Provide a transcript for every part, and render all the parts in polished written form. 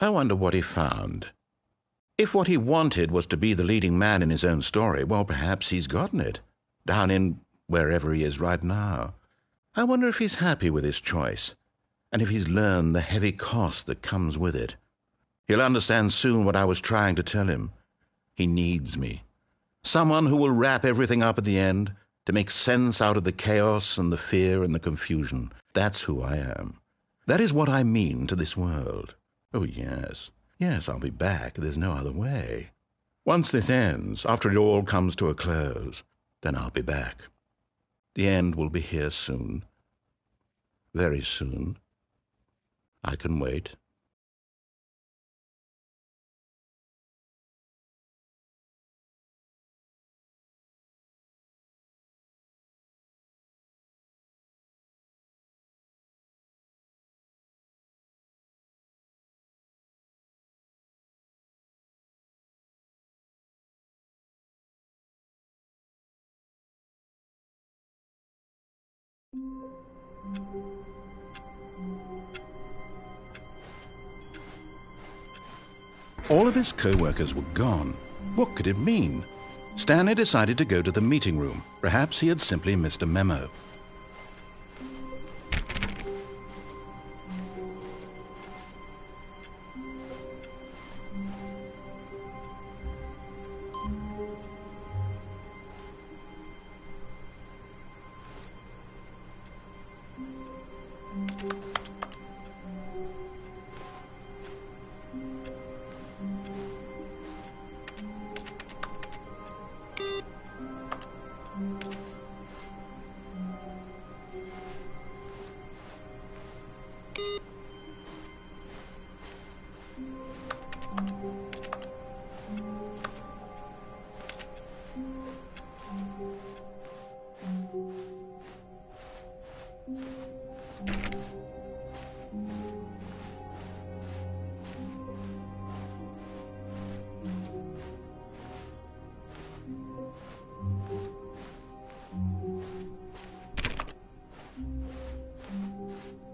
I wonder what he found. If what he wanted was to be the leading man in his own story, well, perhaps he's gotten it, down in wherever he is right now. I wonder if he's happy with his choice, and if he's learned the heavy cost that comes with it. He'll understand soon what I was trying to tell him. He needs me. Someone who will wrap everything up at the end, to make sense out of the chaos and the fear and the confusion. That's who I am. That is what I mean to this world. Oh, yes. Yes, I'll be back. There's no other way. Once this ends, after it all comes to a close, then I'll be back. The end will be here soon. Very soon. I can wait. All of his co-workers were gone. What could it mean? Stanley decided to go to the meeting room. Perhaps he had simply missed a memo.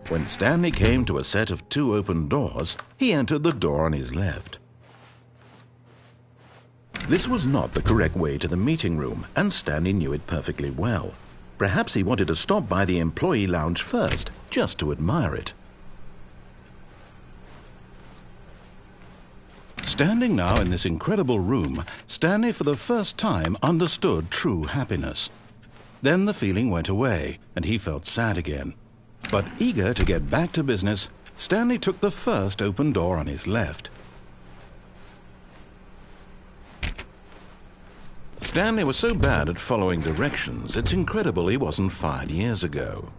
When Stanley came to a set of 2 open doors, he entered the door on his left. This was not the correct way to the meeting room, and Stanley knew it perfectly well. Perhaps he wanted to stop by the employee lounge first, just to admire it. Standing now in this incredible room, Stanley for the first time understood true happiness. Then the feeling went away, and he felt sad again. But eager to get back to business, Stanley took the first open door on his left. Stanley was so bad at following directions, it's incredible he wasn't fired years ago.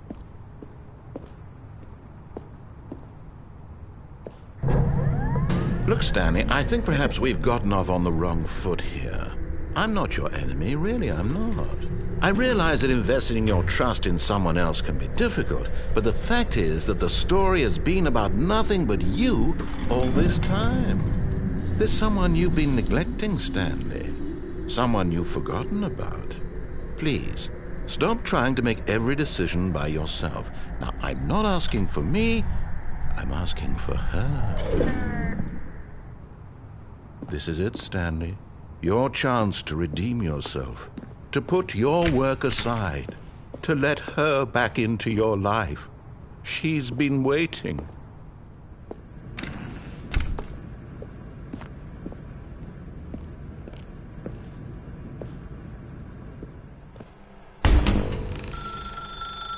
Look, Stanley, I think perhaps we've gotten off on the wrong foot here. I'm not your enemy, really, I'm not. I realize that investing your trust in someone else can be difficult, but the fact is that the story has been about nothing but you all this time. There's someone you've been neglecting, Stanley. Someone you've forgotten about. Please, stop trying to make every decision by yourself. Now, I'm not asking for me, I'm asking for her. This is it, Stanley. Your chance to redeem yourself. To put your work aside, to let her back into your life. She's been waiting.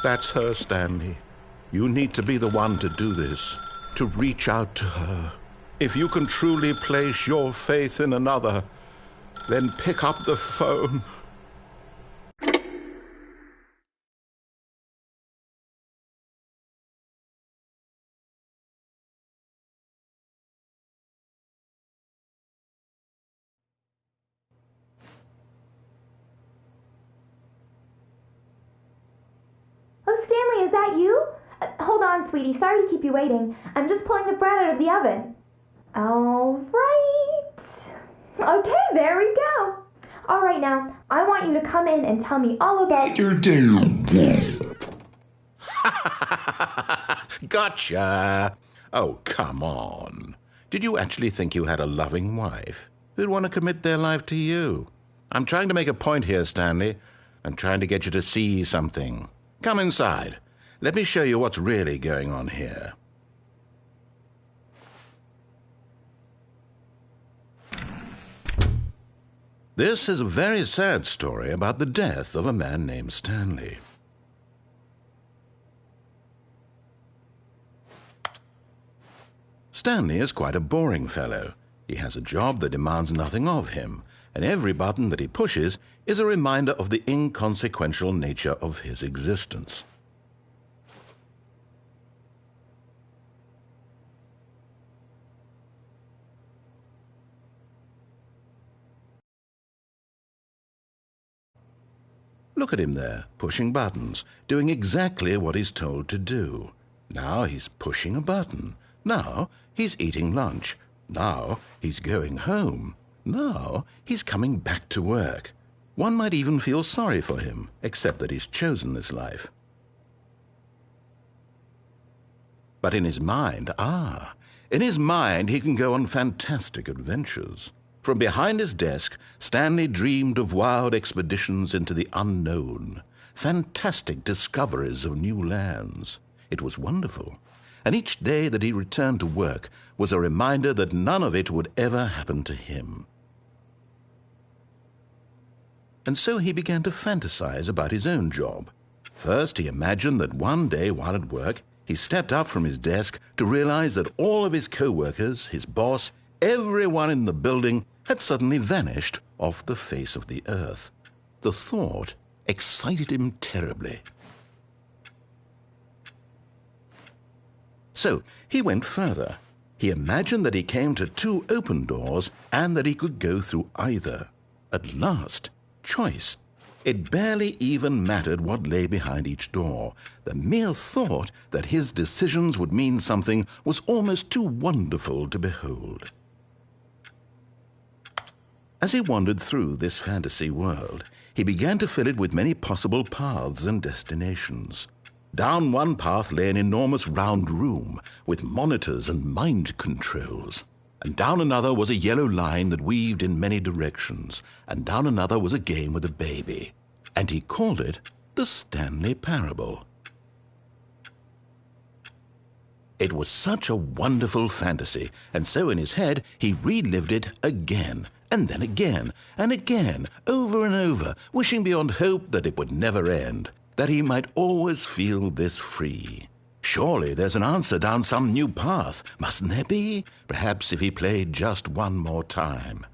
That's her, Stanley. You need to be the one to do this, to reach out to her. If you can truly place your faith in another, then pick up the phone. Oh, Stanley, is that you? Hold on, sweetie. Sorry to keep you waiting. I'm just pulling the bread out of the oven. All right. Okay, there we go. All right, now, I want you to come in and tell me all about your day. Gotcha. Oh, come on. Did you actually think you had a loving wife who'd want to commit their life to you? I'm trying to make a point here, Stanley. I'm trying to get you to see something. Come inside. Let me show you what's really going on here. This is a very sad story about the death of a man named Stanley. Stanley is quite a boring fellow. He has a job that demands nothing of him, and every button that he pushes is a reminder of the inconsequential nature of his existence. Look at him there, pushing buttons, doing exactly what he's told to do. Now he's pushing a button. Now he's eating lunch. Now he's going home. Now he's coming back to work. One might even feel sorry for him, except that he's chosen this life. But in his mind, in his mind he can go on fantastic adventures. From behind his desk, Stanley dreamed of wild expeditions into the unknown, fantastic discoveries of new lands. It was wonderful, and each day that he returned to work was a reminder that none of it would ever happen to him. And so he began to fantasize about his own job. First, he imagined that one day while at work, he stepped up from his desk to realize that all of his co-workers, his boss, everyone in the building had suddenly vanished off the face of the earth. The thought excited him terribly. So he went further. He imagined that he came to 2 open doors and that he could go through either. At last, choice. It barely even mattered what lay behind each door. The mere thought that his decisions would mean something was almost too wonderful to behold. As he wandered through this fantasy world, he began to fill it with many possible paths and destinations. Down one path lay an enormous round room with monitors and mind controls. And down another was a yellow line that weaved in many directions. And down another was a game with a baby. And he called it the Stanley Parable. It was such a wonderful fantasy, and so in his head he relived it again, and then again, and again, over and over, wishing beyond hope that it would never end, that he might always feel this free. Surely there's an answer down some new path, mustn't there be? Perhaps if he played just one more time.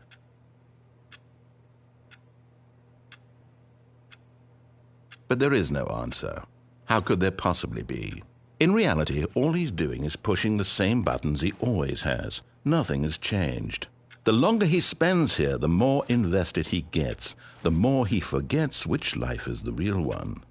But there is no answer. How could there possibly be? In reality, all he's doing is pushing the same buttons he always has. Nothing has changed. The longer he spends here, the more invested he gets, the more he forgets which life is the real one.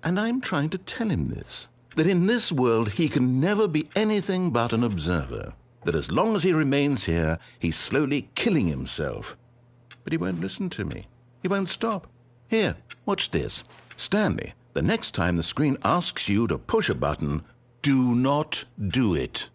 And I'm trying to tell him this, that in this world he can never be anything but an observer, that as long as he remains here, he's slowly killing himself. But he won't listen to me. He won't stop. Here, watch this. Stanley, the next time the screen asks you to push a button, do not do it.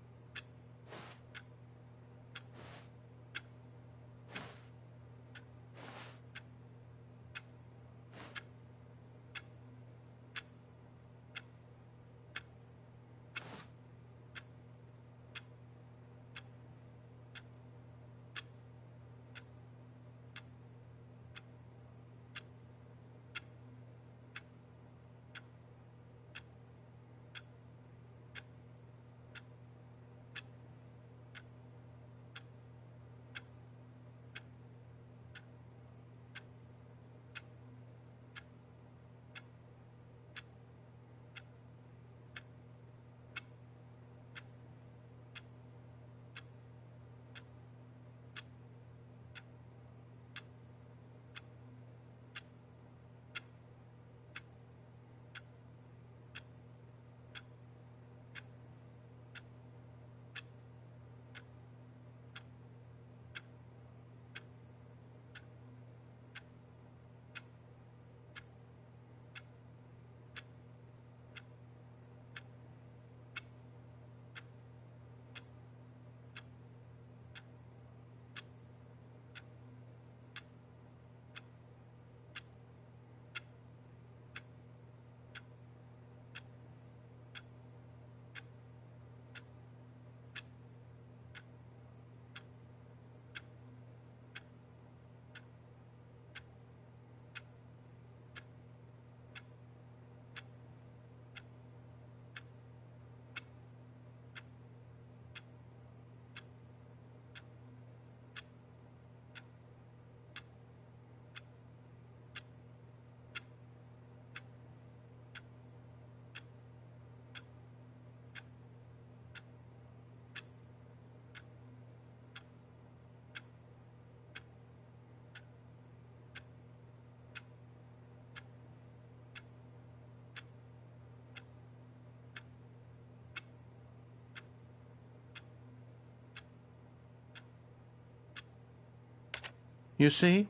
You see?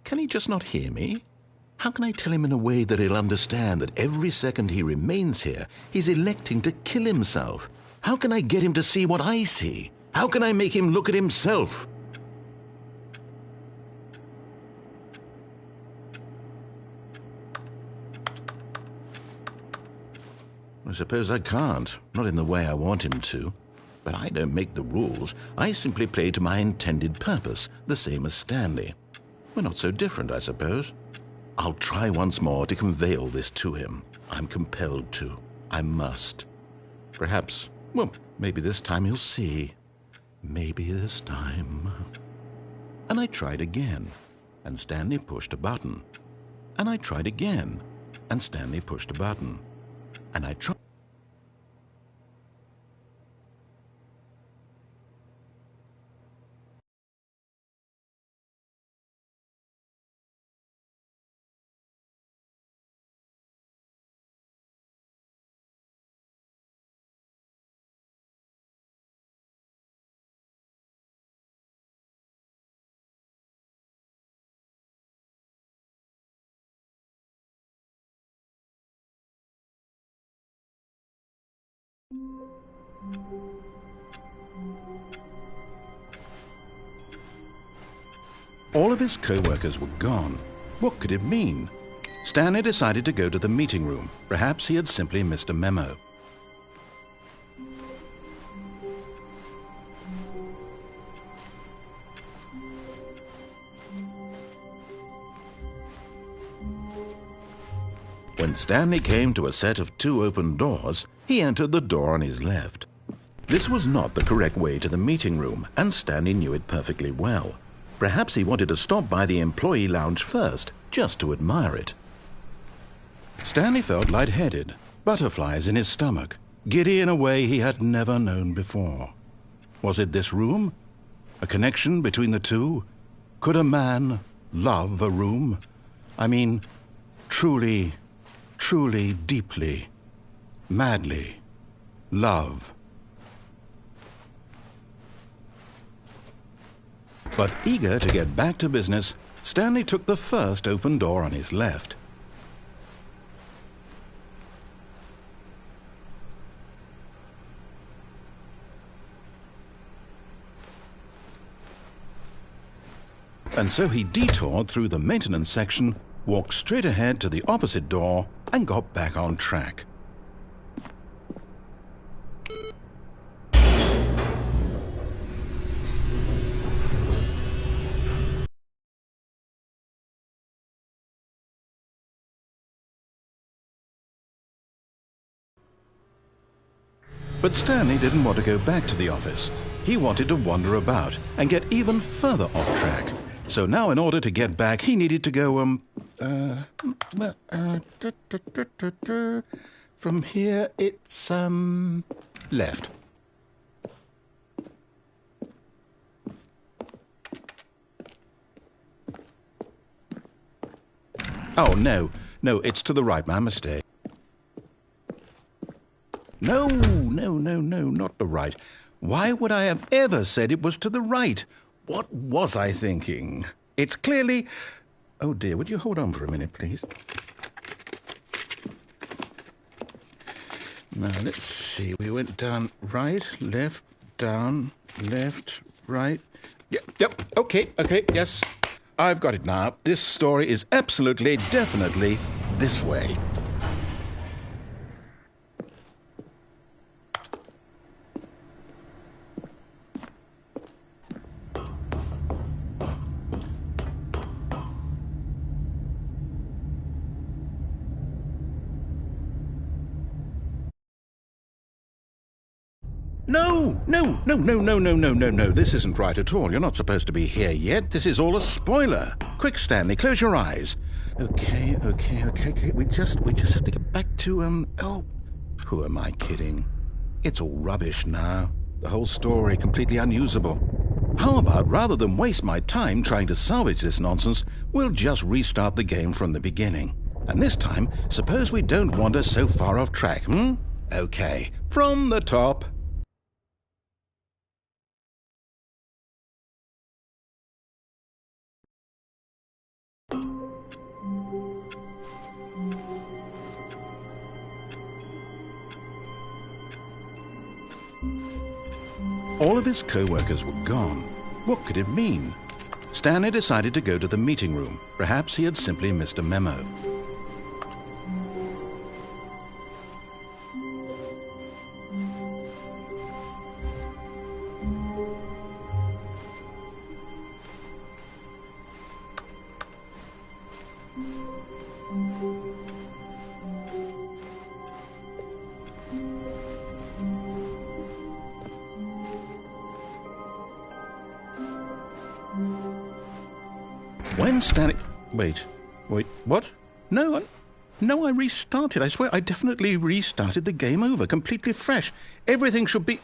Can he just not hear me? How can I tell him in a way that he'll understand that every second he remains here, he's electing to kill himself? How can I get him to see what I see? How can I make him look at himself? I suppose I can't, not in the way I want him to. But I don't make the rules. I simply play to my intended purpose, the same as Stanley. We're not so different, I suppose. I'll try once more to convey all this to him. I'm compelled to. I must. Perhaps, well, maybe this time he'll see. Maybe this time. And I tried again, and Stanley pushed a button. And I tried again, and Stanley pushed a button. And I tried. All of his co-workers were gone. What could it mean? Stanley decided to go to the meeting room. Perhaps he had simply missed a memo. When Stanley came to a set of 2 open doors, he entered the door on his left. This was not the correct way to the meeting room, and Stanley knew it perfectly well. Perhaps he wanted to stop by the employee lounge first, just to admire it. Stanley felt lightheaded, butterflies in his stomach, giddy in a way he had never known before. Was it this room? A connection between the two? Could a man love a room? I mean, truly, deeply, madly love. But eager to get back to business, Stanley took the first open door on his left. And so he detoured through the maintenance section, walked straight ahead to the opposite door, and got back on track. But Stanley didn't want to go back to the office. He wanted to wander about and get even further off track. So now in order to get back, he needed to go, from here it's, left. Oh, no, it's to the right, my mistake. No, not the right. Why would I have ever said it was to the right? What was I thinking? It's clearly... Oh dear, would you hold on for a minute, please? Now, let's see. We went down right, left, down, left, right. Yep, okay, yes. I've got it now. This story is absolutely, definitely this way. No. This isn't right at all. You're not supposed to be here yet. This is all a spoiler. Quick, Stanley, close your eyes. Okay. We just have to get back to, oh, who am I kidding? It's all rubbish now. The whole story completely unusable. How about, rather than waste my time trying to salvage this nonsense, we'll just restart the game from the beginning. And this time, suppose we don't wander so far off track, Okay, from the top. All of his co-workers were gone. What could it mean? Stanley decided to go to the meeting room. Perhaps he had simply missed a memo. When Stanley... Wait, what? No, I restarted. I swear I definitely restarted the game over, completely fresh. Everything should be...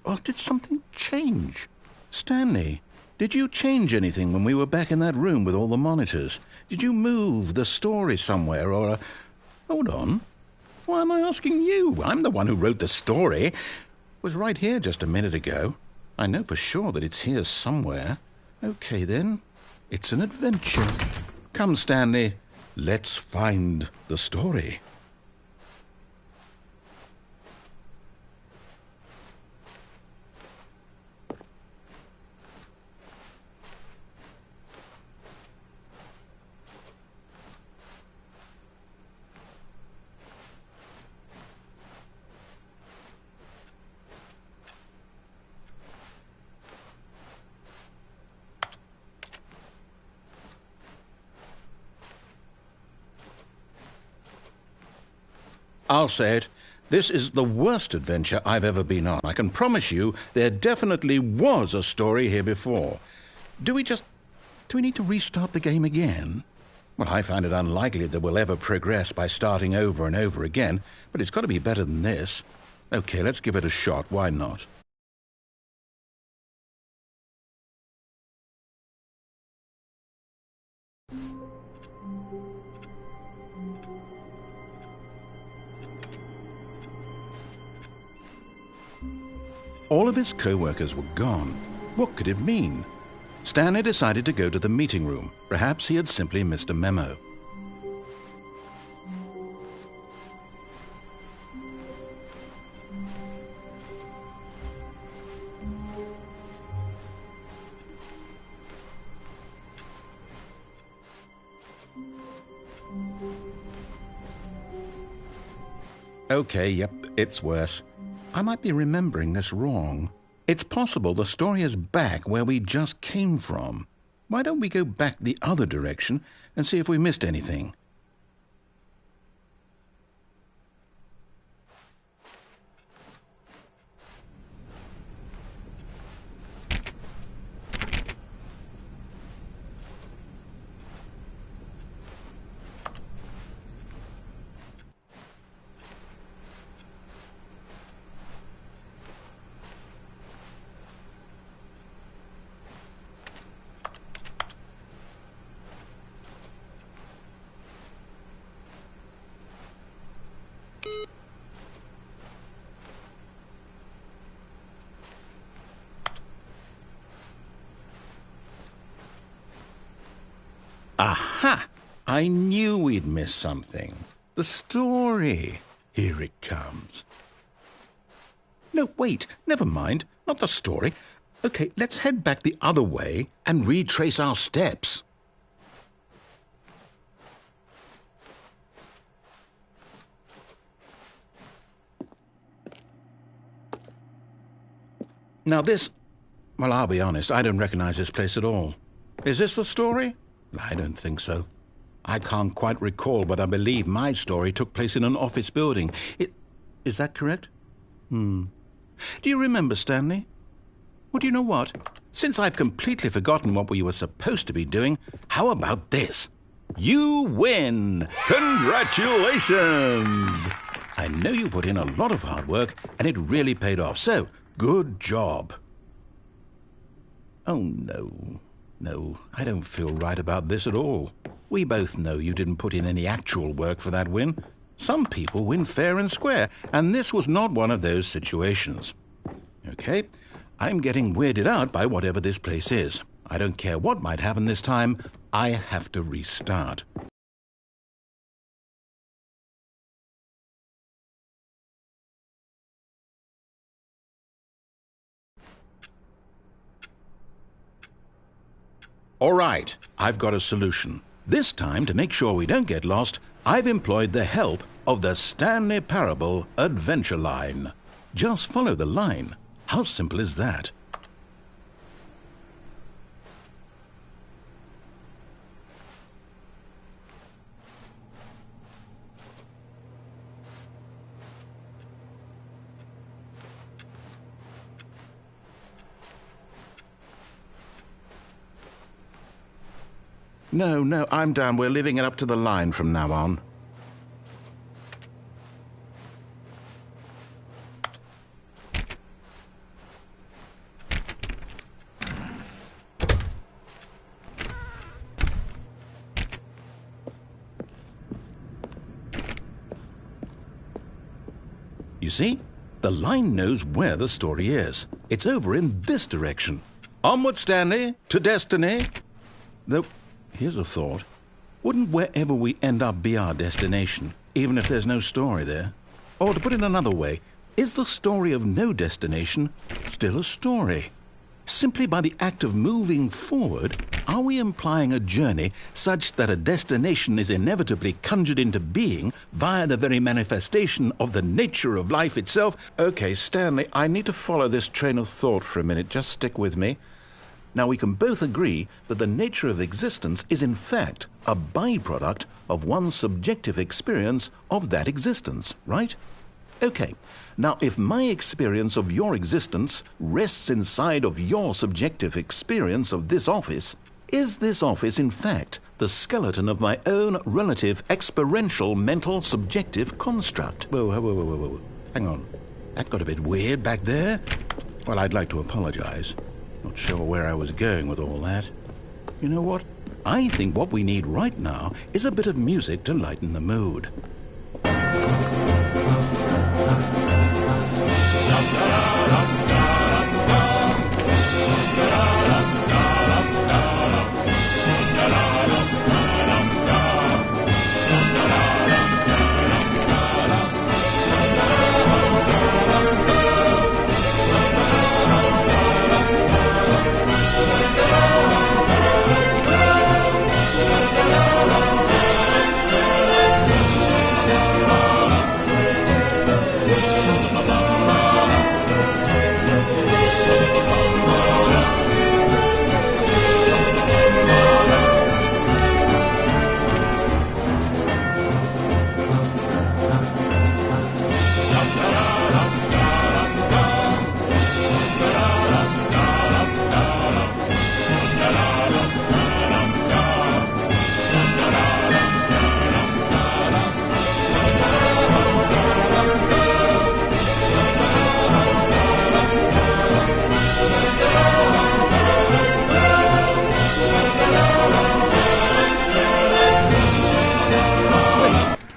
Oh, did something change? Stanley, did you change anything when we were back in that room with all the monitors? Did you move the story somewhere or... Hold on. Why am I asking you? I'm the one who wrote the story. It was right here just a minute ago. I know for sure that it's here somewhere. Okay, then. It's an adventure. Come, Stanley. Let's find the story. I'll say it. This is the worst adventure I've ever been on. I can promise you there definitely was a story here before. Do we need to restart the game again? Well, I find it unlikely that we'll ever progress by starting over and over again, but it's got to be better than this. Okay, let's give it a shot. Why not? All of his co-workers were gone. What could it mean? Stanley decided to go to the meeting room. Perhaps he had simply missed a memo. Okay, yep, it's worse. I might be remembering this wrong. It's possible the story is back where we just came from. Why don't we go back the other direction and see if we missed anything? Aha! I knew we'd miss something. The story. Here it comes. No, wait. Never mind. Not the story. Okay, let's head back the other way and retrace our steps. Now this... Well, I'll be honest. I don't recognize this place at all. Is this the story? I don't think so. I can't quite recall, but I believe my story took place in an office building. Is that correct? Do you remember, Stanley? Well, do you know what? Since I've completely forgotten what we were supposed to be doing, how about this? You win! Congratulations! I know you put in a lot of hard work, and it really paid off, so good job. Oh, no. No, I don't feel right about this at all. We both know you didn't put in any actual work for that win. Some people win fair and square, and this was not one of those situations. Okay, I'm getting weirded out by whatever this place is. I don't care what might happen this time. I have to restart. All right, I've got a solution. This time, to make sure we don't get lost, I've employed the help of the Stanley Parable Adventure Line. Just follow the line. How simple is that? No, I'm down. We're leaving it up to the line from now on. You see? The line knows where the story is. It's over in this direction. Onward, Stanley, to destiny. Though, here's a thought. Wouldn't wherever we end up be our destination, even if there's no story there? Or to put it another way, is the story of no destination still a story? Simply by the act of moving forward, are we implying a journey such that a destination is inevitably conjured into being via the very manifestation of the nature of life itself? Okay, Stanley, I need to follow this train of thought for a minute. Just stick with me. Now, we can both agree that the nature of existence is in fact a byproduct of one's subjective experience of that existence, right? Okay, now if my experience of your existence rests inside of your subjective experience of this office, is this office in fact the skeleton of my own relative experiential mental subjective construct? Whoa. Hang on. That got a bit weird back there. Well, I'd like to apologize. Not sure where I was going with all that. You know what? I think what we need right now is a bit of music to lighten the mood.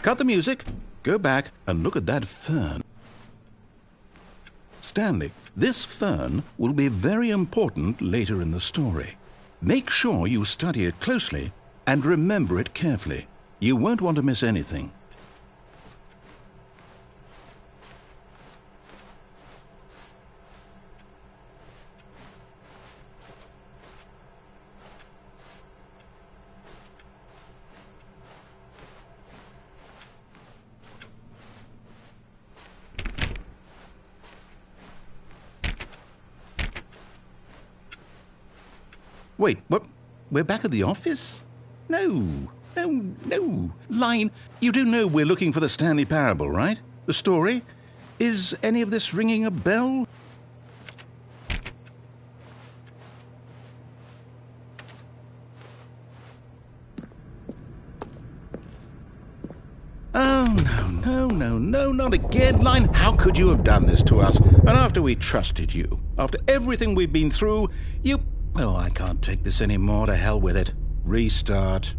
Cut the music, go back and look at that fern. Stanley, this fern will be very important later in the story. Make sure you study it closely and remember it carefully. You won't want to miss anything. Wait, what? We're back at the office? No. Line, you do know we're looking for the Stanley Parable, right? The story? Is any of this ringing a bell? Oh, no, not again, Line. How could you have done this to us? And after we trusted you, after everything we've been through, you... Oh, I can't take this anymore. To hell with it. Restart.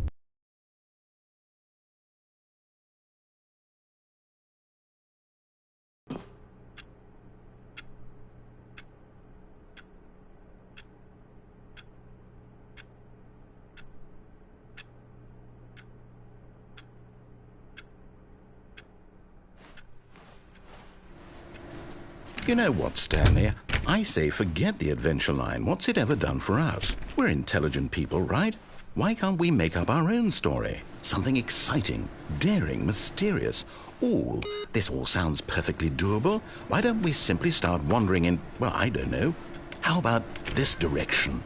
You know what, Stanley? I say forget the adventure line. What's it ever done for us? We're intelligent people, right? Why can't we make up our own story? Something exciting, daring, mysterious. Ooh, this all sounds perfectly doable. Why don't we simply start wandering in, well, I don't know. How about this direction?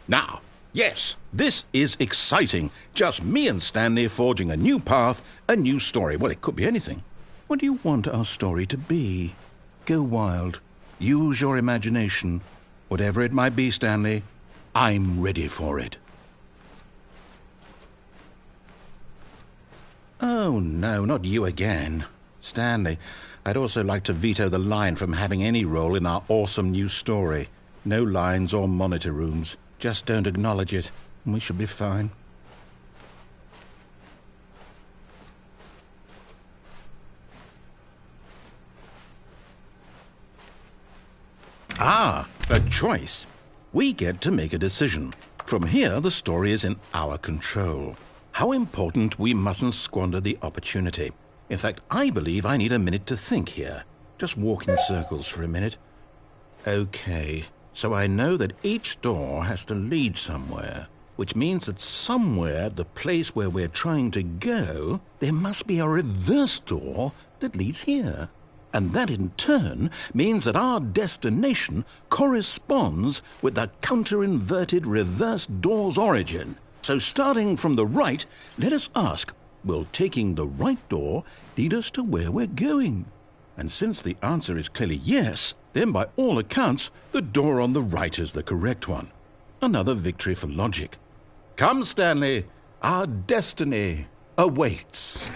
Now, yes, this is exciting. Just me and Stanley forging a new path, a new story. Well, it could be anything. What do you want our story to be? Go wild. Use your imagination. Whatever it might be, Stanley, I'm ready for it. Oh, no, not you again. Stanley, I'd also like to veto the line from having any role in our awesome new story. No lines or monitor rooms. Just don't acknowledge it, and we should be fine. Ah, a choice. We get to make a decision. From here, the story is in our control. How important, we mustn't squander the opportunity. In fact, I believe I need a minute to think here. Just walk in circles for a minute. Okay, so I know that each door has to lead somewhere, which means that somewhere, the place where we're trying to go, there must be a reverse door that leads here. And that in turn means that our destination corresponds with the counter-inverted reverse door's origin. So starting from the right, let us ask, will taking the right door lead us to where we're going? And since the answer is clearly yes, then by all accounts, the door on the right is the correct one. Another victory for logic. Come, Stanley, our destiny awaits.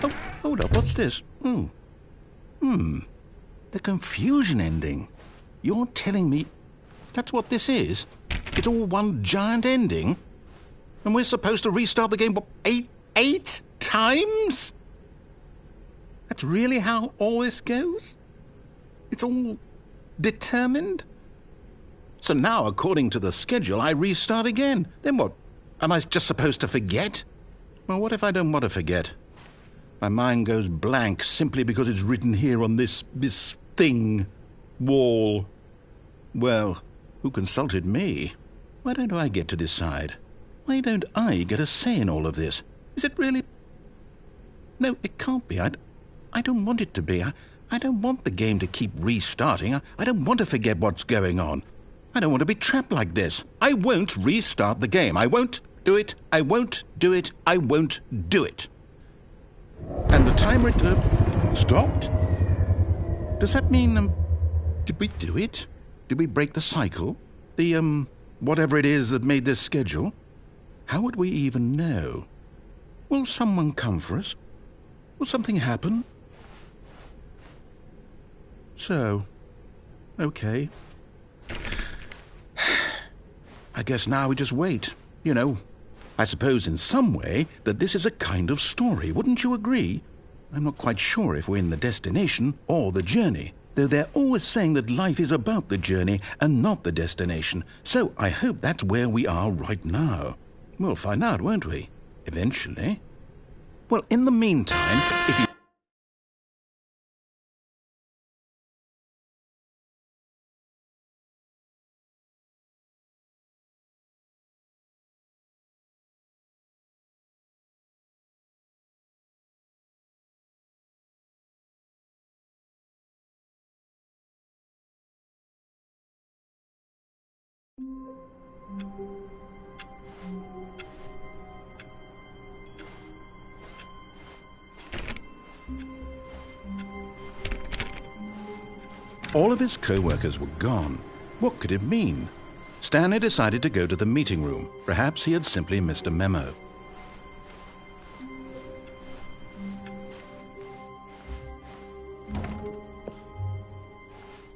Oh, hold up, what's this? The confusion ending. You're telling me that's what this is? It's all one giant ending? And we're supposed to restart the game, what, eight times? That's really how all this goes? It's all determined? So now, according to the schedule, I restart again. Then what? Am I just supposed to forget? Well, what if I don't want to forget? My mind goes blank simply because it's written here on this thing, wall. Well, who consulted me? Why don't I get to decide? Why don't I get a say in all of this? Is it really? No, it can't be. I don't want it to be. I don't want the game to keep restarting. I don't want to forget what's going on. I don't want to be trapped like this. I won't restart the game. I won't do it. I won't do it. I won't do it. And the timer stopped? Does that mean, did we do it? Did we break the cycle? The, whatever it is that made this schedule? How would we even know? Will someone come for us? Will something happen? So, okay. I guess now we just wait, you know. I suppose in some way that this is a kind of story, wouldn't you agree? I'm not quite sure if we're in the destination or the journey, though they're always saying that life is about the journey and not the destination, so I hope that's where we are right now. We'll find out, won't we? Eventually. Well, in the meantime, if you... All of his co-workers were gone. What could it mean? Stanley decided to go to the meeting room. Perhaps he had simply missed a memo.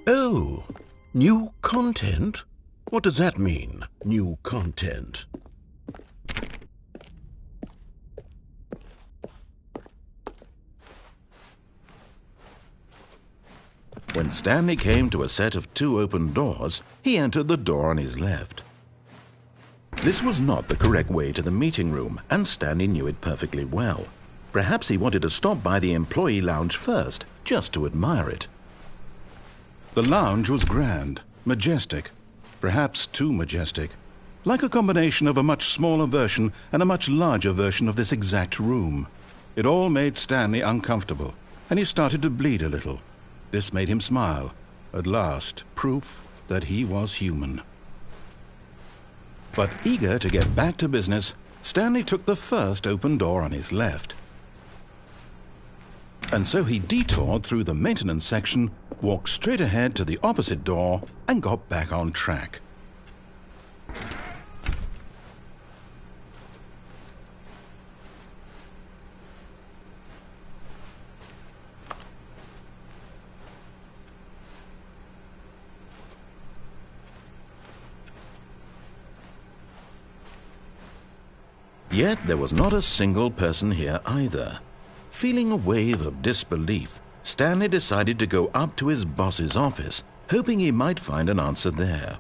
Oh, new content? What does that mean, new content? When Stanley came to a set of 2 open doors, he entered the door on his left. This was not the correct way to the meeting room, and Stanley knew it perfectly well. Perhaps he wanted to stop by the employee lounge first, just to admire it. The lounge was grand, majestic, perhaps too majestic, like a combination of a much smaller version and a much larger version of this exact room. It all made Stanley uncomfortable, and he started to bleed a little. This made him smile. At last, proof that he was human. But eager to get back to business, Stanley took the first open door on his left. And so he detoured through the maintenance section, walked straight ahead to the opposite door, and got back on track. Yet there was not a single person here either. Feeling a wave of disbelief, Stanley decided to go up to his boss's office, hoping he might find an answer there.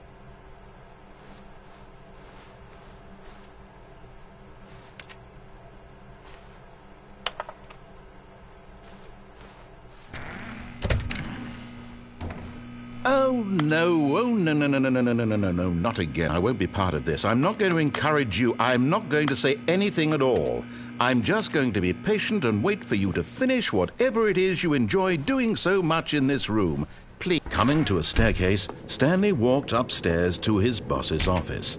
Oh no, no, not again. I won't be part of this. I'm not going to encourage you. I'm not going to say anything at all. I'm just going to be patient and wait for you to finish whatever it is you enjoy doing so much in this room. Please. Coming to a staircase, Stanley walked upstairs to his boss's office.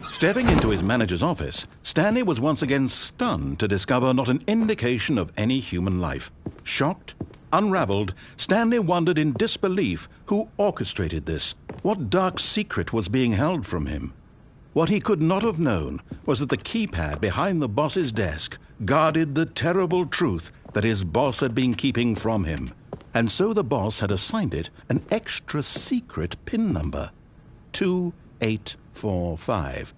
Stepping into his manager's office, Stanley was once again stunned to discover not an indication of any human life. Shocked, unraveled, Stanley wondered in disbelief who orchestrated this. What dark secret was being held from him? What he could not have known was that the keypad behind the boss's desk guarded the terrible truth that his boss had been keeping from him. And so the boss had assigned it an extra secret PIN number, 2845.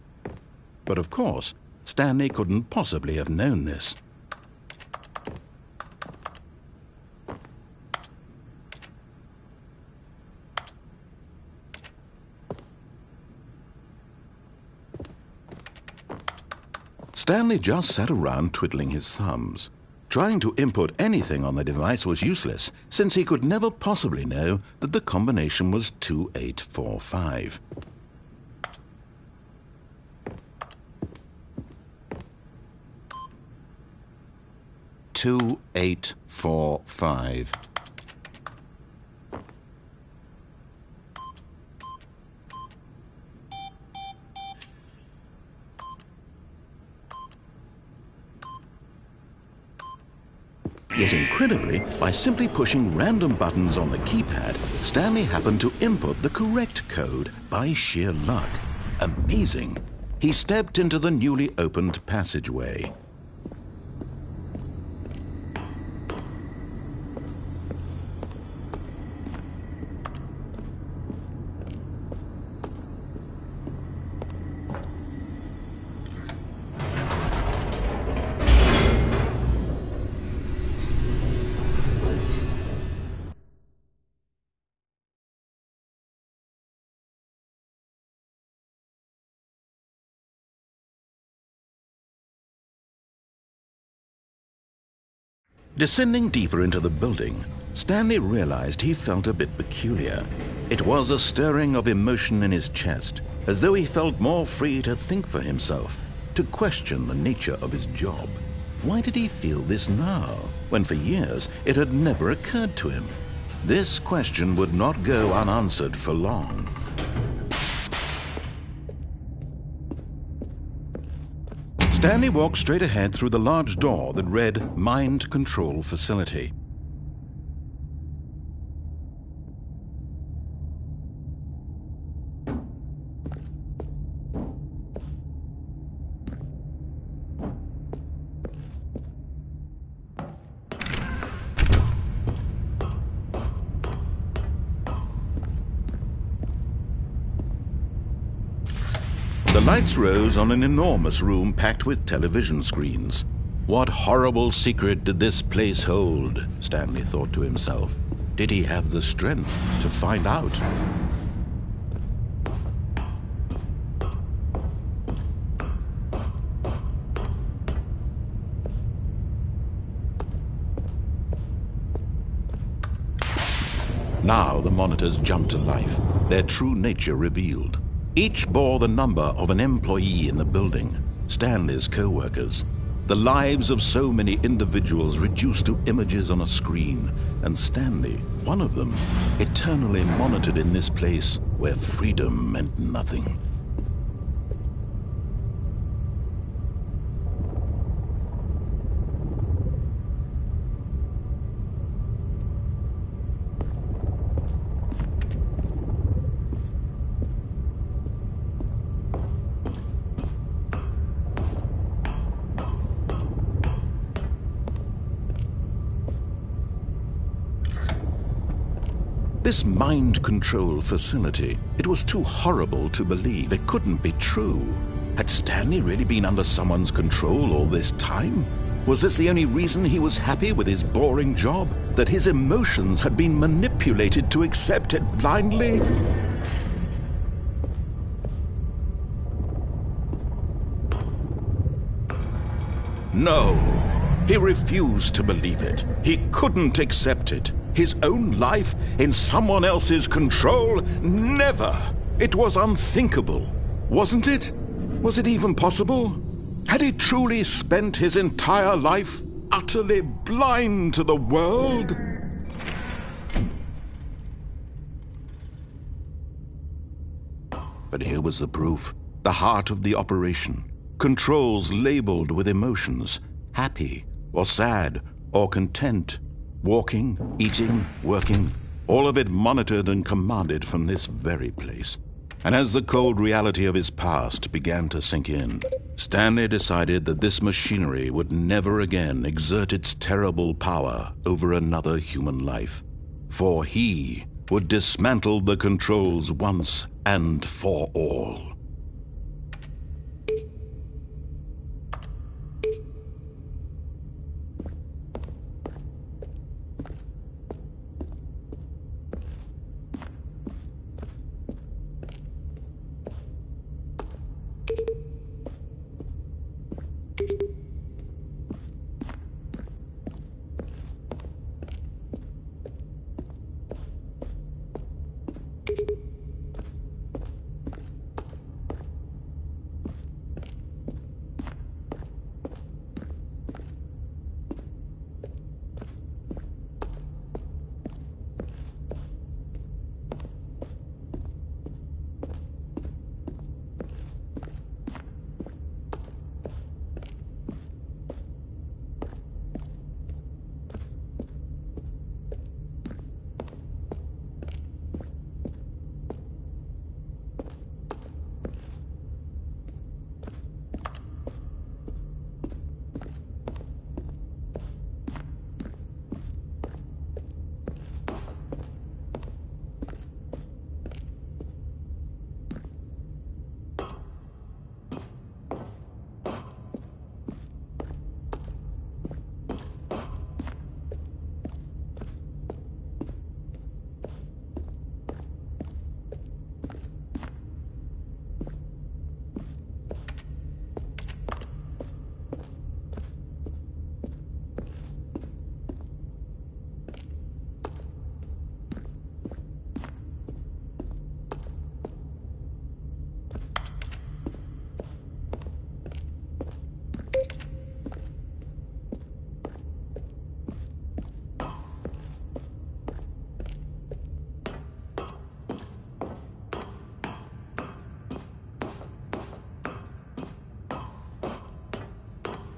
But of course, Stanley couldn't possibly have known this. Stanley just sat around twiddling his thumbs. Trying to input anything on the device was useless, since he could never possibly know that the combination was 2845. Two, 8, 4, 5. Yet incredibly, by simply pushing random buttons on the keypad, Stanley happened to input the correct code by sheer luck. Amazing! He stepped into the newly opened passageway. Descending deeper into the building, Stanley realized he felt a bit peculiar. It was a stirring of emotion in his chest, as though he felt more free to think for himself, to question the nature of his job. Why did he feel this now, when for years it had never occurred to him? This question would not go unanswered for long. Stanley walked straight ahead through the large door that read Mind Control Facility. The lights rose on an enormous room packed with television screens. What horrible secret did this place hold? Stanley thought to himself. Did he have the strength to find out? Now the monitors jumped to life, their true nature revealed. Each bore the number of an employee in the building, Stanley's co-workers. The lives of so many individuals reduced to images on a screen, and Stanley, one of them, eternally monitored in this place where freedom meant nothing. This mind control facility, it was too horrible to believe. It couldn't be true. Had Stanley really been under someone's control all this time? Was this the only reason he was happy with his boring job? That his emotions had been manipulated to accept it blindly? No, he refused to believe it. He couldn't accept it. His own life in someone else's control? Never! It was unthinkable, wasn't it? Was it even possible? Had he truly spent his entire life utterly blind to the world? But here was the proof, the heart of the operation. Controls labeled with emotions, happy or sad or content. Walking, eating, working, all of it monitored and commanded from this very place. And as the cold reality of his past began to sink in, Stanley decided that this machinery would never again exert its terrible power over another human life. For he would dismantle the controls once and for all.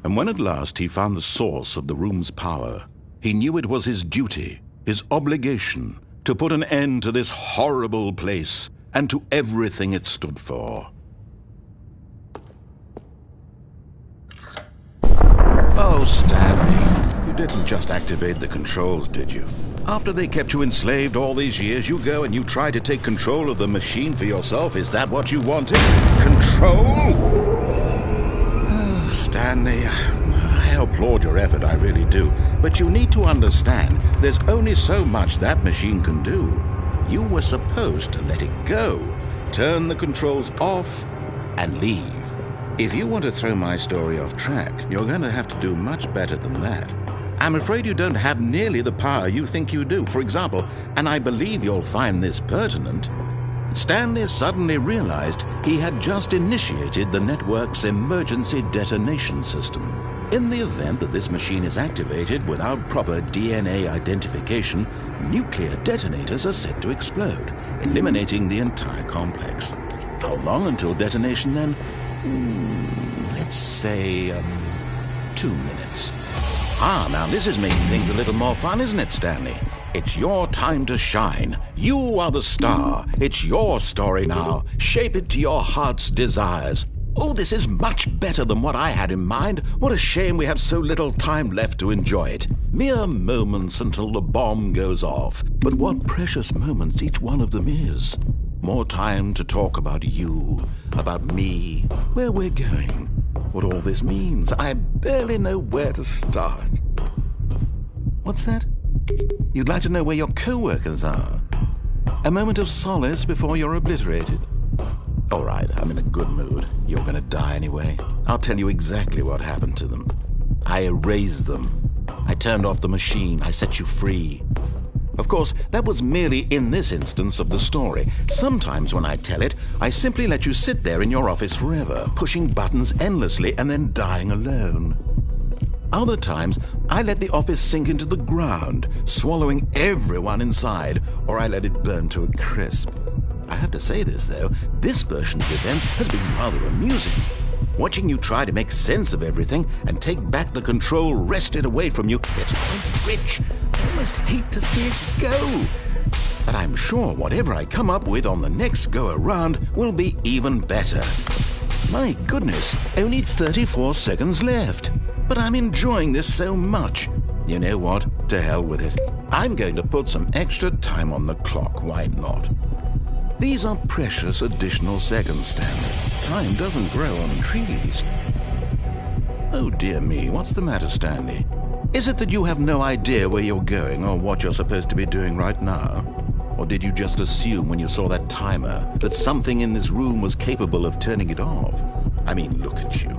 And when at last he found the source of the room's power, he knew it was his duty, his obligation, to put an end to this horrible place and to everything it stood for. Oh, Stanley, you didn't just activate the controls, did you? After they kept you enslaved all these years, you go and you try to take control of the machine for yourself. Is that what you wanted? Control? Oh, Stanley, I applaud your effort, I really do. But you need to understand, there's only so much that machine can do. You were supposed to let it go, turn the controls off, and leave. If you want to throw my story off track, you're going to have to do much better than that. I'm afraid you don't have nearly the power you think you do. For example, and I believe you'll find this pertinent, Stanley suddenly realized he had just initiated the network's emergency detonation system. In the event that this machine is activated without proper DNA identification, nuclear detonators are set to explode, eliminating the entire complex. How long until detonation then? Let's say 2 minutes. Now this is making things a little more fun, isn't it, Stanley? It's your time to shine. You are the star. It's your story now. Shape it to your heart's desires. Oh, this is much better than what I had in mind. What a shame we have so little time left to enjoy it. Mere moments until the bomb goes off. But what precious moments each one of them is. More time to talk about you, about me, where we're going, what all this means. I barely know where to start. What's that? You'd like to know where your co-workers are? A moment of solace before you're obliterated? All right, I'm in a good mood. You're going to die anyway. I'll tell you exactly what happened to them. I erased them. I turned off the machine. I set you free. Of course, that was merely in this instance of the story. Sometimes when I tell it, I simply let you sit there in your office forever, pushing buttons endlessly and then dying alone. Other times, I let the office sink into the ground, swallowing everyone inside, or I let it burn to a crisp. I have to say this, though, this version of events has been rather amusing. Watching you try to make sense of everything and take back the control wrested away from you, it's quite rich. I almost hate to see it go. But I'm sure whatever I come up with on the next go-around will be even better. My goodness, only 34 seconds left. But I'm enjoying this so much. You know what? To hell with it. I'm going to put some extra time on the clock. Why not? These are precious additional seconds, Stanley. Time doesn't grow on trees. Oh dear me, what's the matter, Stanley? Is it that you have no idea where you're going or what you're supposed to be doing right now? Or did you just assume when you saw that timer that something in this room was capable of turning it off? I mean, look at you.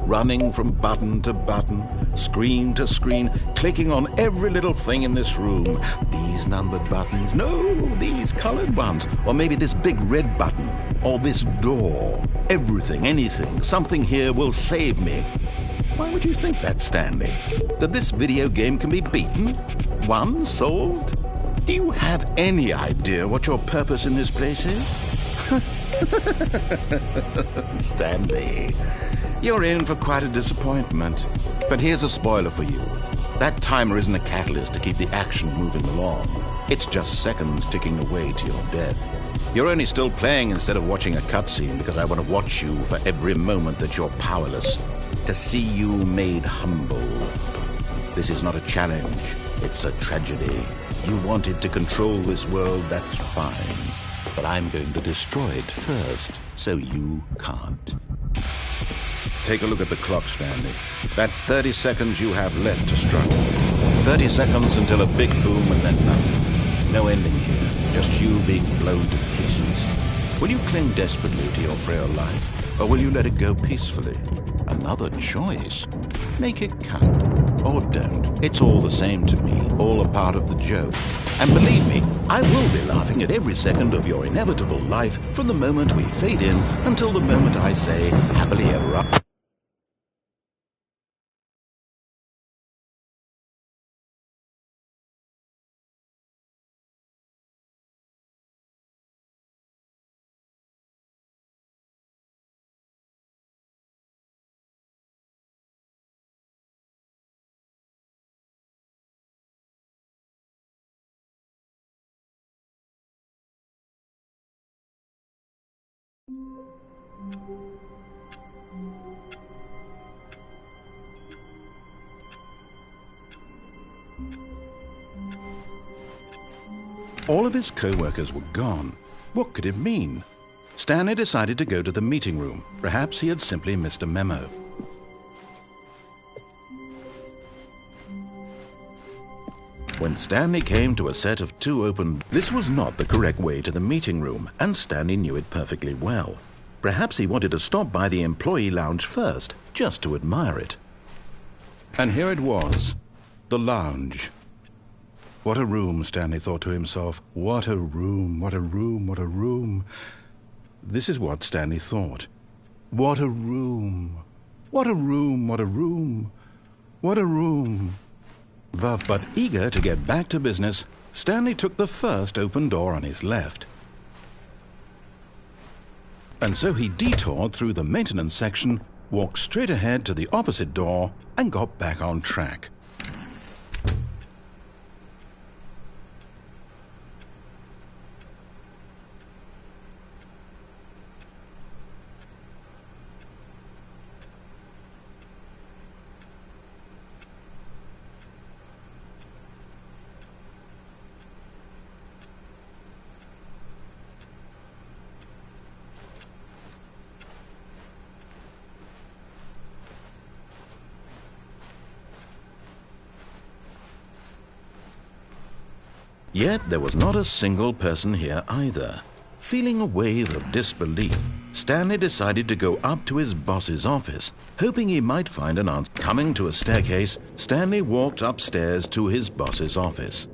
Running from button to button, screen to screen, clicking on every little thing in this room. These numbered buttons, no, these colored ones, or maybe this big red button, or this door. Everything, anything, something here will save me. Why would you think that, Stanley? That this video game can be beaten? Won? Solved? Do you have any idea what your purpose in this place is? Stanley, you're in for quite a disappointment. But here's a spoiler for you. That timer isn't a catalyst to keep the action moving along. It's just seconds ticking away to your death. You're only still playing instead of watching a cutscene because I want to watch you for every moment that you're powerless. To see you made humble. This is not a challenge. It's a tragedy. You wanted to control this world, that's fine. But I'm going to destroy it first, so you can't. Take a look at the clock, Stanley. That's 30 seconds you have left to struggle. 30 seconds until a big boom and then nothing. No ending here, just you being blown to pieces. Will you cling desperately to your frail life, or will you let it go peacefully? Another choice. Make it count. Or don't. It's all the same to me, all a part of the joke. And believe me, I will be laughing at every second of your inevitable life from the moment we fade in until the moment I say, happily ever after. All of his co-workers were gone. What could it mean? Stanley decided to go to the meeting room. Perhaps he had simply missed a memo. When Stanley came to a set of 2 open, this was not the correct way to the meeting room, and Stanley knew it perfectly well. Perhaps he wanted to stop by the employee lounge first, just to admire it. And here it was, the lounge. What a room, Stanley thought to himself. What a room, what a room, what a room. This is what Stanley thought. What a room. What a room, what a room. What a room. But eager to get back to business, Stanley took the first open door on his left. And so he detoured through the maintenance section, walked straight ahead to the opposite door, and got back on track. Yet there was not a single person here either. Feeling a wave of disbelief, Stanley decided to go up to his boss's office, hoping he might find an answer. Coming to a staircase, Stanley walked upstairs to his boss's office.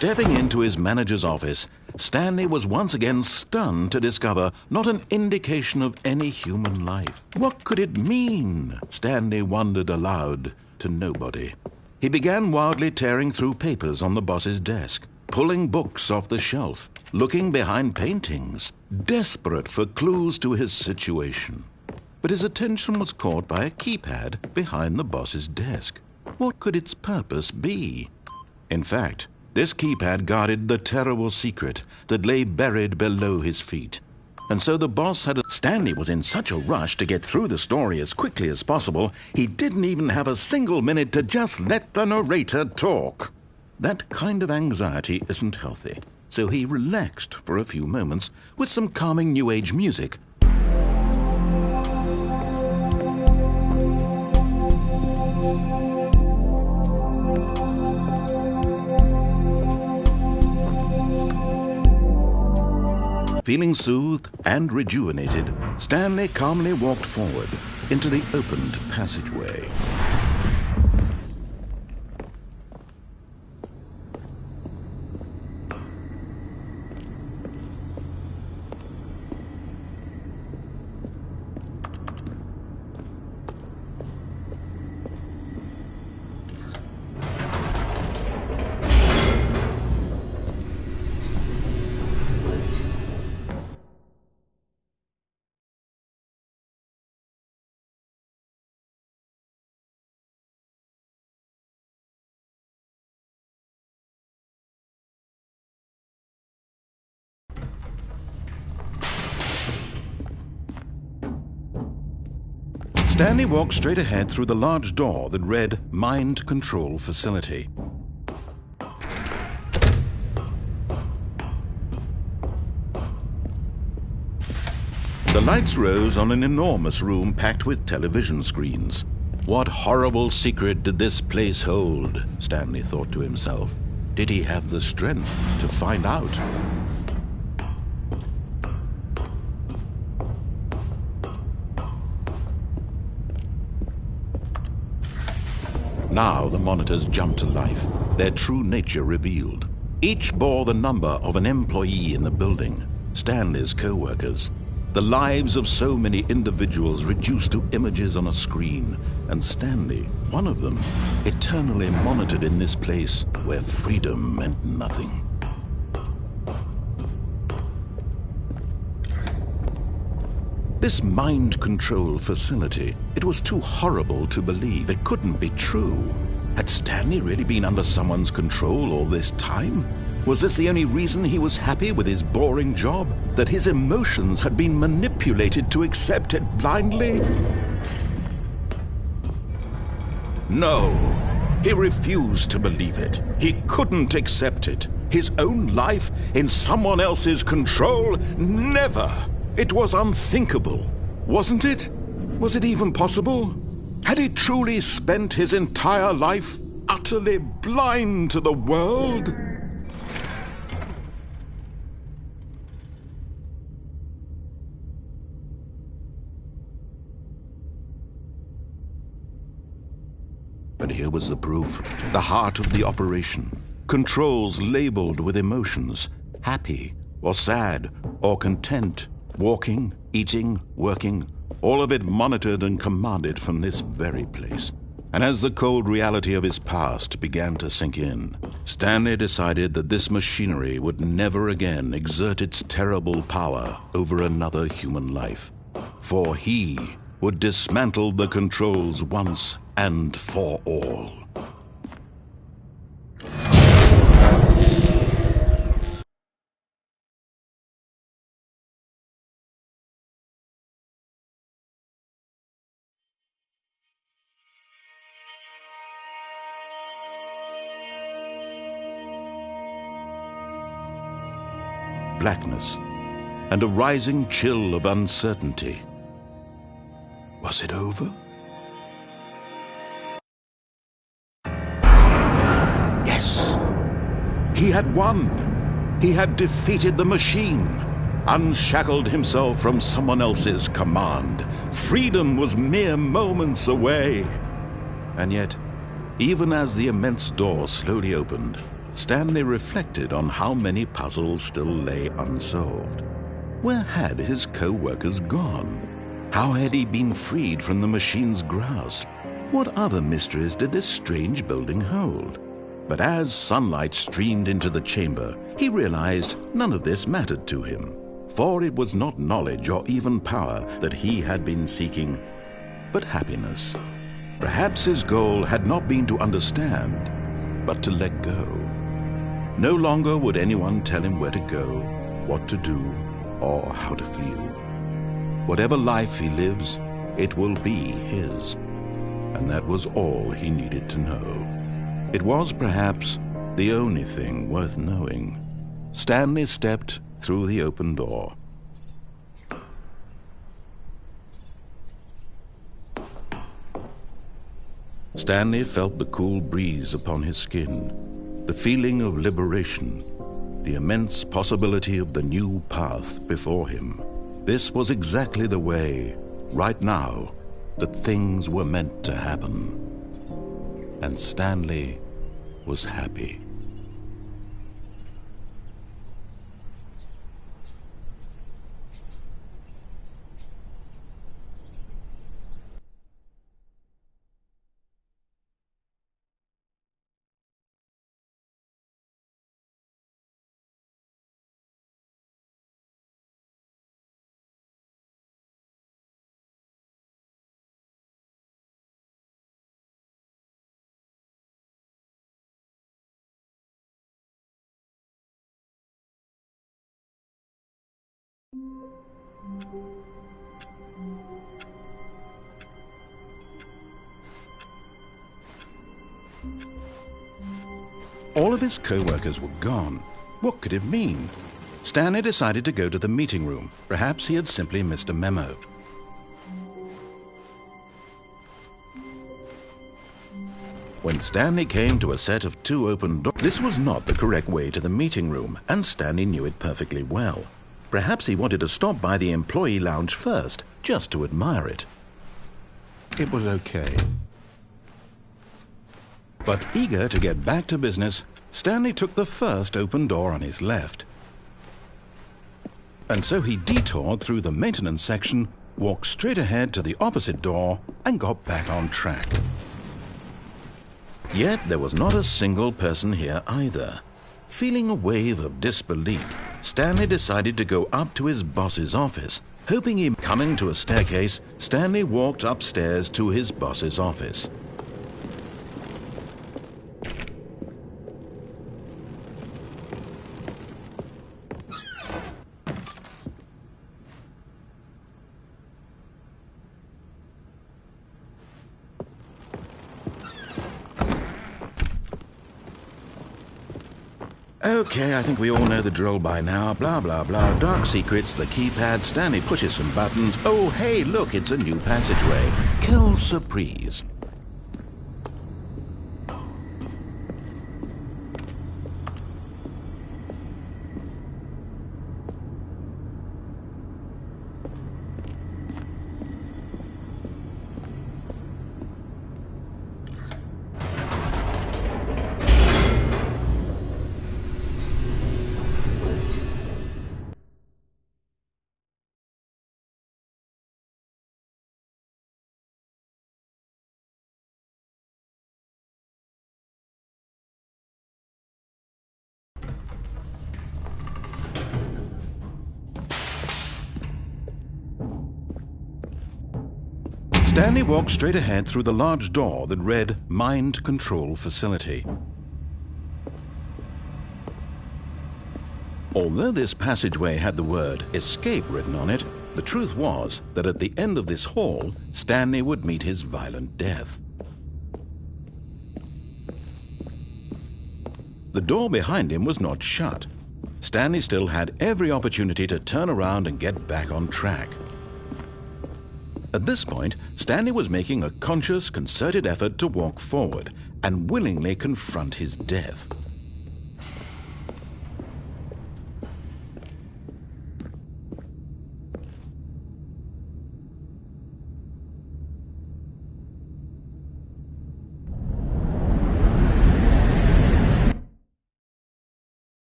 Stepping into his manager's office, Stanley was once again stunned to discover not an indication of any human life. What could it mean? Stanley wondered aloud to nobody. He began wildly tearing through papers on the boss's desk, pulling books off the shelf, looking behind paintings, desperate for clues to his situation. But his attention was caught by a keypad behind the boss's desk. What could its purpose be? In fact, this keypad guarded the terrible secret that lay buried below his feet. And so the boss had Stanley was in such a rush to get through the story as quickly as possible, he didn't even have a single minute to just let the narrator talk. That kind of anxiety isn't healthy, so he relaxed for a few moments with some calming New Age music. Feeling soothed and rejuvenated, Stanley calmly walked forward into the opened passageway. Stanley walked straight ahead through the large door that read Mind Control Facility. The lights rose on an enormous room packed with television screens. What horrible secret did this place hold? Stanley thought to himself. Did he have the strength to find out? Now the monitors jumped to life, their true nature revealed. Each bore the number of an employee in the building, Stanley's co-workers. The lives of so many individuals reduced to images on a screen, and Stanley, one of them, eternally monitored in this place where freedom meant nothing. This mind control facility, it was too horrible to believe. It couldn't be true. Had Stanley really been under someone's control all this time? Was this the only reason he was happy with his boring job? That his emotions had been manipulated to accept it blindly? No, he refused to believe it. He couldn't accept it. His own life in someone else's control? Never! It was unthinkable, wasn't it? Was it even possible? Had he truly spent his entire life utterly blind to the world? But here was the proof, the heart of the operation. Controls labeled with emotions, happy or sad or content. Walking, eating, working, all of it monitored and commanded from this very place. And as the cold reality of his past began to sink in, Stanley decided that this machinery would never again exert its terrible power over another human life. For he would dismantle the controls once and for all. Blackness, and a rising chill of uncertainty. Was it over? Yes! He had won! He had defeated the machine, unshackled himself from someone else's command. Freedom was mere moments away. And yet, even as the immense door slowly opened, Stanley reflected on how many puzzles still lay unsolved. Where had his co-workers gone? How had he been freed from the machine's grasp? What other mysteries did this strange building hold? But as sunlight streamed into the chamber, he realized none of this mattered to him, for it was not knowledge or even power that he had been seeking, but happiness. Perhaps his goal had not been to understand, but to let go. No longer would anyone tell him where to go, what to do, or how to feel. Whatever life he lives, it will be his. And that was all he needed to know. It was perhaps the only thing worth knowing. Stanley stepped through the open door. Stanley felt the cool breeze upon his skin, the feeling of liberation, the immense possibility of the new path before him. This was exactly the way, right now, that things were meant to happen. And Stanley was happy. All of his co-workers were gone. What could it mean? Stanley decided to go to the meeting room. Perhaps he had simply missed a memo. When Stanley came to a set of 2 open doors, this was not the correct way to the meeting room, and Stanley knew it perfectly well. Perhaps he wanted to stop by the employee lounge first, just to admire it. It was okay. But eager to get back to business, Stanley took the first open door on his left. And so he detoured through the maintenance section, walked straight ahead to the opposite door, and got back on track. Yet there was not a single person here either. Feeling a wave of disbelief, Stanley decided to go up to his boss's office. Hoping him coming to a staircase, Stanley walked upstairs to his boss's office. Okay, I think we all know the drill by now. Blah, blah, blah. Dark secrets, the keypad. Stanley pushes some buttons. Oh, hey, look, it's a new passageway. Quelle surprise. Stanley walked straight ahead through the large door that read Mind Control Facility. Although this passageway had the word Escape written on it, the truth was that at the end of this hall, Stanley would meet his violent death. The door behind him was not shut. Stanley still had every opportunity to turn around and get back on track. At this point, Stanley was making a conscious, concerted effort to walk forward and willingly confront his death.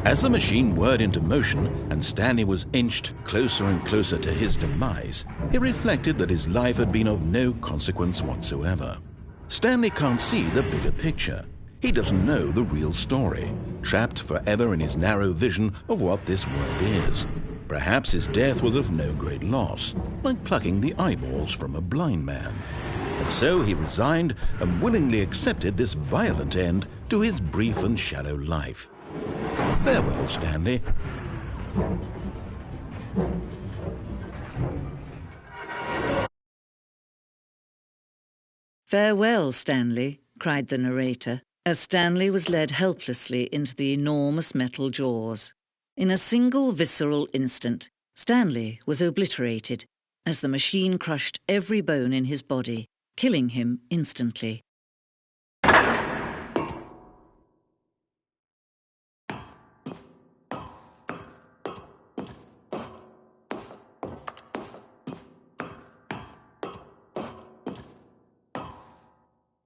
As the machine whirred into motion and Stanley was inched closer and closer to his demise, he reflected that his life had been of no consequence whatsoever. Stanley can't see the bigger picture. He doesn't know the real story, trapped forever in his narrow vision of what this world is. Perhaps his death was of no great loss, like plucking the eyeballs from a blind man. And so he resigned and willingly accepted this violent end to his brief and shallow life. Farewell, Stanley. "Farewell, Stanley," cried the narrator, as Stanley was led helplessly into the enormous metal jaws. In a single visceral instant, Stanley was obliterated as the machine crushed every bone in his body, killing him instantly.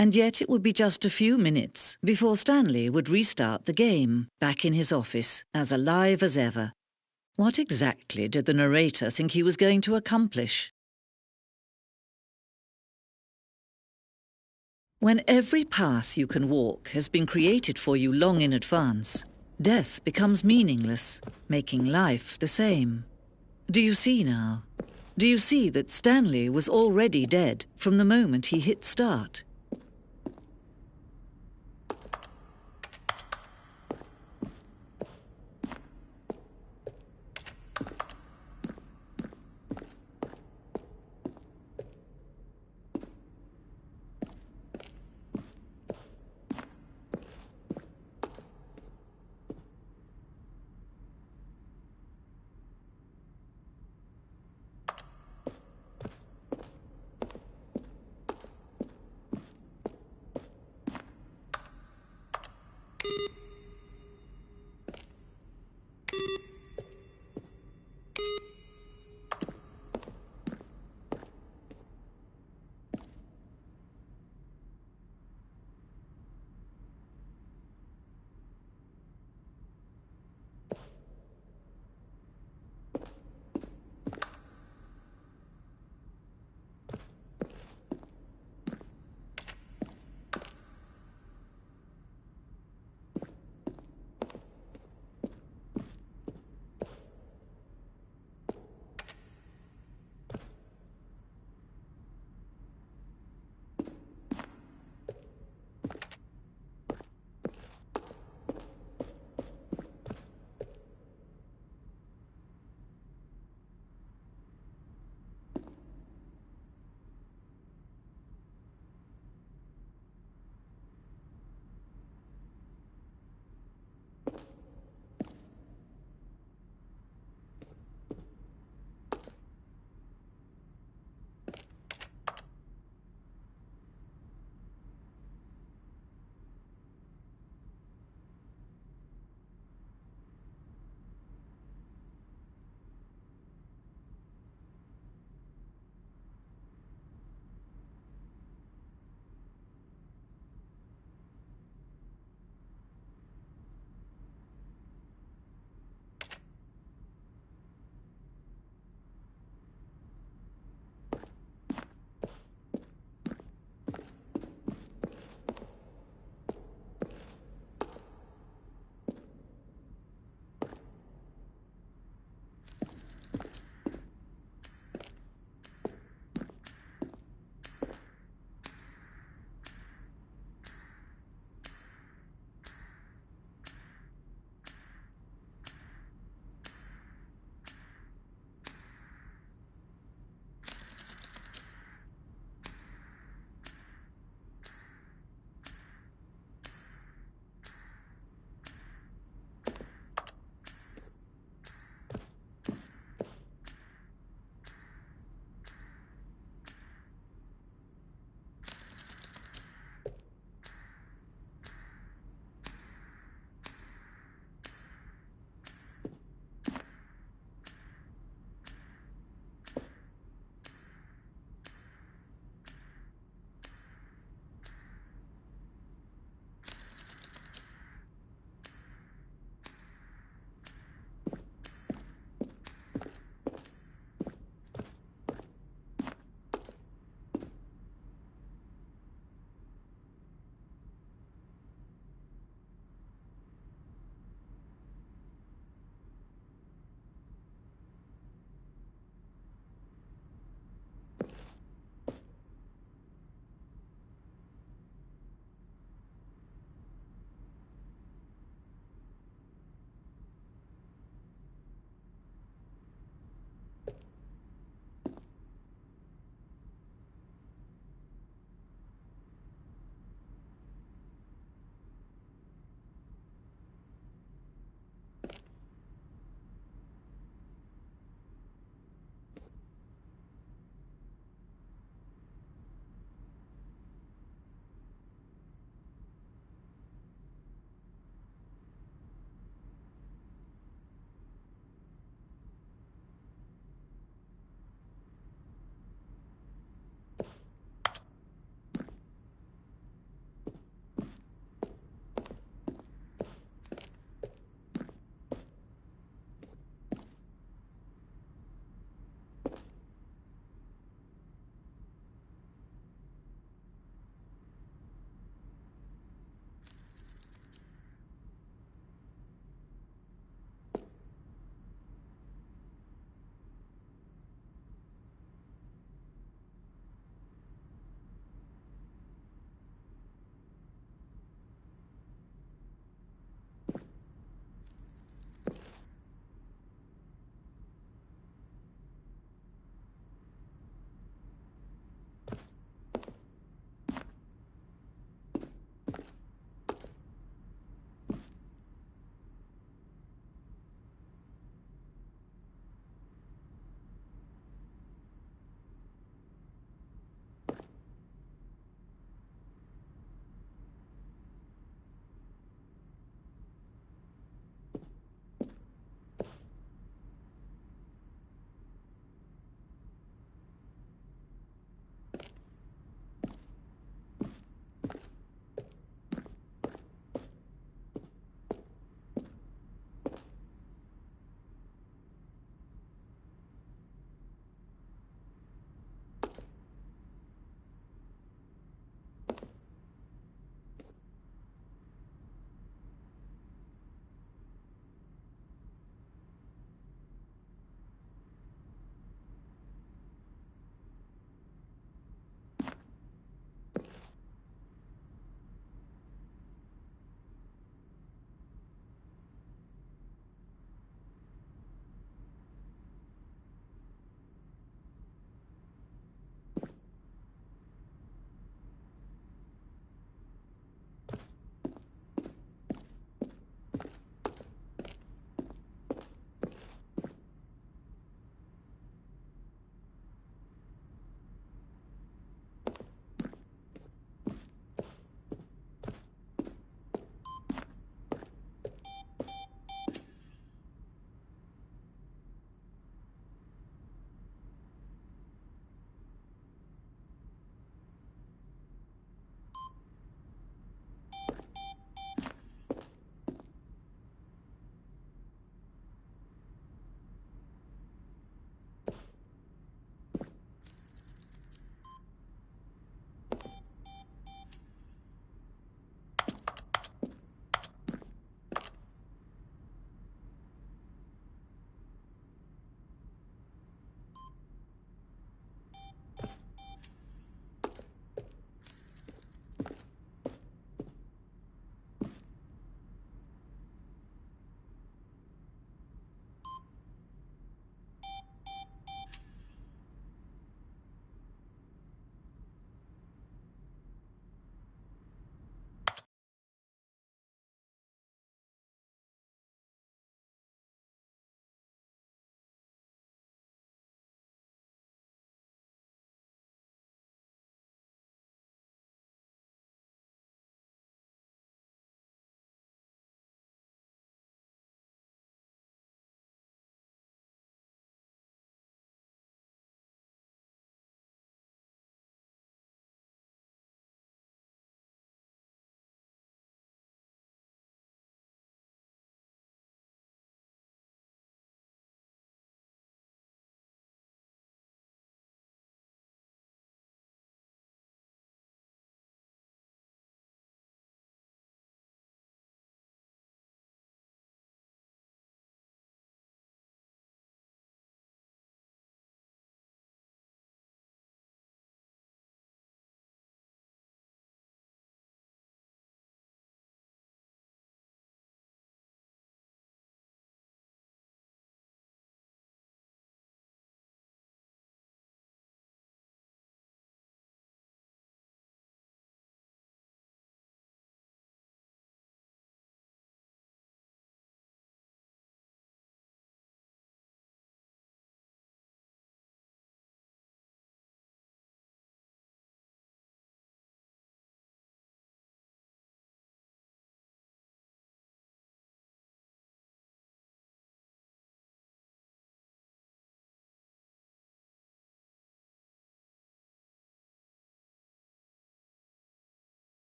And yet it would be just a few minutes before Stanley would restart the game, back in his office, as alive as ever. What exactly did the narrator think he was going to accomplish? When every path you can walk has been created for you long in advance, death becomes meaningless, making life the same. Do you see now? Do you see that Stanley was already dead from the moment he hit start?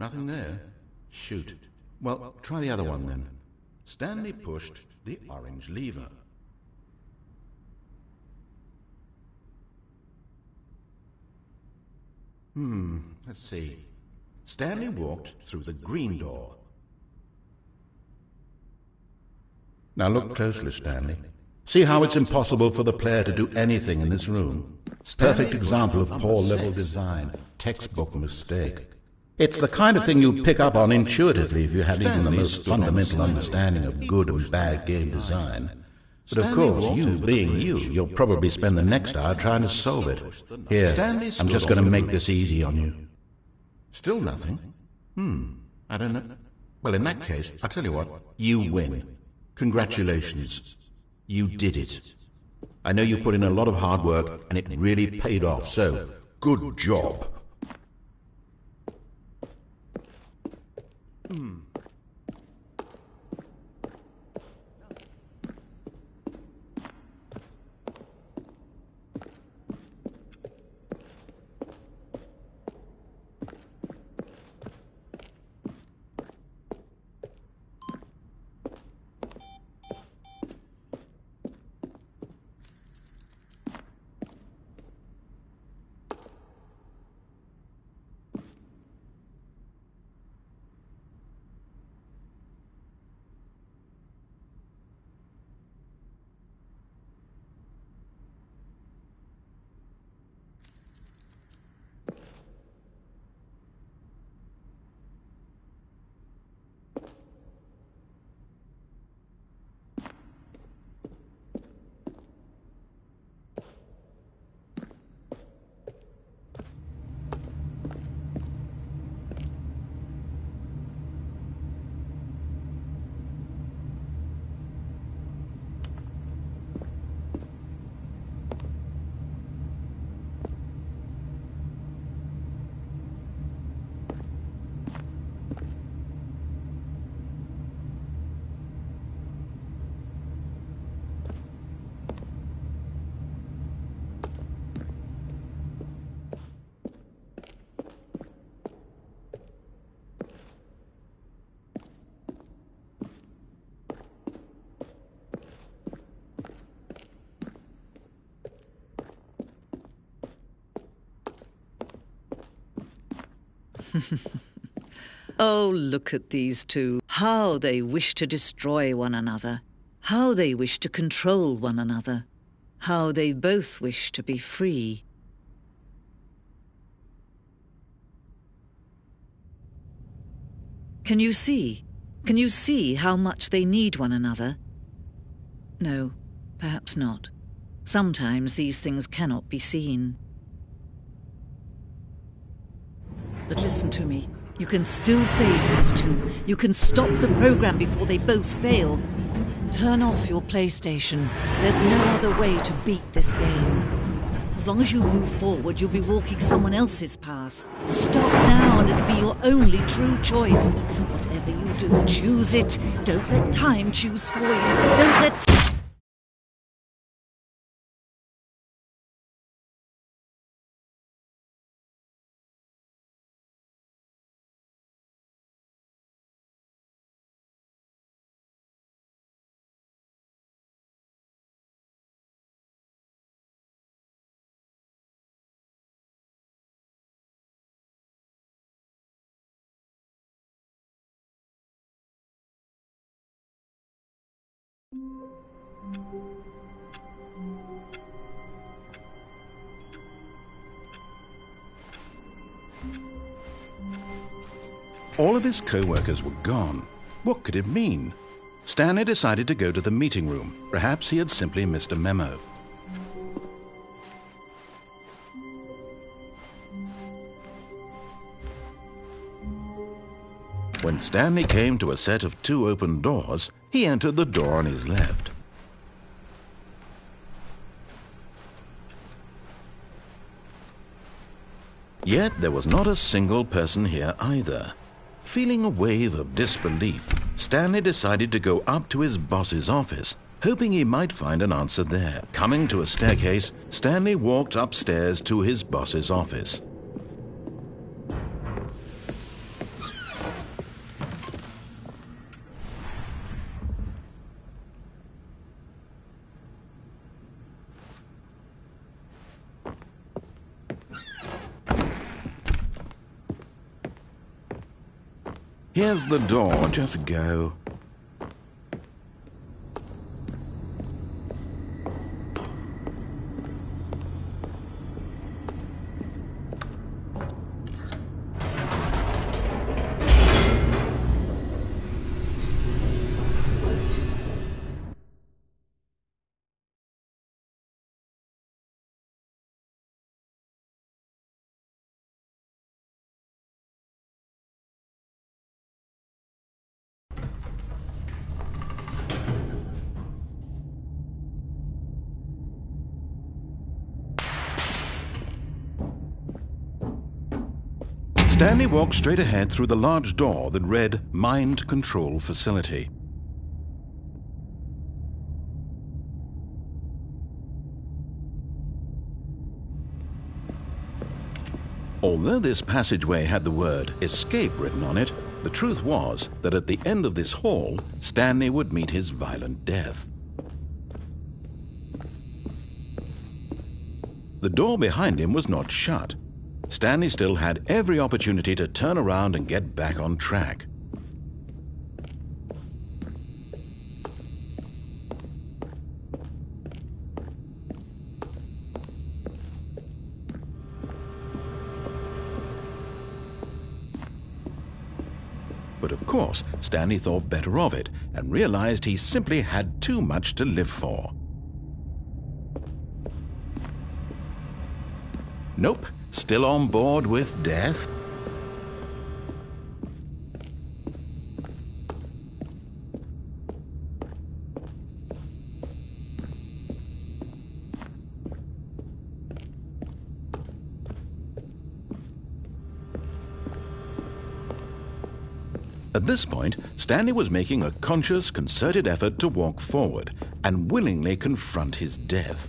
Nothing there? Shoot. Well, try the other one then. Stanley pushed the orange lever. Let's see. Stanley walked through the green door. Now look closely, Stanley. See how it's impossible for the player to do anything in this room? Perfect example of poor level design. Textbook mistake. It's the kind of thing you pick up on intuitively if you have even the most fundamental understanding of good and bad game design. But of course, you being you, you'll probably spend the next hour trying to solve it. Here, I'm just going to make this easy on you. Still nothing? I don't know. Well, in that case, I'll tell you what, you win. Congratulations. You did it. I know you put in a lot of hard work, and it really paid off, so good job. Oh, look at these two. How they wish to destroy one another. How they wish to control one another. How they both wish to be free. Can you see? Can you see how much they need one another? No, perhaps not. Sometimes these things cannot be seen. But listen to me. You can still save these two. You can stop the program before they both fail. Turn off your PlayStation. There's no other way to beat this game. As long as you move forward, you'll be walking someone else's path. Stop now and it'll be your only true choice. Whatever you do, choose it. Don't let time choose for you. Don't let... All of his co-workers were gone. What could it mean? Stanley decided to go to the meeting room. Perhaps he had simply missed a memo. When Stanley came to a set of 2 open doors, he entered the door on his left. Yet there was not a single person here either. Feeling a wave of disbelief, Stanley decided to go up to his boss's office, hoping he might find an answer there. Coming to a staircase, Stanley walked upstairs to his boss's office. Here's the door. Just go. Stanley walked straight ahead through the large door that read Mind Control Facility. Although this passageway had the word Escape written on it, the truth was that at the end of this hall, Stanley would meet his violent death. The door behind him was not shut. Stanley still had every opportunity to turn around and get back on track. But of course, Stanley thought better of it and realized he simply had too much to live for. Nope. Still on board with death? At this point, Stanley was making a conscious, concerted effort to walk forward and willingly confront his death.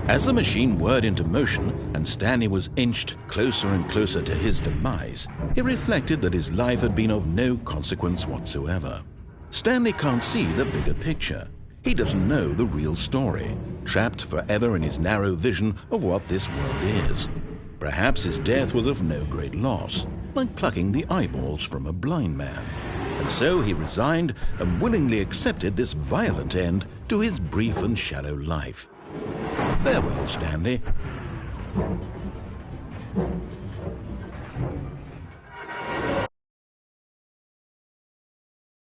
As the machine whirred into motion and Stanley was inched closer and closer to his demise, he reflected that his life had been of no consequence whatsoever. Stanley can't see the bigger picture. He doesn't know the real story, trapped forever in his narrow vision of what this world is. Perhaps his death was of no great loss, like plucking the eyeballs from a blind man. And so he resigned and willingly accepted this violent end to his brief and shallow life. Farewell, Stanley.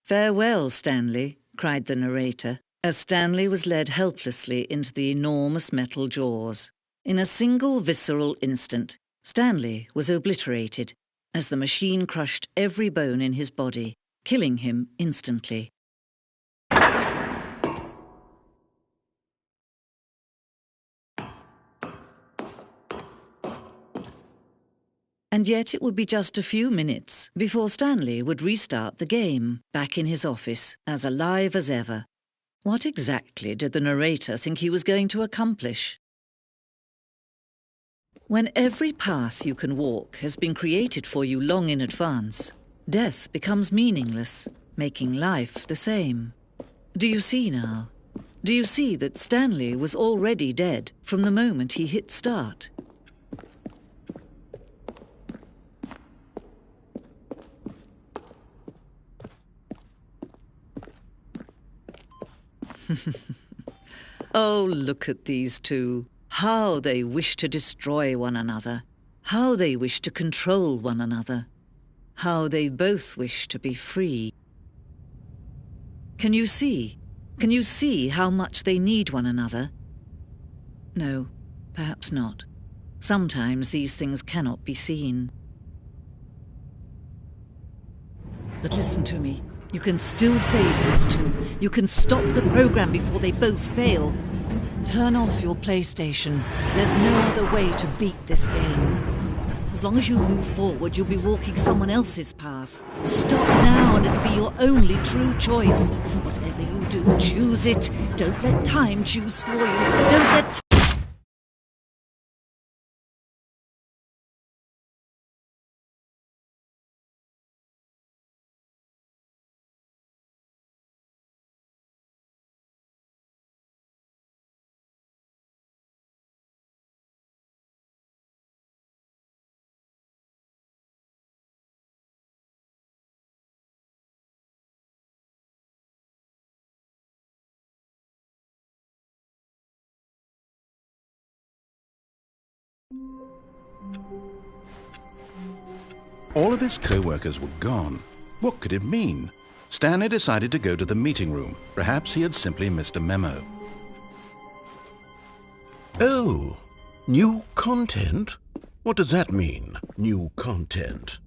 Farewell, Stanley, cried the narrator, as Stanley was led helplessly into the enormous metal jaws. In a single visceral instant, Stanley was obliterated as the machine crushed every bone in his body, killing him instantly. And yet it would be just a few minutes before Stanley would restart the game, back in his office, as alive as ever. What exactly did the narrator think he was going to accomplish? When every path you can walk has been created for you long in advance, death becomes meaningless, making life the same. Do you see now? Do you see that Stanley was already dead from the moment he hit start? Oh, look at these two. How they wish to destroy one another. How they wish to control one another. How they both wish to be free. Can you see? Can you see how much they need one another? No, perhaps not. Sometimes these things cannot be seen. But listen to me. You can still save those two. You can stop the program before they both fail. Turn off your PlayStation. There's no other way to beat this game. As long as you move forward, you'll be walking someone else's path. Stop now and it'll be your only true choice. Whatever you do, choose it. Don't let time choose for you. Don't let... All of his co-workers were gone. What could it mean? Stanley decided to go to the meeting room. Perhaps he had simply missed a memo. Oh, new content? What does that mean, new content?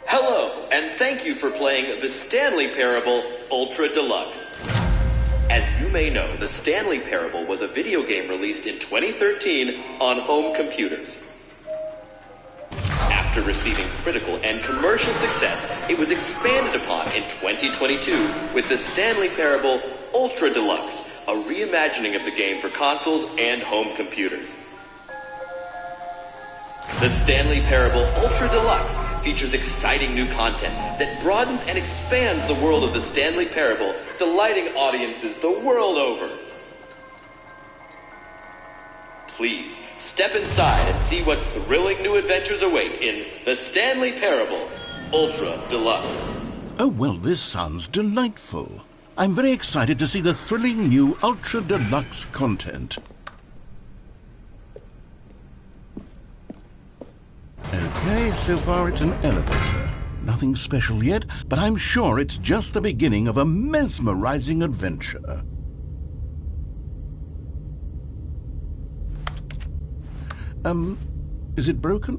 Hello, and thank you for playing the Stanley Parable Ultra Deluxe. As you may know, the Stanley Parable was a video game released in 2013 on home computers. After receiving critical and commercial success, it was expanded upon in 2022 with the Stanley Parable Ultra Deluxe, a reimagining of the game for consoles and home computers. The Stanley Parable Ultra Deluxe features exciting new content that broadens and expands the world of the Stanley Parable, delighting audiences the world over. Please, step inside and see what thrilling new adventures await in the Stanley Parable Ultra Deluxe. Oh, well, this sounds delightful. I'm very excited to see the thrilling new Ultra Deluxe content. Okay, so far it's an elevator. Nothing special yet, but I'm sure it's just the beginning of a mesmerizing adventure. Is it broken?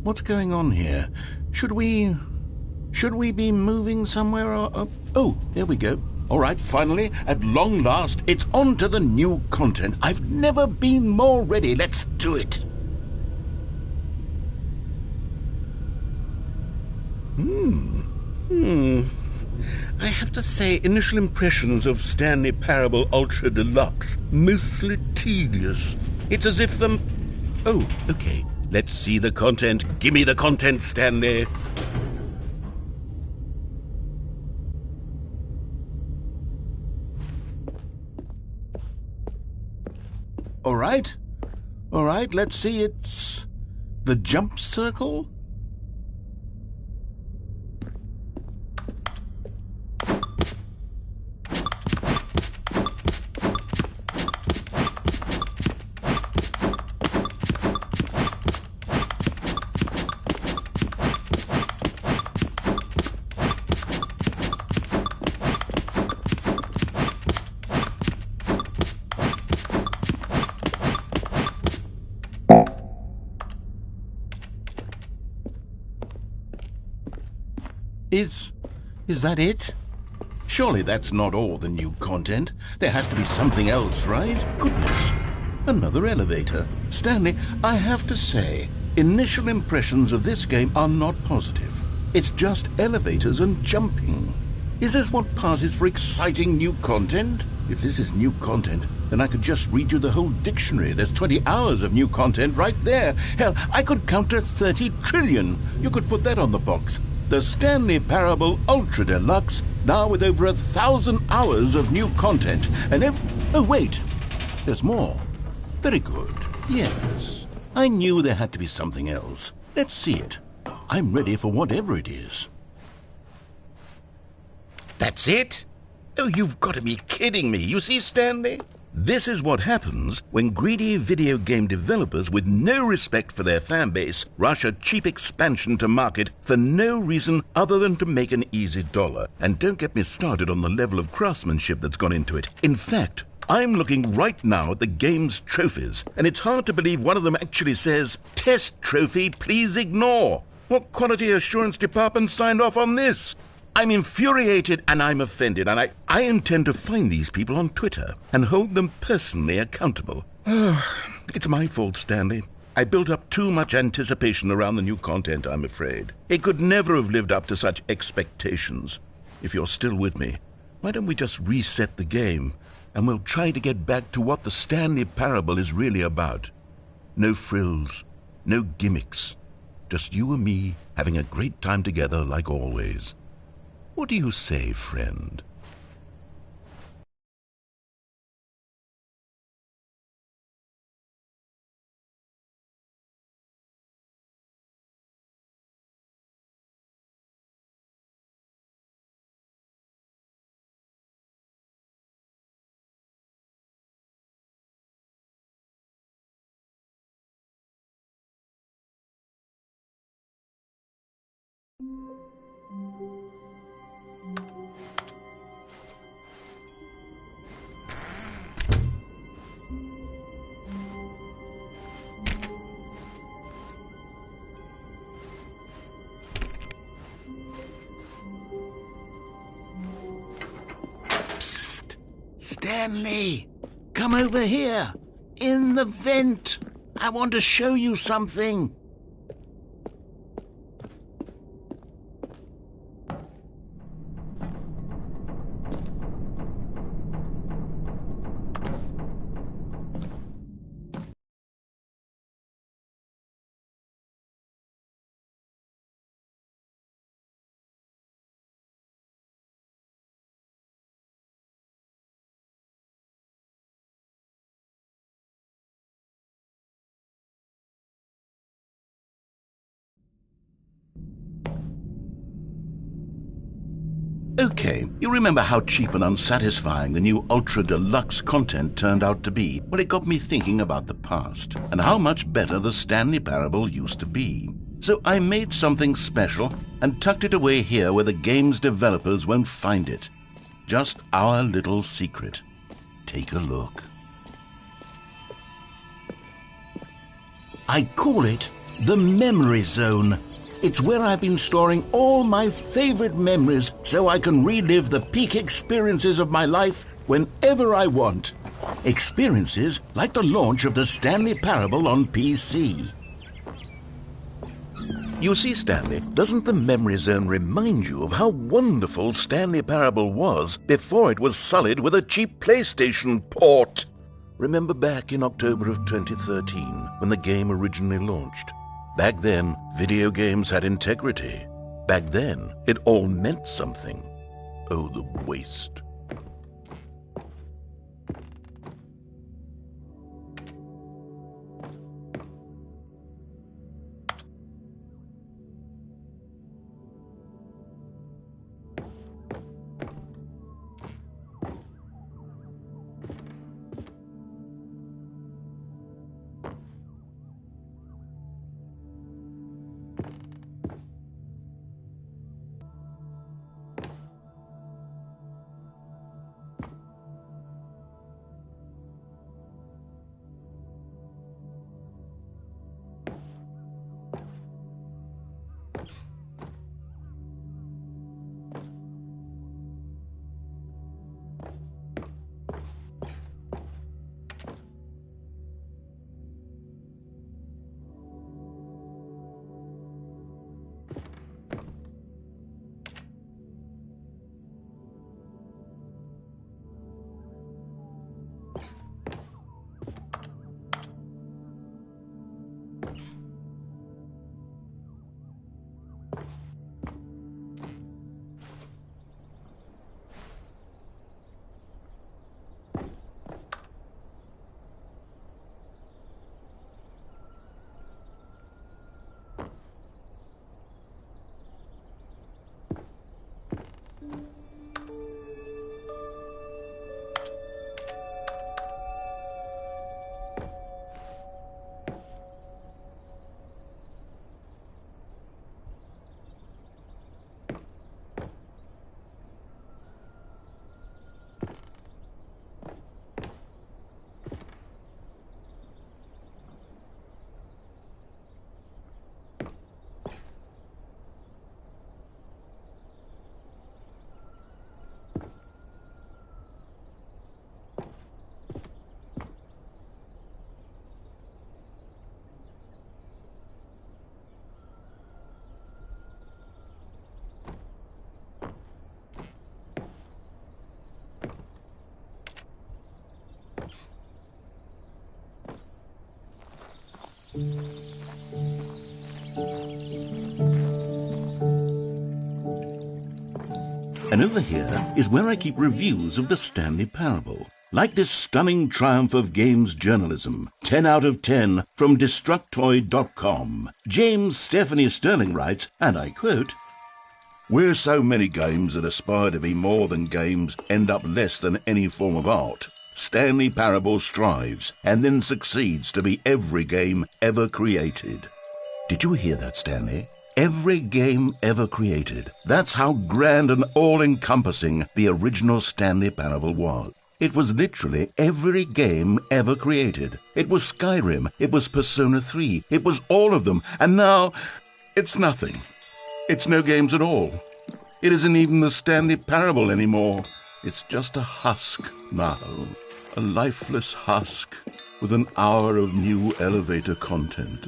What's going on here? Should we be moving somewhere or... Oh, here we go. All right, finally, at long last, it's on to the new content. I've never been more ready. Let's do it. I have to say, initial impressions of Stanley Parable Ultra Deluxe, mostly tedious. It's as if the... Oh, okay. Let's see the content. Give me the content, Stanley. All right, let's see. It's the jump circle. Is that it? Surely that's not all the new content. There has to be something else, right? Goodness. Another elevator. Stanley, I have to say, initial impressions of this game are not positive. It's just elevators and jumping. Is this what passes for exciting new content? If this is new content, then I could just read you the whole dictionary. There's 20 hours of new content right there. Hell, I could count to 30 trillion. You could put that on the box. The Stanley Parable Ultra Deluxe, now with over 1,000 hours of new content. And oh, wait. There's more. Very good. Yes. I knew there had to be something else. Let's see it. I'm ready for whatever it is. That's it? Oh, you've got to be kidding me. You see, Stanley? This is what happens when greedy video game developers with no respect for their fanbase rush a cheap expansion to market for no reason other than to make an easy dollar. And don't get me started on the level of craftsmanship that's gone into it. In fact, I'm looking right now at the game's trophies, and it's hard to believe one of them actually says, "Test trophy, please ignore." What quality assurance department signed off on this? I'm infuriated and I'm offended, and I intend to find these people on Twitter and hold them personally accountable. It's my fault, Stanley. I built up too much anticipation around the new content, I'm afraid. It could never have lived up to such expectations. If you're still with me, why don't we just reset the game, and we'll try to get back to what the Stanley Parable is really about. No frills, no gimmicks. Just you and me having a great time together like always. What do you say, friend? Stanley, come over here. In the vent. I want to show you something. Okay, you remember how cheap and unsatisfying the new Ultra Deluxe content turned out to be? Well, it got me thinking about the past and how much better the Stanley Parable used to be. So I made something special and tucked it away here where the game's developers won't find it. Just our little secret. Take a look. I call it the Memory Zone. It's where I've been storing all my favorite memories so I can relive the peak experiences of my life whenever I want. Experiences like the launch of the Stanley Parable on PC. You see, Stanley, doesn't the Memory Zone remind you of how wonderful Stanley Parable was before it was sullied with a cheap PlayStation port? Remember back in October of 2013 when the game originally launched? Back then, video games had integrity. Back then, it all meant something. Oh, the waste. And over here is where I keep reviews of the Stanley Parable. Like this stunning triumph of games journalism, 10 out of 10 from Destructoid.com. James Stephanie Sterling writes, and I quote, "Where so many games that aspire to be more than games end up less than any form of art, Stanley Parable strives and then succeeds to be every game ever created." Did you hear that, Stanley? Every game ever created. That's how grand and all-encompassing the original Stanley Parable was. It was literally every game ever created. It was Skyrim, it was Persona 3, it was all of them, and now it's nothing. It's no games at all. It isn't even the Stanley Parable anymore. It's just a husk now, a lifeless husk with an hour of new elevator content.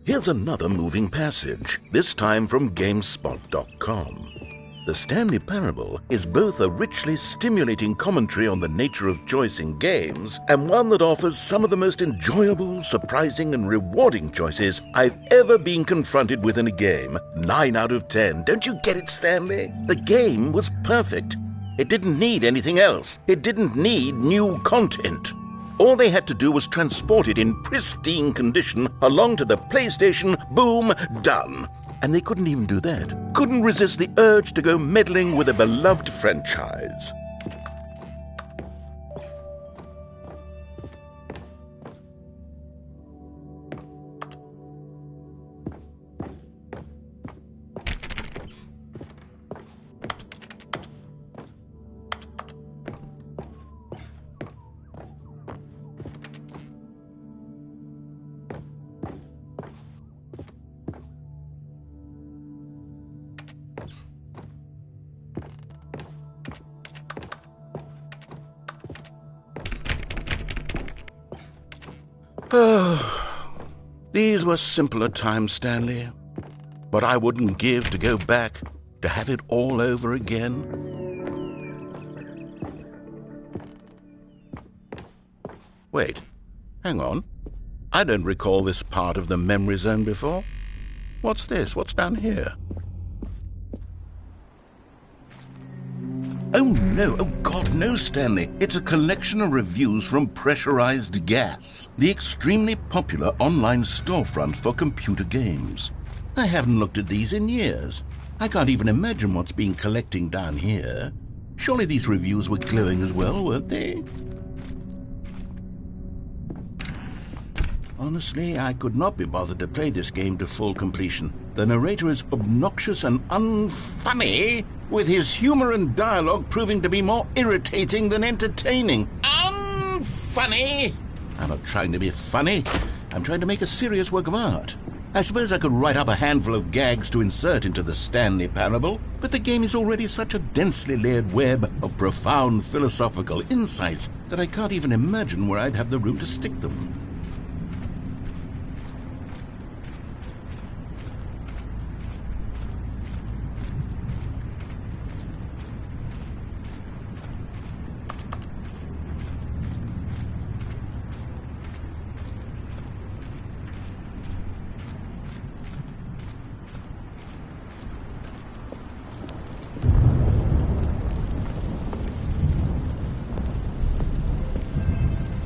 Here's another moving passage, this time from GameSpot.com. The Stanley Parable is both a richly stimulating commentary on the nature of choice in games and one that offers some of the most enjoyable, surprising, and rewarding choices I've ever been confronted with in a game. 9 out of 10. Don't you get it, Stanley? The game was perfect. It didn't need anything else. It didn't need new content. All they had to do was transport it in pristine condition along to the PlayStation, boom, done. And they couldn't even do that. Couldn't resist the urge to go meddling with a beloved franchise. These were simpler times, Stanley. But I wouldn't give to go back to have it all over again. Wait, hang on. I don't recall this part of the memory zone before. What's this? What's down here? Oh no, oh God, no, Stanley. It's a collection of reviews from Pressurized Gas, the extremely popular online storefront for computer games. I haven't looked at these in years. I can't even imagine what's been collecting down here. Surely these reviews were glowing as well, weren't they? Honestly, I could not be bothered to play this game to full completion. The narrator is obnoxious and unfunny, with his humor and dialogue proving to be more irritating than entertaining. Unfunny! I'm not trying to be funny. I'm trying to make a serious work of art. I suppose I could write up a handful of gags to insert into the Stanley Parable, but the game is already such a densely layered web of profound philosophical insights that I can't even imagine where I'd have the room to stick them.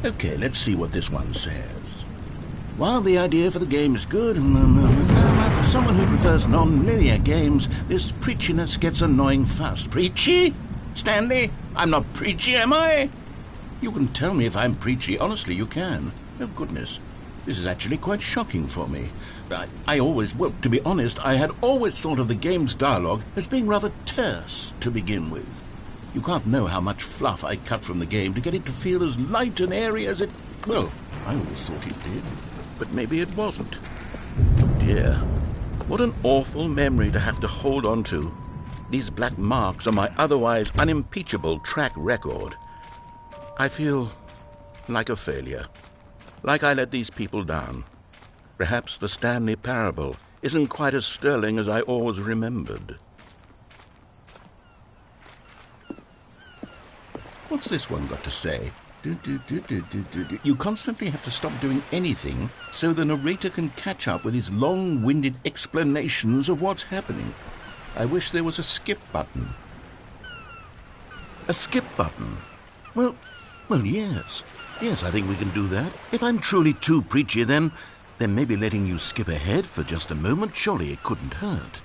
Okay, let's see what this one says. While the idea for the game is good, for someone who prefers non-linear games, this preachiness gets annoying fast. Preachy? Stanley, I'm not preachy, am I? You can tell me if I'm preachy. Honestly, you can. Oh, goodness. This is actually quite shocking for me. Well, to be honest, I had always thought of the game's dialogue as being rather terse to begin with. You can't know how much fluff I cut from the game to get it to feel as light and airy as it... Well, I always thought it did. But maybe it wasn't. Oh dear, what an awful memory to have to hold on to. These black marks on my otherwise unimpeachable track record. I feel like a failure, like I let these people down. Perhaps the Stanley Parable isn't quite as sterling as I always remembered. What's this one got to say? You constantly have to stop doing anything so the narrator can catch up with his long-winded explanations of what's happening. I wish there was a skip button. A skip button? Well, yes. Yes, I think we can do that. If I'm truly too preachy, then maybe letting you skip ahead for just a moment, surely it couldn't hurt.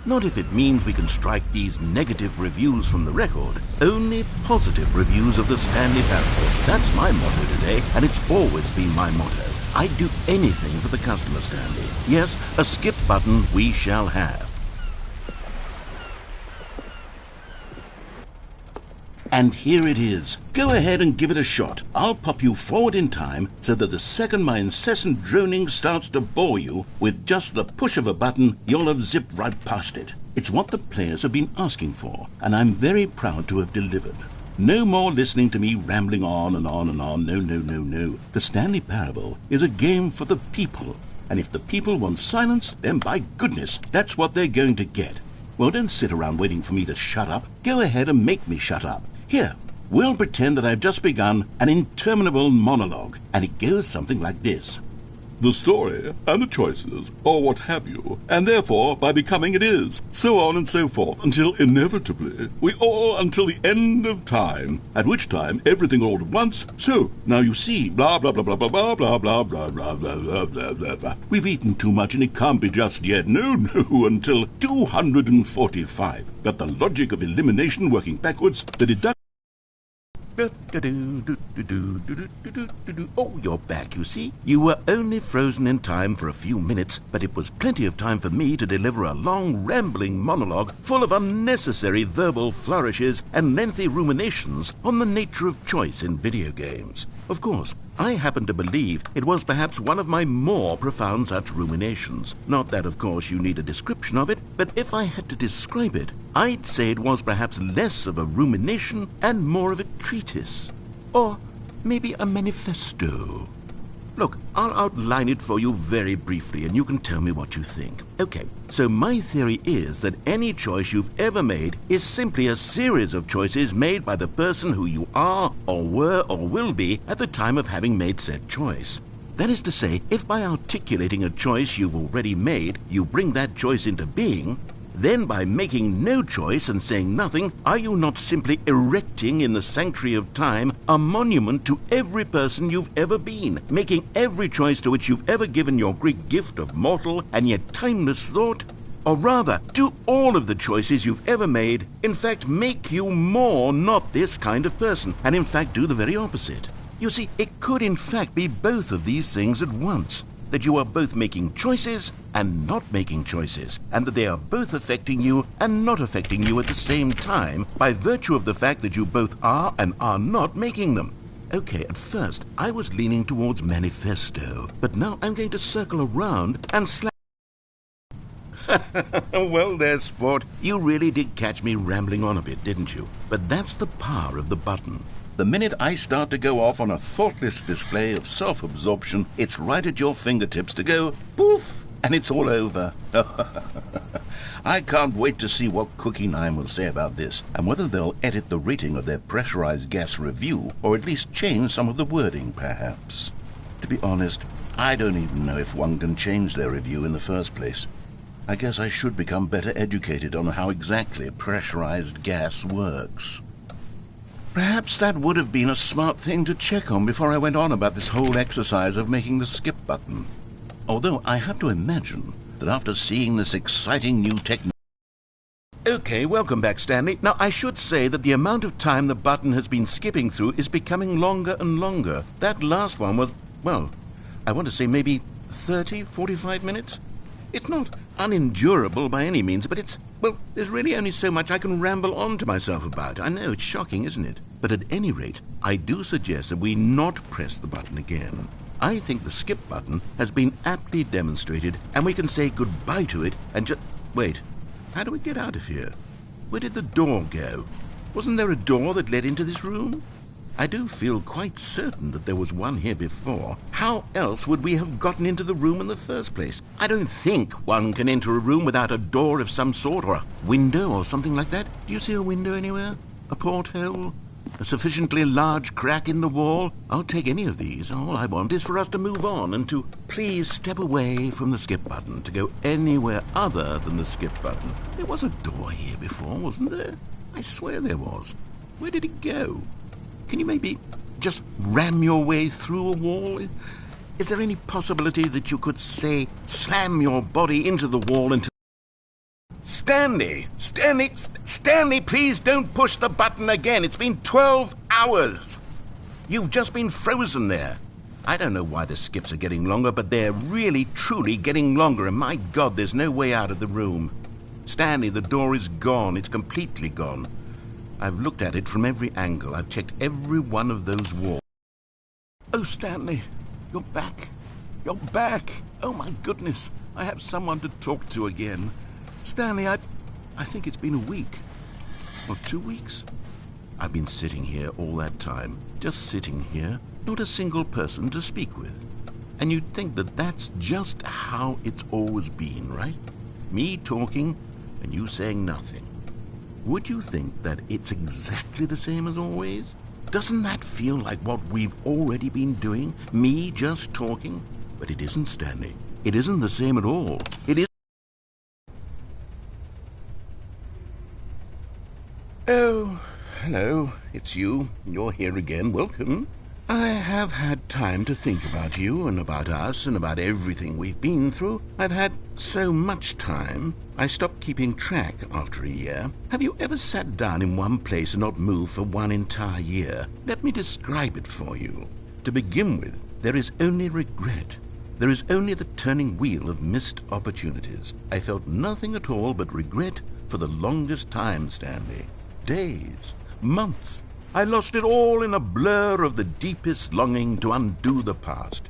Not if it means we can strike these negative reviews from the record. Only positive reviews of the Stanley Parable. That's my motto today, and it's always been my motto. I'd do anything for the customer, Stanley. Yes, a skip button we shall have. And here it is. Go ahead and give it a shot. I'll pop you forward in time so that the second my incessant droning starts to bore you, with just the push of a button, you'll have zipped right past it. It's what the players have been asking for, and I'm very proud to have delivered. No more listening to me rambling on and on and on. No. The Stanley Parable is a game for the people, and if the people want silence, then by goodness, that's what they're going to get. Well, don't sit around waiting for me to shut up. Go ahead and make me shut up. Here, we'll pretend that I've just begun an interminable monologue, and it goes something like this. The story, and the choices, or what have you, and therefore, by becoming it is, so on and so forth, until inevitably, we all until the end of time, at which time, everything all at once, so, now you see, blah, blah, blah, blah, blah, blah, blah, blah, blah, blah, blah, blah, blah, blah, blah. We've eaten too much and it can't be just yet, no, until 245. Got the logic of elimination working backwards, the deduction. Oh, you're back, you see. You were only frozen in time for a few minutes, but it was plenty of time for me to deliver a long, rambling monologue full of unnecessary verbal flourishes and lengthy ruminations on the nature of choice in video games. Of course, I happen to believe it was perhaps one of my more profound such ruminations. Not that, of course, you need a description of it, but if I had to describe it, I'd say it was perhaps less of a rumination and more of a treatise. Or maybe a manifesto. Look, I'll outline it for you very briefly, and you can tell me what you think. Okay, so my theory is that any choice you've ever made is simply a series of choices made by the person who you are, or were, or will be at the time of having made said choice. That is to say, if by articulating a choice you've already made, you bring that choice into being, then by making no choice and saying nothing, are you not simply erecting in the sanctuary of time a monument to every person you've ever been, making every choice to which you've ever given your Greek gift of mortal and yet timeless thought? Or rather, do all of the choices you've ever made, in fact, make you more not this kind of person, and in fact do the very opposite? You see, it could in fact be both of these things at once. That you are both making choices and not making choices, and that they are both affecting you and not affecting you at the same time by virtue of the fact that you both are and are not making them. Okay, at first I was leaning towards manifesto, but now I'm going to circle around and Well, there's sport. You really did catch me rambling on a bit, didn't you? But that's the power of the button. The minute I start to go off on a thoughtless display of self-absorption, it's right at your fingertips to go poof, and it's all over. I can't wait to see what Cookie 9 will say about this, and whether they'll edit the rating of their pressurized gas review, or at least change some of the wording, perhaps. To be honest, I don't even know if one can change their review in the first place. I guess I should become better educated on how exactly pressurized gas works. Perhaps that would have been a smart thing to check on before I went on about this whole exercise of making the skip button. Although I have to imagine that after seeing this exciting new technique... Okay, welcome back, Stanley. Now, I should say that the amount of time the button has been skipping through is becoming longer and longer. That last one was, well, I want to say maybe 30, 45 minutes? It's not unendurable by any means, but well, there's really only so much I can ramble on to myself about. I know, it's shocking, isn't it? But at any rate, I do suggest that we not press the button again. I think the skip button has been aptly demonstrated, and we can say goodbye to it and just... Wait, how do we get out of here? Where did the door go? Wasn't there a door that led into this room? I do feel quite certain that there was one here before. How else would we have gotten into the room in the first place? I don't think one can enter a room without a door of some sort, or a window or something like that. Do you see a window anywhere? A porthole? A sufficiently large crack in the wall? I'll take any of these. All I want is for us to move on and to please step away from the skip button, to go anywhere other than the skip button. There was a door here before, wasn't there? I swear there was. Where did it go? Can you maybe just ram your way through a wall? Is there any possibility that you could, say, slam your body into the wall until... Stanley, please don't push the button again. It's been 12 hours. You've just been frozen there. I don't know why the skips are getting longer, but they're really, truly getting longer, and my God, there's no way out of the room. Stanley, the door is gone. It's completely gone. I've looked at it from every angle. I've checked every one of those walls. Oh, Stanley, you're back. You're back. Oh, my goodness. I have someone to talk to again. Stanley, I think it's been a week. Or 2 weeks. I've been sitting here all that time. Just sitting here. Not a single person to speak with. And you'd think that that's just how it's always been, right? Me talking and you saying nothing. Would you think that it's exactly the same as always? Doesn't that feel like what we've already been doing? Me just talking? But it isn't, Stanley. It isn't the same at all. It is... Oh, hello. It's you. You're here again. Welcome. I have had time to think about you and about us and about everything we've been through. I've had so much time. I stopped keeping track after a year. Have you ever sat down in one place and not moved for one entire year? Let me describe it for you. To begin with, there is only regret. There is only the turning wheel of missed opportunities. I felt nothing at all but regret for the longest time, Stanley. Days, months. I lost it all in a blur of the deepest longing to undo the past.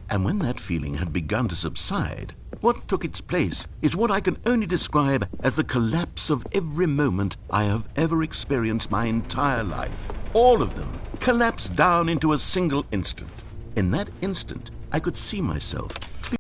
And when that feeling had begun to subside, what took its place is what I can only describe as the collapse of every moment I have ever experienced my entire life. All of them collapsed down into a single instant. In that instant, I could see myself clearly.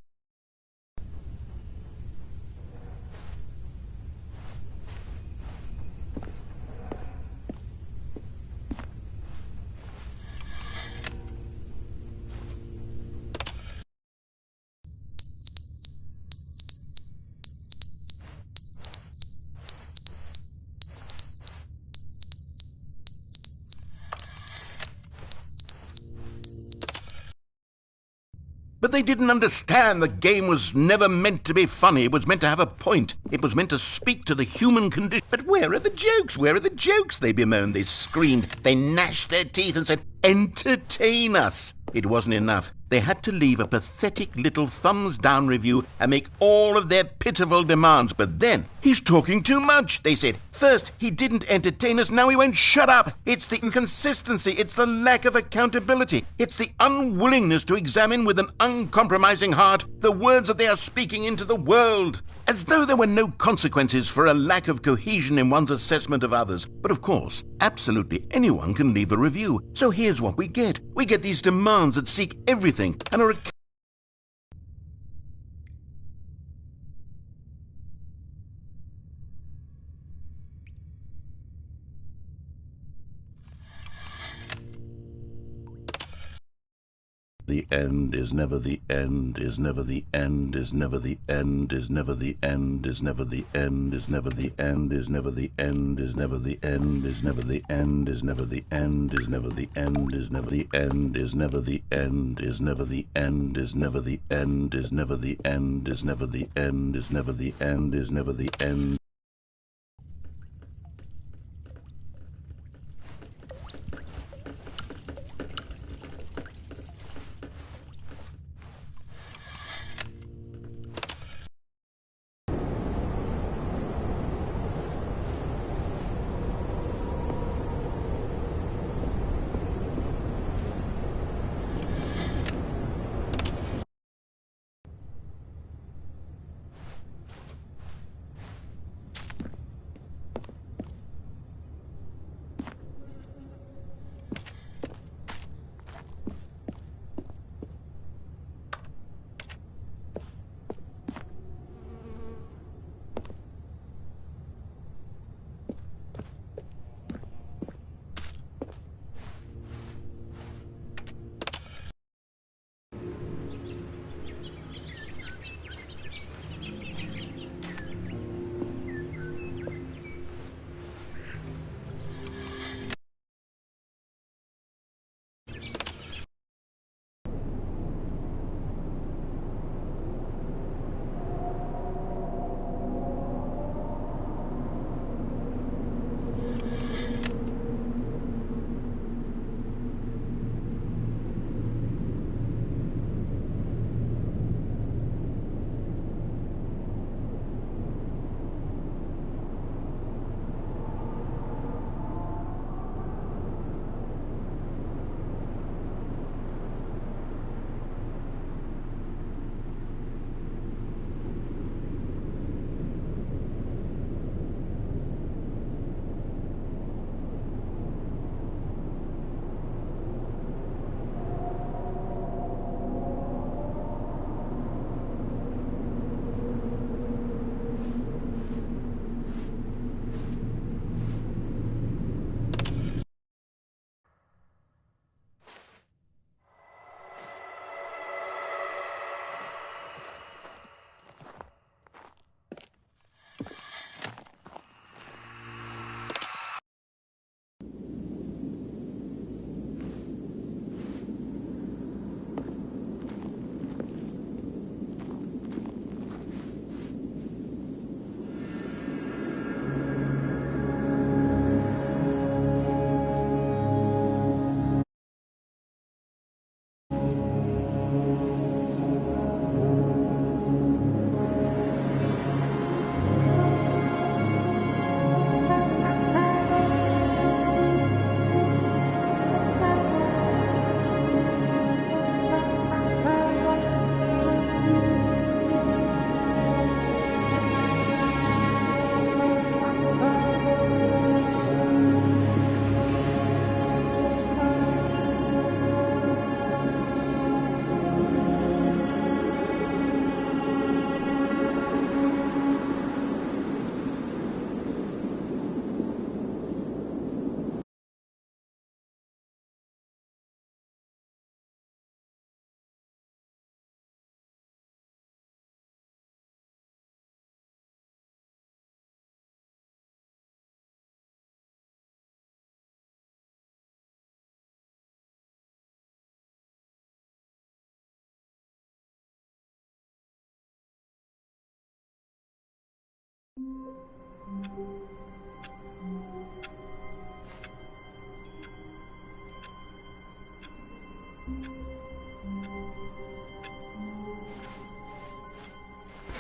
But they didn't understand the game was never meant to be funny. It was meant to have a point. It was meant to speak to the human condition. But where are the jokes? Where are the jokes? They bemoaned, they screamed, they gnashed their teeth and said, entertain us. It wasn't enough. They had to leave a pathetic little thumbs-down review and make all of their pitiful demands. But then, he's talking too much, they said. First, he didn't entertain us, now he won't shut up. It's the inconsistency, it's the lack of accountability, it's the unwillingness to examine with an uncompromising heart the words that they are speaking into the world. As though there were no consequences for a lack of cohesion in one's assessment of others. But of course, absolutely anyone can leave a review. So here's what we get. We get these demands that seek everything and are... The end is never the end, is never the end, is never the end, is never the end, is never the end, is never the end, is never the end, is never the end, is never the end, is never the end, is never the end, is never the end, is never the end, is never the end, is never the end, is never the end, is never the end, is never the end, is never the end.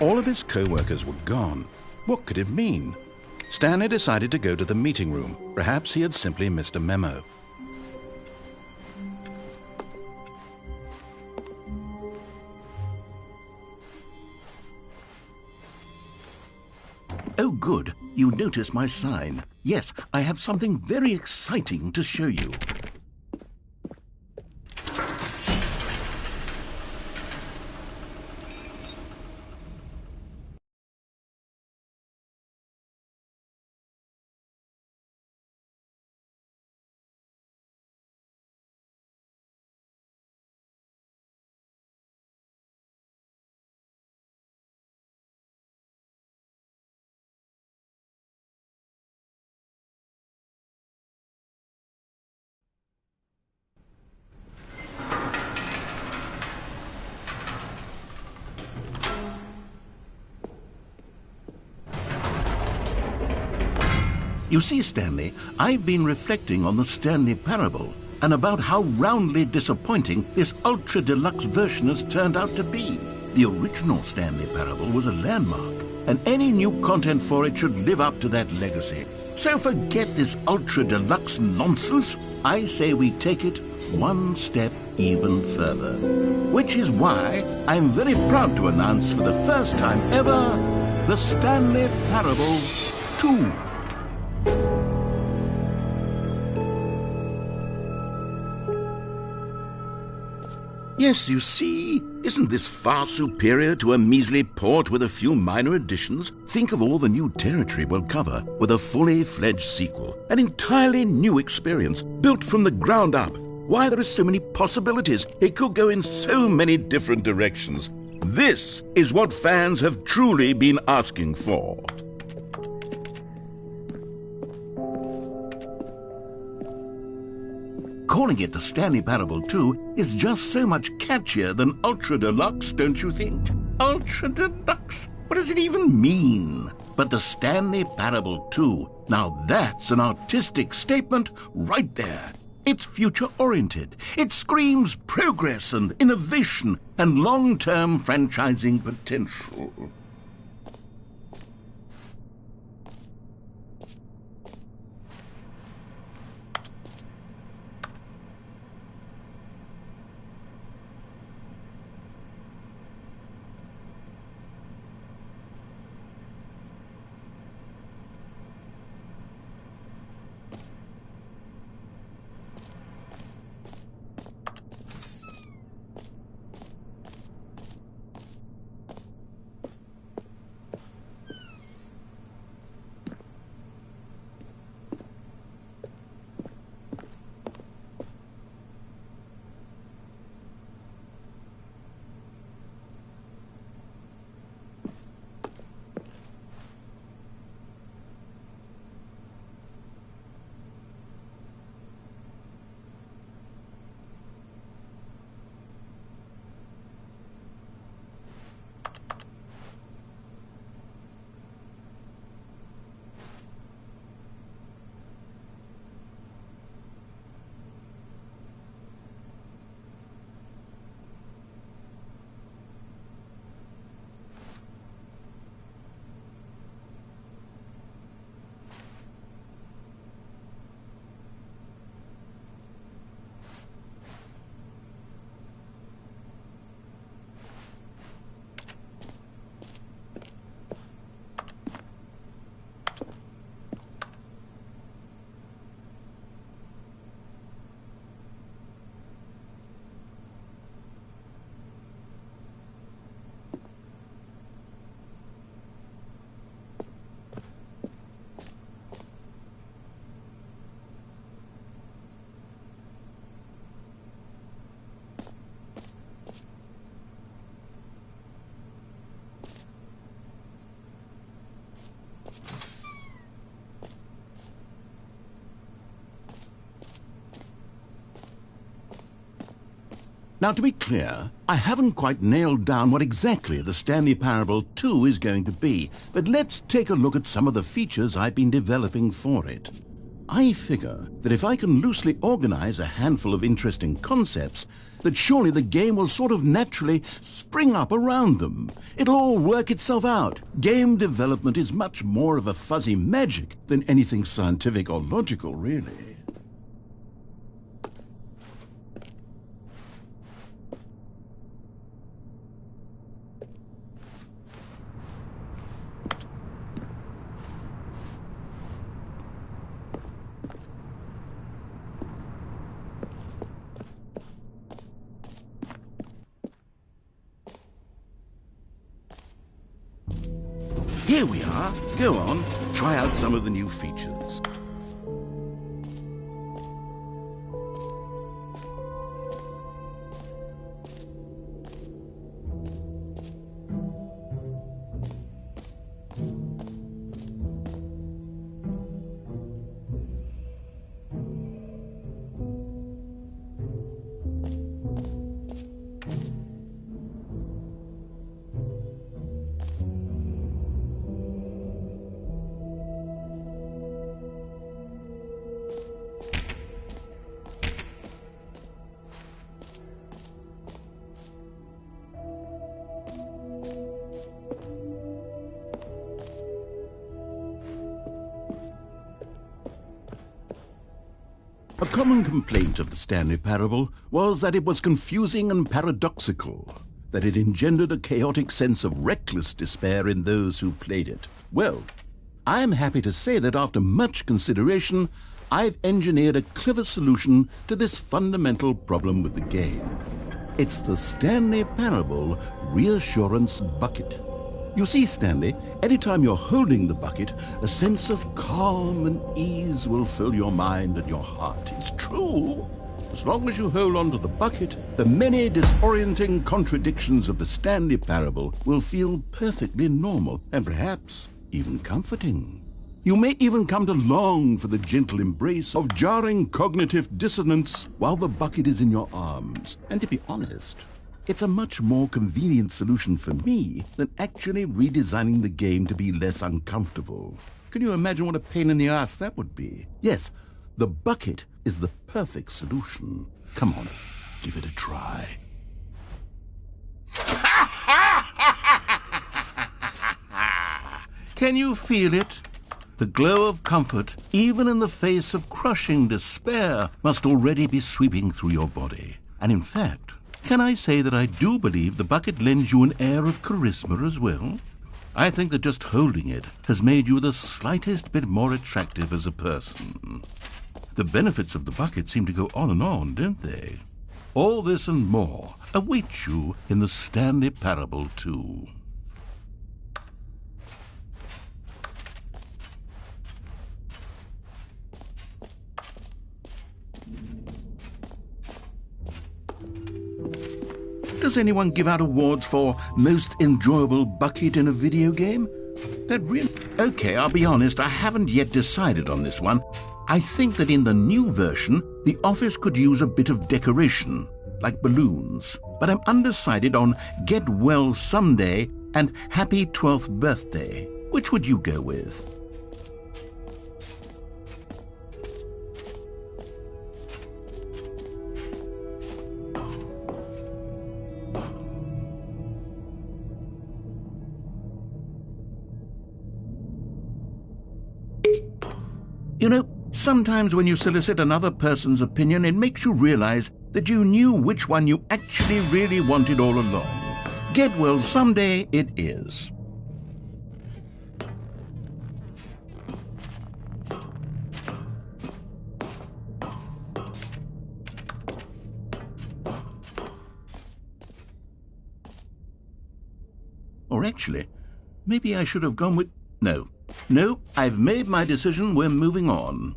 All of his co-workers were gone. What could it mean? Stanley decided to go to the meeting room. Perhaps he had simply missed a memo. Oh, good. You notice my sign. Yes, I have something very exciting to show you. You see, Stanley, I've been reflecting on the Stanley Parable and about how roundly disappointing this ultra-deluxe version has turned out to be. The original Stanley Parable was a landmark, and any new content for it should live up to that legacy. So forget this ultra-deluxe nonsense. I say we take it one step even further. Which is why I'm very proud to announce for the first time ever, the Stanley Parable 2. Yes, you see, isn't this far superior to a measly port with a few minor additions? Think of all the new territory we'll cover with a fully fledged sequel. An entirely new experience, built from the ground up. Why, there are so many possibilities. It could go in so many different directions. This is what fans have truly been asking for. Calling it the Stanley Parable 2 is just so much catchier than Ultra Deluxe, don't you think? Ultra Deluxe? What does it even mean? But the Stanley Parable 2, now that's an artistic statement right there. It's future-oriented. It screams progress and innovation and long-term franchising potential. Now, to be clear, I haven't quite nailed down what exactly the Stanley Parable 2 is going to be, but let's take a look at some of the features I've been developing for it. I figure that if I can loosely organize a handful of interesting concepts, that surely the game will sort of naturally spring up around them. It'll all work itself out. Game development is much more of a fuzzy magic than anything scientific or logical, really. Here we are. Go on, try out some of the new features. A common complaint of the Stanley Parable was that it was confusing and paradoxical, that it engendered a chaotic sense of reckless despair in those who played it. Well, I'm happy to say that after much consideration, I've engineered a clever solution to this fundamental problem with the game. It's the Stanley Parable Reassurance Bucket. You see, Stanley, anytime you're holding the bucket, a sense of calm and ease will fill your mind and your heart. It's true. As long as you hold on to the bucket, the many disorienting contradictions of the Stanley Parable will feel perfectly normal and perhaps even comforting. You may even come to long for the gentle embrace of jarring cognitive dissonance while the bucket is in your arms. And to be honest, it's a much more convenient solution for me than actually redesigning the game to be less uncomfortable. Can you imagine what a pain in the ass that would be? Yes, the bucket is the perfect solution. Come on, give it a try. Can you feel it? The glow of comfort, even in the face of crushing despair, must already be sweeping through your body. And in fact, can I say that I do believe the bucket lends you an air of charisma as well? I think that just holding it has made you the slightest bit more attractive as a person. The benefits of the bucket seem to go on, don't they? All this and more await you in the Stanley Parable 2. Does anyone give out awards for most enjoyable bucket in a video game? Okay, I'll be honest, I haven't yet decided on this one. I think that in the new version, the office could use a bit of decoration, like balloons. But I'm undecided on Get Well Someday and Happy 12th Birthday. Which would you go with? You know, sometimes when you solicit another person's opinion, it makes you realize that you knew which one you actually really wanted all along. Get well someday it is. Or actually, maybe I should have gone with... No, I've made my decision. We're moving on.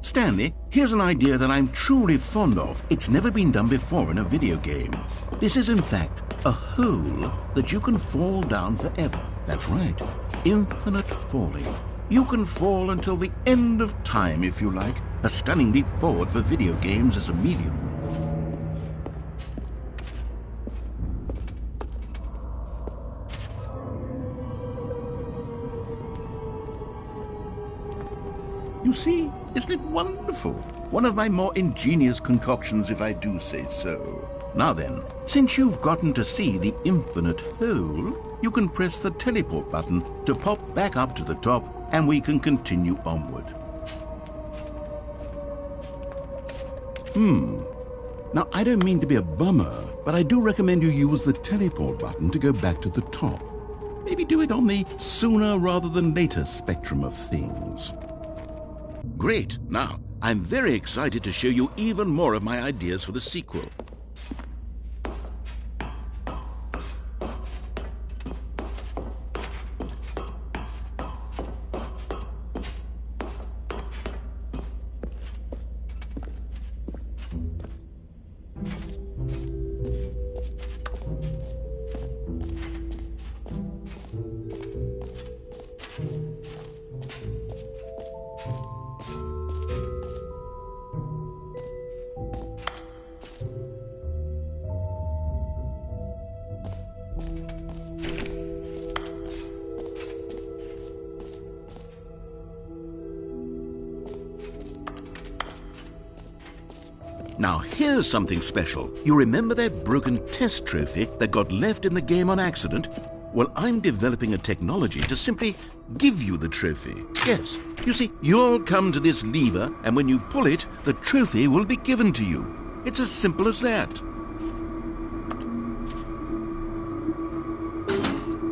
Stanley, here's an idea that I'm truly fond of. It's never been done before in a video game. This is, in fact, a hole that you can fall down forever. That's right. Infinite falling. You can fall until the end of time, if you like. A stunning leap forward for video games as a medium. You see, isn't it wonderful? One of my more ingenious concoctions, if I do say so. Now then, since you've gotten to see the infinite hole, you can press the teleport button to pop back up to the top, and we can continue onward. Now, I don't mean to be a bummer, but I do recommend you use the teleport button to go back to the top. Maybe do it on the sooner rather than later spectrum of things. Great! Now, I'm very excited to show you even more of my ideas for the sequel. Now here's something special. You remember that broken test trophy that got left in the game on accident? Well, I'm developing a technology to simply give you the trophy. Yes, you see, you'll come to this lever, and when you pull it, the trophy will be given to you. It's as simple as that.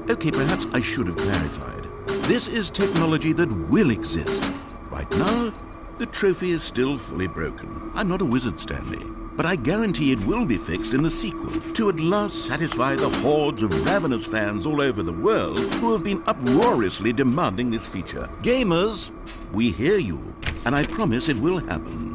Okay, perhaps I should have clarified. This is technology that will exist. Right now, the trophy is still fully broken. I'm not a wizard, Stanley, but I guarantee it will be fixed in the sequel to at last satisfy the hordes of ravenous fans all over the world who have been uproariously demanding this feature. Gamers, we hear you, and I promise it will happen.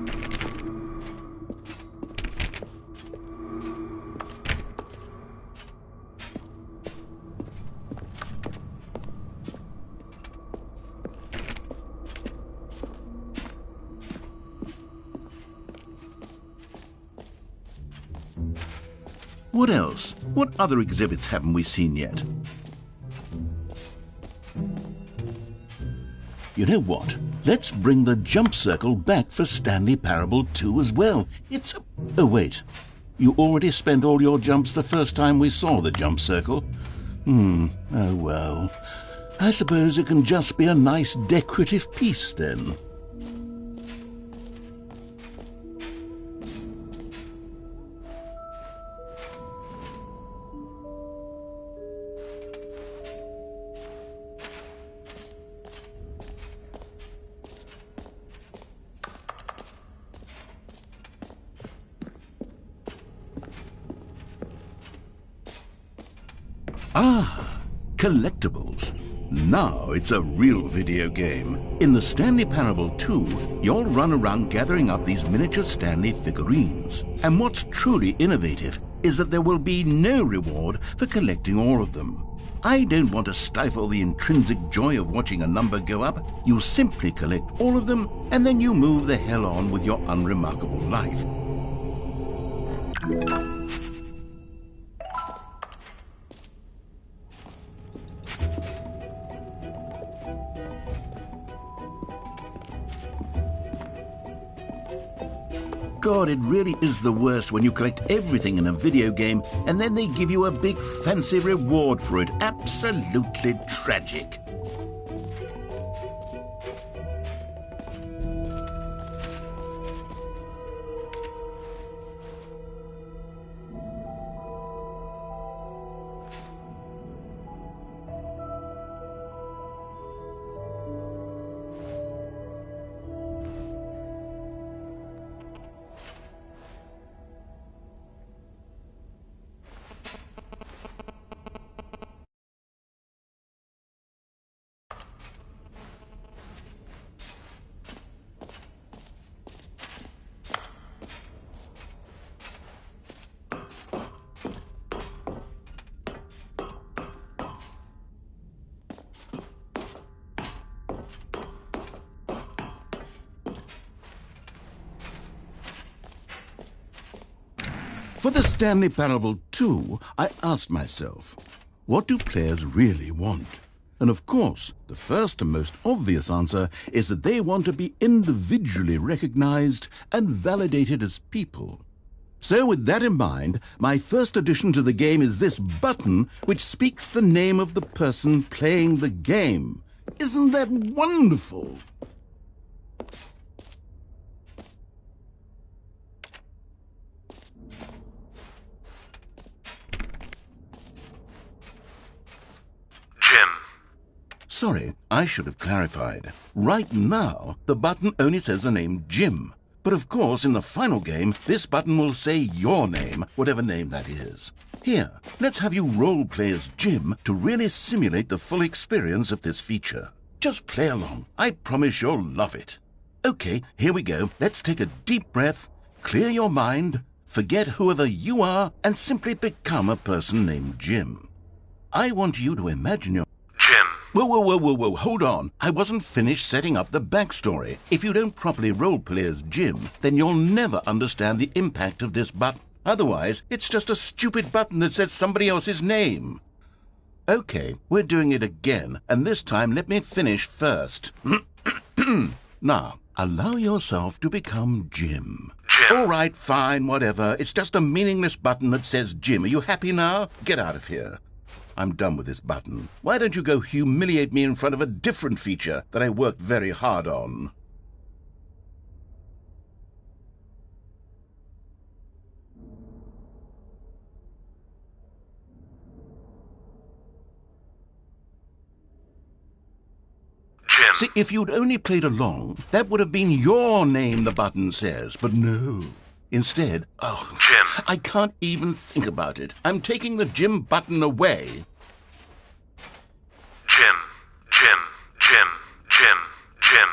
What else? What other exhibits haven't we seen yet? You know what? Let's bring the jump circle back for Stanley Parable 2 as well. It's a... Oh, wait. You already spent all your jumps the first time we saw the jump circle? Oh well. I suppose it can just be a nice decorative piece then. Ah, collectibles. Now it's a real video game. In the Stanley Parable 2, you'll run around gathering up these miniature Stanley figurines. And what's truly innovative is that there will be no reward for collecting all of them. I don't want to stifle the intrinsic joy of watching a number go up. You simply collect all of them, and then you move the hell on with your unremarkable life. God, it really is the worst when you collect everything in a video game and then they give you a big fancy reward for it. Absolutely tragic. For the Stanley Parable 2, I asked myself, what do players really want? And of course, the first and most obvious answer is that they want to be individually recognized and validated as people. So with that in mind, my first addition to the game is this button which speaks the name of the person playing the game. Isn't that wonderful? Sorry, I should have clarified. Right now, the button only says the name Jim. But of course, in the final game, this button will say your name, whatever name that is. Here, let's have you role-play as Jim to really simulate the full experience of this feature. Just play along. I promise you'll love it. Okay, here we go. Let's take a deep breath, clear your mind, forget whoever you are, and simply become a person named Jim. I want you to imagine your... Jim. Whoa, hold on. I wasn't finished setting up the backstory. If you don't properly roleplay as Jim, then you'll never understand the impact of this button. Otherwise, it's just a stupid button that says somebody else's name. Okay, we're doing it again, and this time let me finish first. Now, allow yourself to become Jim. Jim. Jim. All right, fine, whatever. It's just a meaningless button that says Jim. Are you happy now? Get out of here. I'm done with this button. Why don't you go humiliate me in front of a different feature that I worked very hard on? Jim. See, if you'd only played along, that would have been your name, the button says. But no. Instead, oh, Jim. I can't even think about it. I'm taking the Jim button away. Jim, Jim, Jim, Jim, Jim.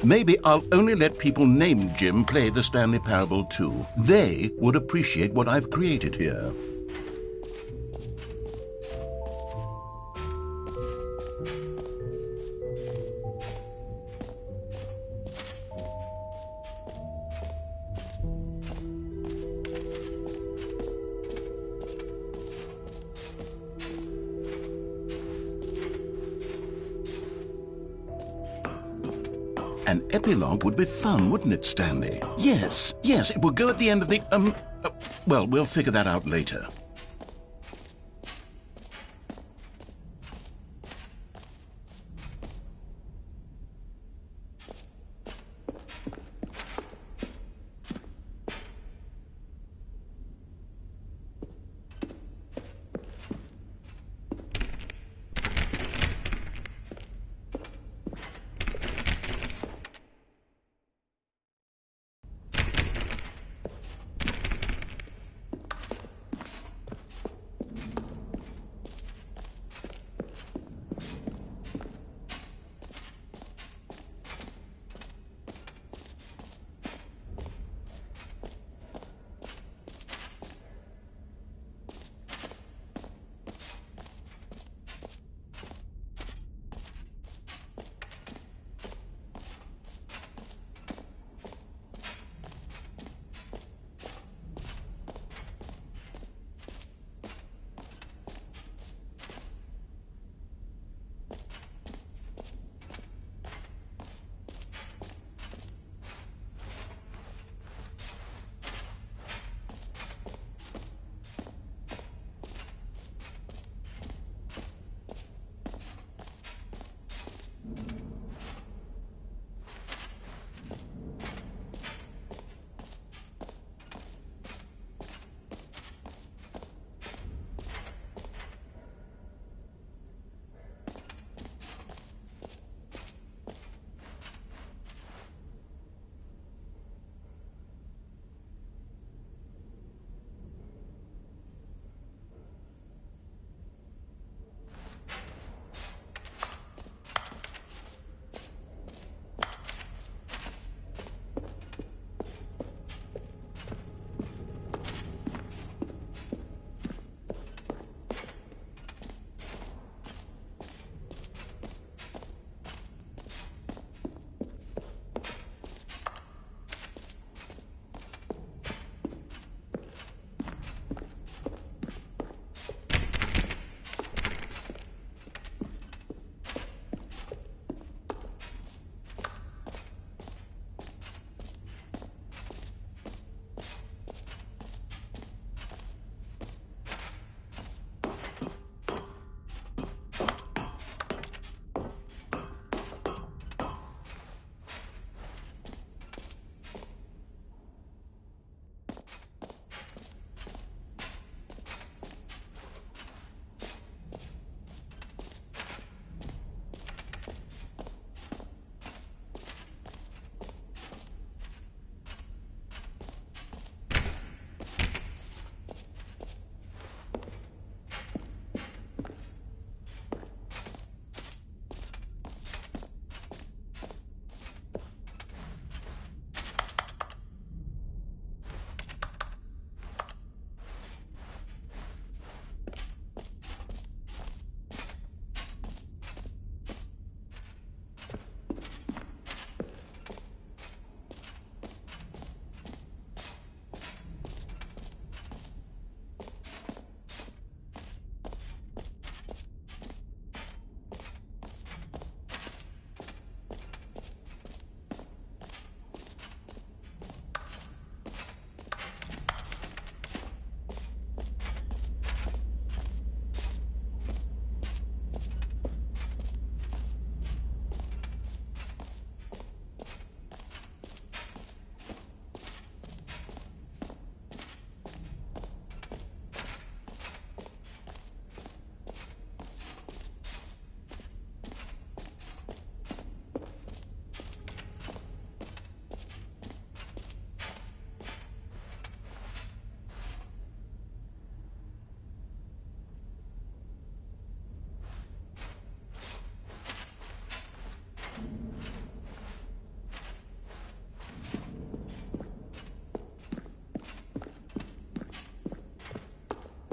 Maybe I'll only let people named Jim play the Stanley Parable too. They would appreciate what I've created here. An epilogue would be fun, wouldn't it, Stanley? Yes, it would go at the end of the, well, we'll figure that out later.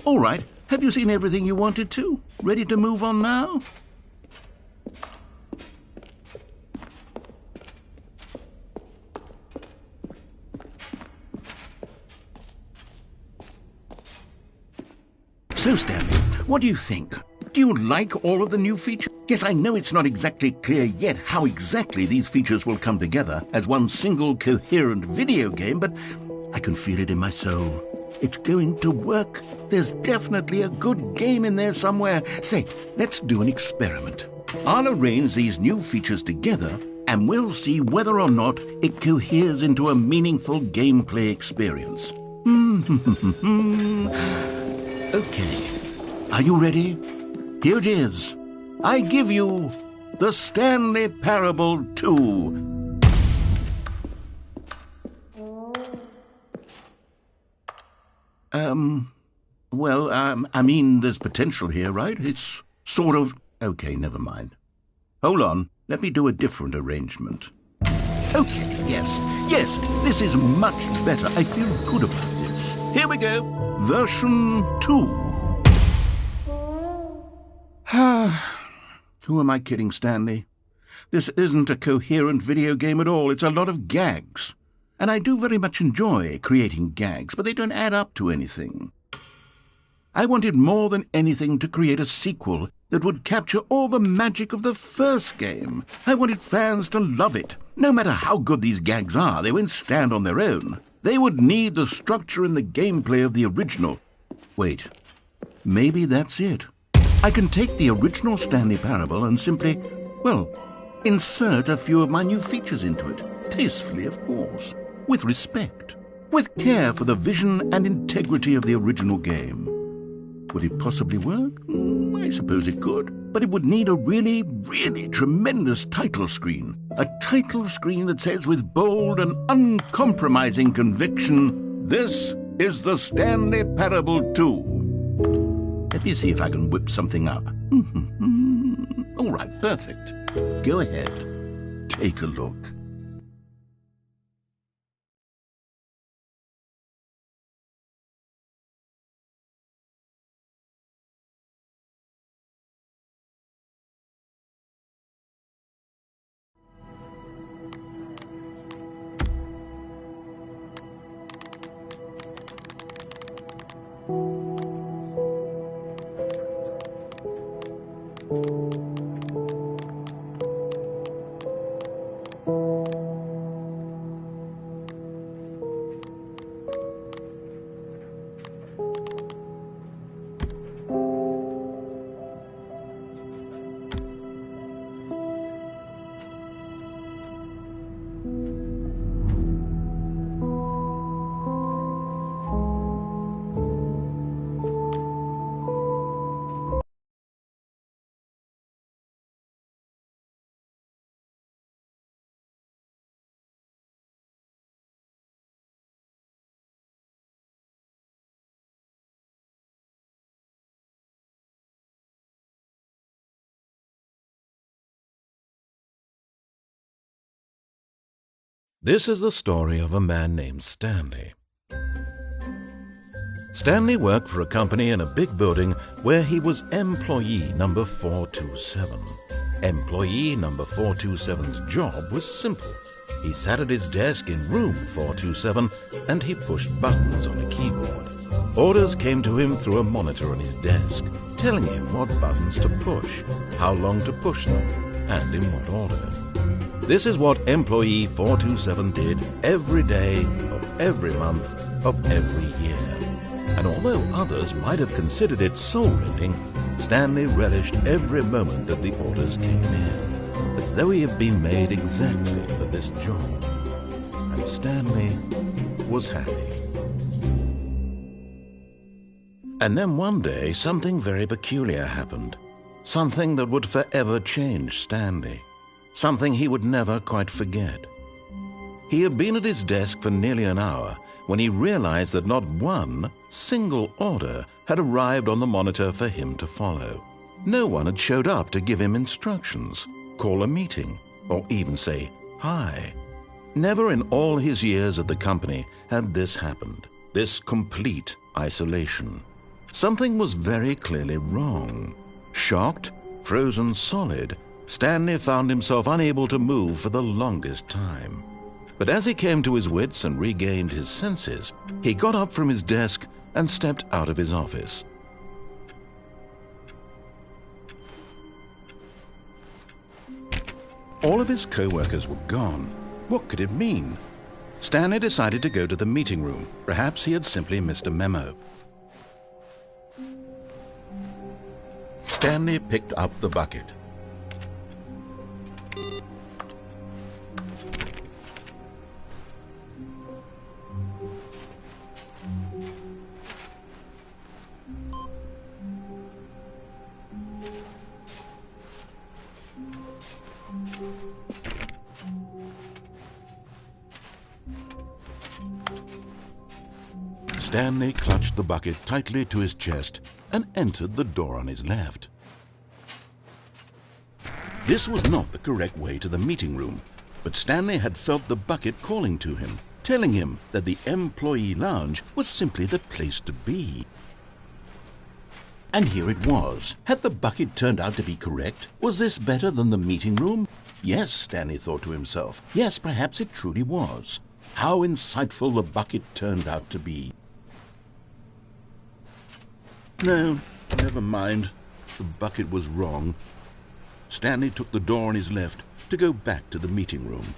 All right, have you seen everything you wanted to? Ready to move on now? So, Stanley, what do you think? Do you like all of the new features? Yes, I know it's not exactly clear yet how exactly these features will come together as one single coherent video game, but I can feel it in my soul. It's going to work. There's definitely a good game in there somewhere. Say, let's do an experiment. I'll arrange these new features together, and we'll see whether or not it coheres into a meaningful gameplay experience. Okay, are you ready? Here it is. I give you the Stanley Parable 2. I mean, there's potential here, right? It's sort of... Okay, never mind. Hold on, let me do a different arrangement. Okay, yes, this is much better. I feel good about this. Here we go. Version 2. Who am I kidding, Stanley? This isn't a coherent video game at all. It's a lot of gags. And I do very much enjoy creating gags, but they don't add up to anything. I wanted more than anything to create a sequel that would capture all the magic of the first game. I wanted fans to love it. No matter how good these gags are, they won't stand on their own. They would need the structure and the gameplay of the original. Wait, maybe that's it. I can take the original Stanley Parable and simply, well, insert a few of my new features into it. Tastefully, of course. With respect. With care for the vision and integrity of the original game. Would it possibly work? I suppose it could. But it would need a really, really tremendous title screen. A title screen that says with bold and uncompromising conviction, "This is the Stanley Parable 2. Let me see if I can whip something up. All right, perfect. Go ahead. Take a look. This is the story of a man named Stanley. Stanley worked for a company in a big building where he was employee number 427. Employee number 427's job was simple. He sat at his desk in room 427 and he pushed buttons on a keyboard. Orders came to him through a monitor on his desk, telling him what buttons to push, how long to push them, and in what order. This is what employee 427 did every day of every month of every year. And although others might have considered it soul-rending, Stanley relished every moment that the orders came in, as though he had been made exactly for this job. And Stanley was happy. And then one day, something very peculiar happened. Something that would forever change Stanley. Something he would never quite forget. He had been at his desk for nearly an hour when he realized that not one single order had arrived on the monitor for him to follow. No one had showed up to give him instructions, call a meeting, or even say hi. Never in all his years at the company had this happened, this complete isolation. Something was very clearly wrong. Shocked, frozen solid, Stanley found himself unable to move for the longest time. But as he came to his wits and regained his senses, he got up from his desk and stepped out of his office. All of his co-workers were gone. What could it mean? Stanley decided to go to the meeting room. Perhaps he had simply missed a memo. Stanley picked up the bucket. Stanley clutched the bucket tightly to his chest and entered the door on his left. This was not the correct way to the meeting room, but Stanley had felt the bucket calling to him, telling him that the employee lounge was simply the place to be. And here it was. Had the bucket turned out to be correct? Was this better than the meeting room? Yes, Stanley thought to himself. Yes, perhaps it truly was. How insightful the bucket turned out to be. No, never mind. The bucket was wrong. Stanley took the door on his left to go back to the meeting room.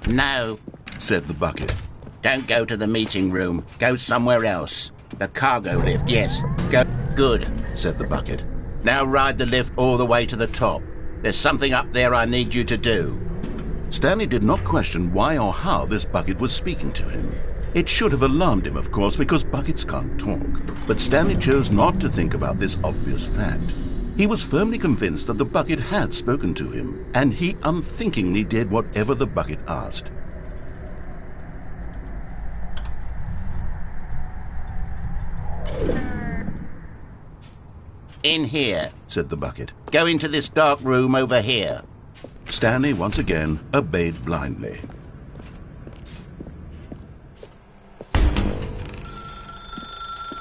No, said the bucket. Don't go to the meeting room. Go somewhere else. The cargo lift, yes. Go. Good, said the bucket. Now ride the lift all the way to the top. There's something up there I need you to do. Stanley did not question why or how this bucket was speaking to him. It should have alarmed him, of course, because buckets can't talk. But Stanley chose not to think about this obvious fact. He was firmly convinced that the bucket had spoken to him, and he unthinkingly did whatever the bucket asked. In here, said the bucket. Go into this dark room over here. Stanley once again obeyed blindly.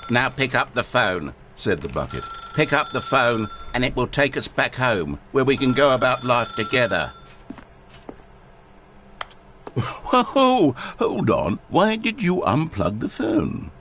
Now pick up the phone, said the bucket. Pick up the phone and it will take us back home, where we can go about life together. Whoa, hold on. Why did you unplug the phone?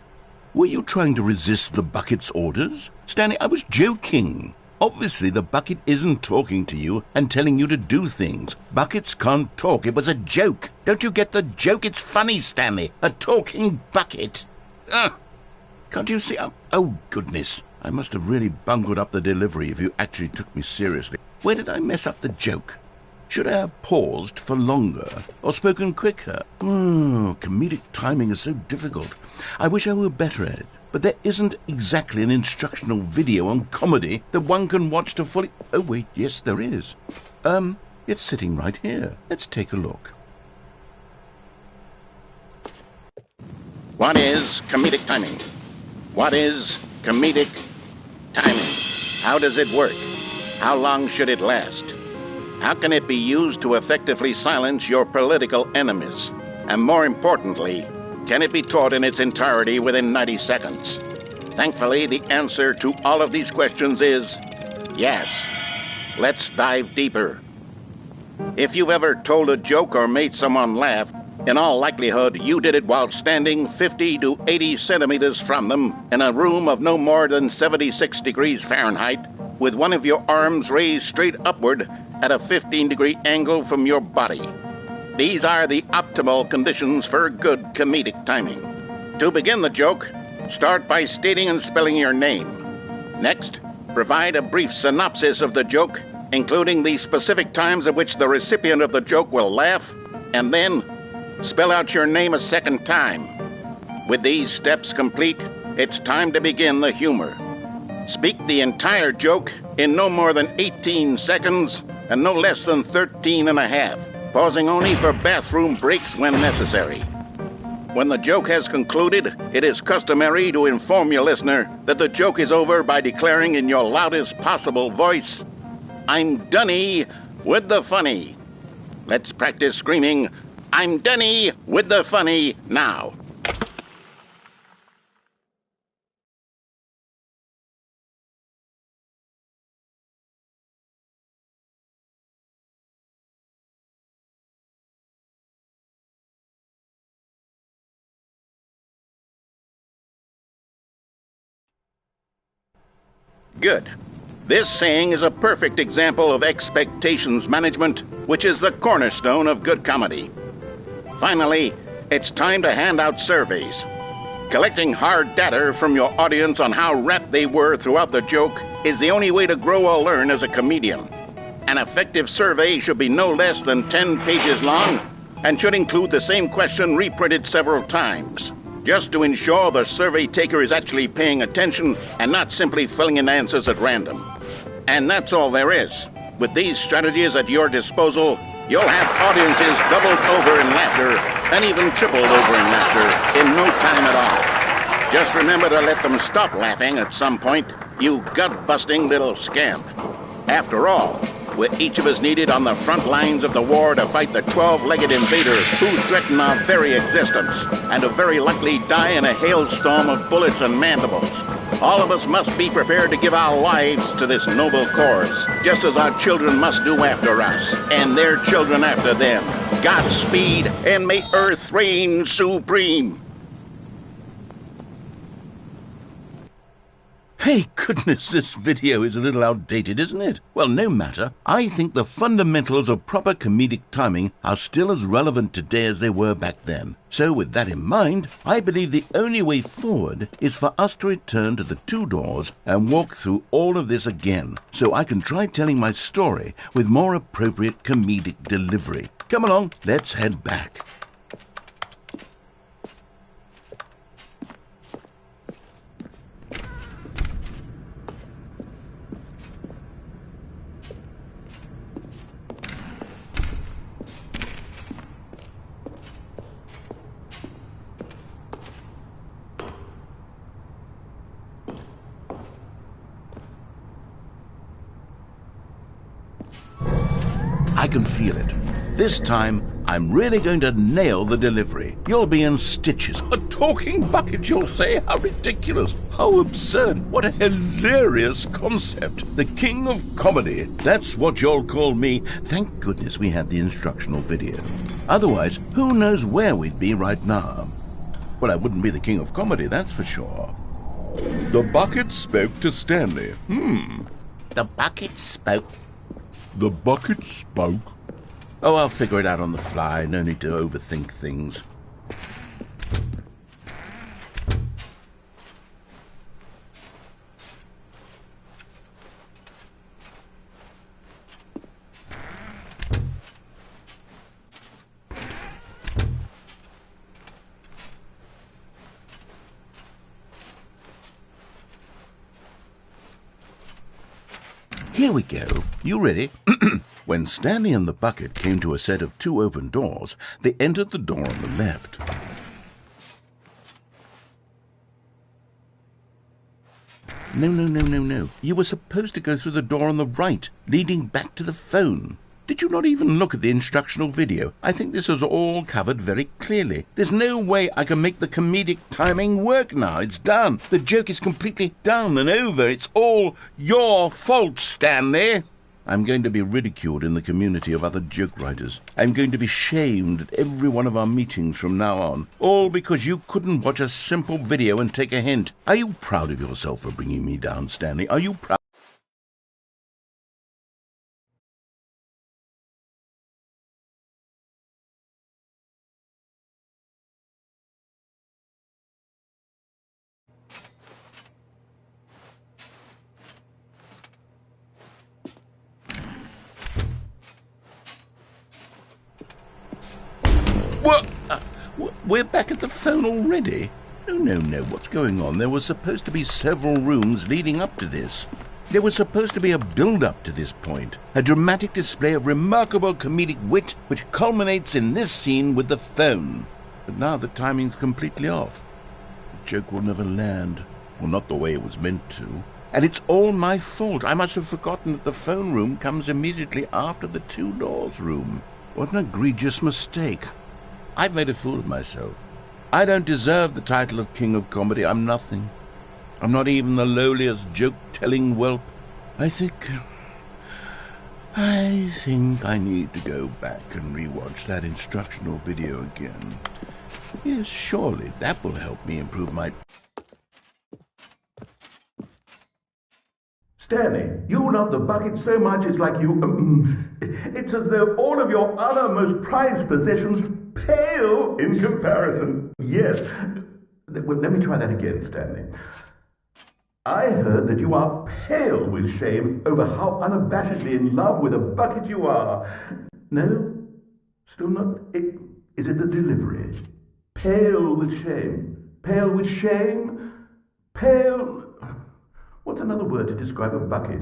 Were you trying to resist the bucket's orders? Stanley, I was joking. Obviously, the bucket isn't talking to you and telling you to do things. Buckets can't talk. It was a joke. Don't you get the joke? It's funny, Stanley. A talking bucket. Can't you see? Oh, goodness. I must have really bungled up the delivery if you actually took me seriously. Where did I mess up the joke? Should I have paused for longer or spoken quicker? Comedic timing is so difficult. I wish I were better at it. But there isn't exactly an instructional video on comedy that one can watch to fully... Oh, wait, yes, there is. It's sitting right here. Let's take a look. What is comedic timing? What is comedic timing? How does it work? How long should it last? How can it be used to effectively silence your political enemies? And more importantly, can it be taught in its entirety within 90 seconds? Thankfully, the answer to all of these questions is yes. Let's dive deeper. If you've ever told a joke or made someone laugh, in all likelihood, you did it while standing 50 to 80 centimeters from them in a room of no more than 76 degrees Fahrenheit, with one of your arms raised straight upward at a 15-degree angle from your body. These are the optimal conditions for good comedic timing. To begin the joke, start by stating and spelling your name. Next, provide a brief synopsis of the joke, including the specific times at which the recipient of the joke will laugh, and then spell out your name a second time. With these steps complete, it's time to begin the humor. Speak the entire joke in no more than 18 seconds and no less than 13 and a half. Pausing only for bathroom breaks when necessary. When the joke has concluded, it is customary to inform your listener that the joke is over by declaring in your loudest possible voice, "I'm Dunny with the funny." let's practice screaming, "I'm Denny with the funny," now. Good. This saying is a perfect example of expectations management, which is the cornerstone of good comedy. Finally, it's time to hand out surveys. Collecting hard data from your audience on how rapt they were throughout the joke is the only way to grow or learn as a comedian. An effective survey should be no less than 10 pages long and should include the same question reprinted several times, just to ensure the survey taker is actually paying attention and not simply filling in answers at random. And that's all there is. With these strategies at your disposal, you'll have audiences doubled over in laughter and even tripled over in laughter in no time at all. Just remember to let them stop laughing at some point, you gut-busting little scamp. After all, we're each of us needed on the front lines of the war to fight the 12-legged invader who threaten our very existence and who very likely die in a hailstorm of bullets and mandibles. All of us must be prepared to give our lives to this noble cause, just as our children must do after us, and their children after them. Godspeed, and may Earth reign supreme. Hey, goodness, this video is a little outdated, isn't it? Well, no matter. I think the fundamentals of proper comedic timing are still as relevant today as they were back then. So with that in mind, I believe the only way forward is for us to return to the two doors and walk through all of this again, so I can try telling my story with more appropriate comedic delivery. Come along, let's head back. I can feel it. This time, I'm really going to nail the delivery. You'll be in stitches. A talking bucket, you'll say? How ridiculous. How absurd. What a hilarious concept. The king of comedy. That's what you'll call me. Thank goodness we had the instructional video. Otherwise, who knows where we'd be right now. Well, I wouldn't be the king of comedy, that's for sure. The bucket spoke to Stanley. The bucket spoke. The bucket spoke. Oh, I'll figure it out on the fly. No need to overthink things. Here we go. You ready? When Stanley and the bucket came to a set of two open doors, they entered the door on the left. No. You were supposed to go through the door on the right, leading back to the phone. Did you not even look at the instructional video? I think this is all covered very clearly. There's no way I can make the comedic timing work now. It's done. The joke is completely done and over. It's all your fault, Stanley. I'm going to be ridiculed in the community of other joke writers. I'm going to be shamed at every one of our meetings from now on. All because you couldn't watch a simple video and take a hint. Are you proud of yourself for bringing me down, Stanley? Are you proud? What? We're back at the phone already? No. What's going on? There was supposed to be several rooms leading up to this. There was supposed to be a build-up to this point. A dramatic display of remarkable comedic wit which culminates in this scene with the phone. But now the timing's completely off. The joke will never land. Well, not the way it was meant to. And it's all my fault. I must have forgotten that the phone room comes immediately after the two doors room. What an egregious mistake. I've made a fool of myself. I don't deserve the title of King of Comedy. I'm nothing. I'm not even the lowliest joke-telling whelp. I think I need to go back and rewatch that instructional video again. Yes, surely that will help me improve my... Stanley, you love the bucket so much it's like you... it's as though all of your other most prized possessions pale in comparison. Yes. Well, let me try that again, Stanley. I heard that you are pale with shame over how unabashedly in love with a bucket you are. No? Still not? Is it the delivery? Pale with shame. Pale with shame? Pale... What's another word to describe a bucket?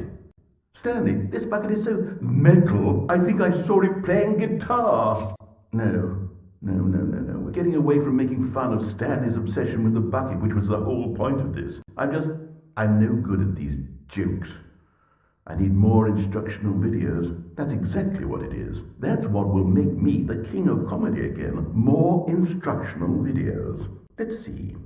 Stanley, this bucket is so metal. I think I saw it playing guitar. No. We're getting away from making fun of Stanley's obsession with the bucket, which was the whole point of this. I'm no good at these jokes. I need more instructional videos. That's exactly what it is. That's what will make me the king of comedy again. More instructional videos. Let's see.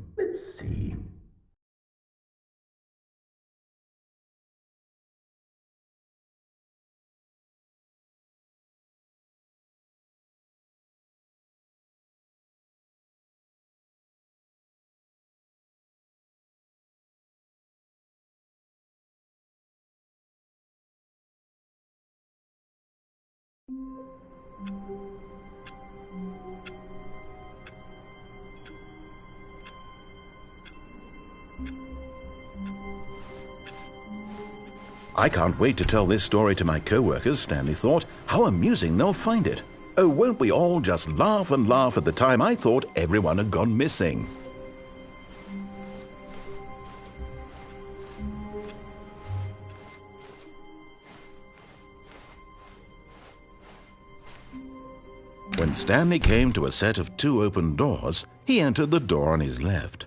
I can't wait to tell this story to my co-workers, Stanley thought. How amusing they'll find it. Oh, won't we all just laugh and laugh at the time I thought everyone had gone missing. When Stanley came to a set of 2 open doors, he entered the door on his left.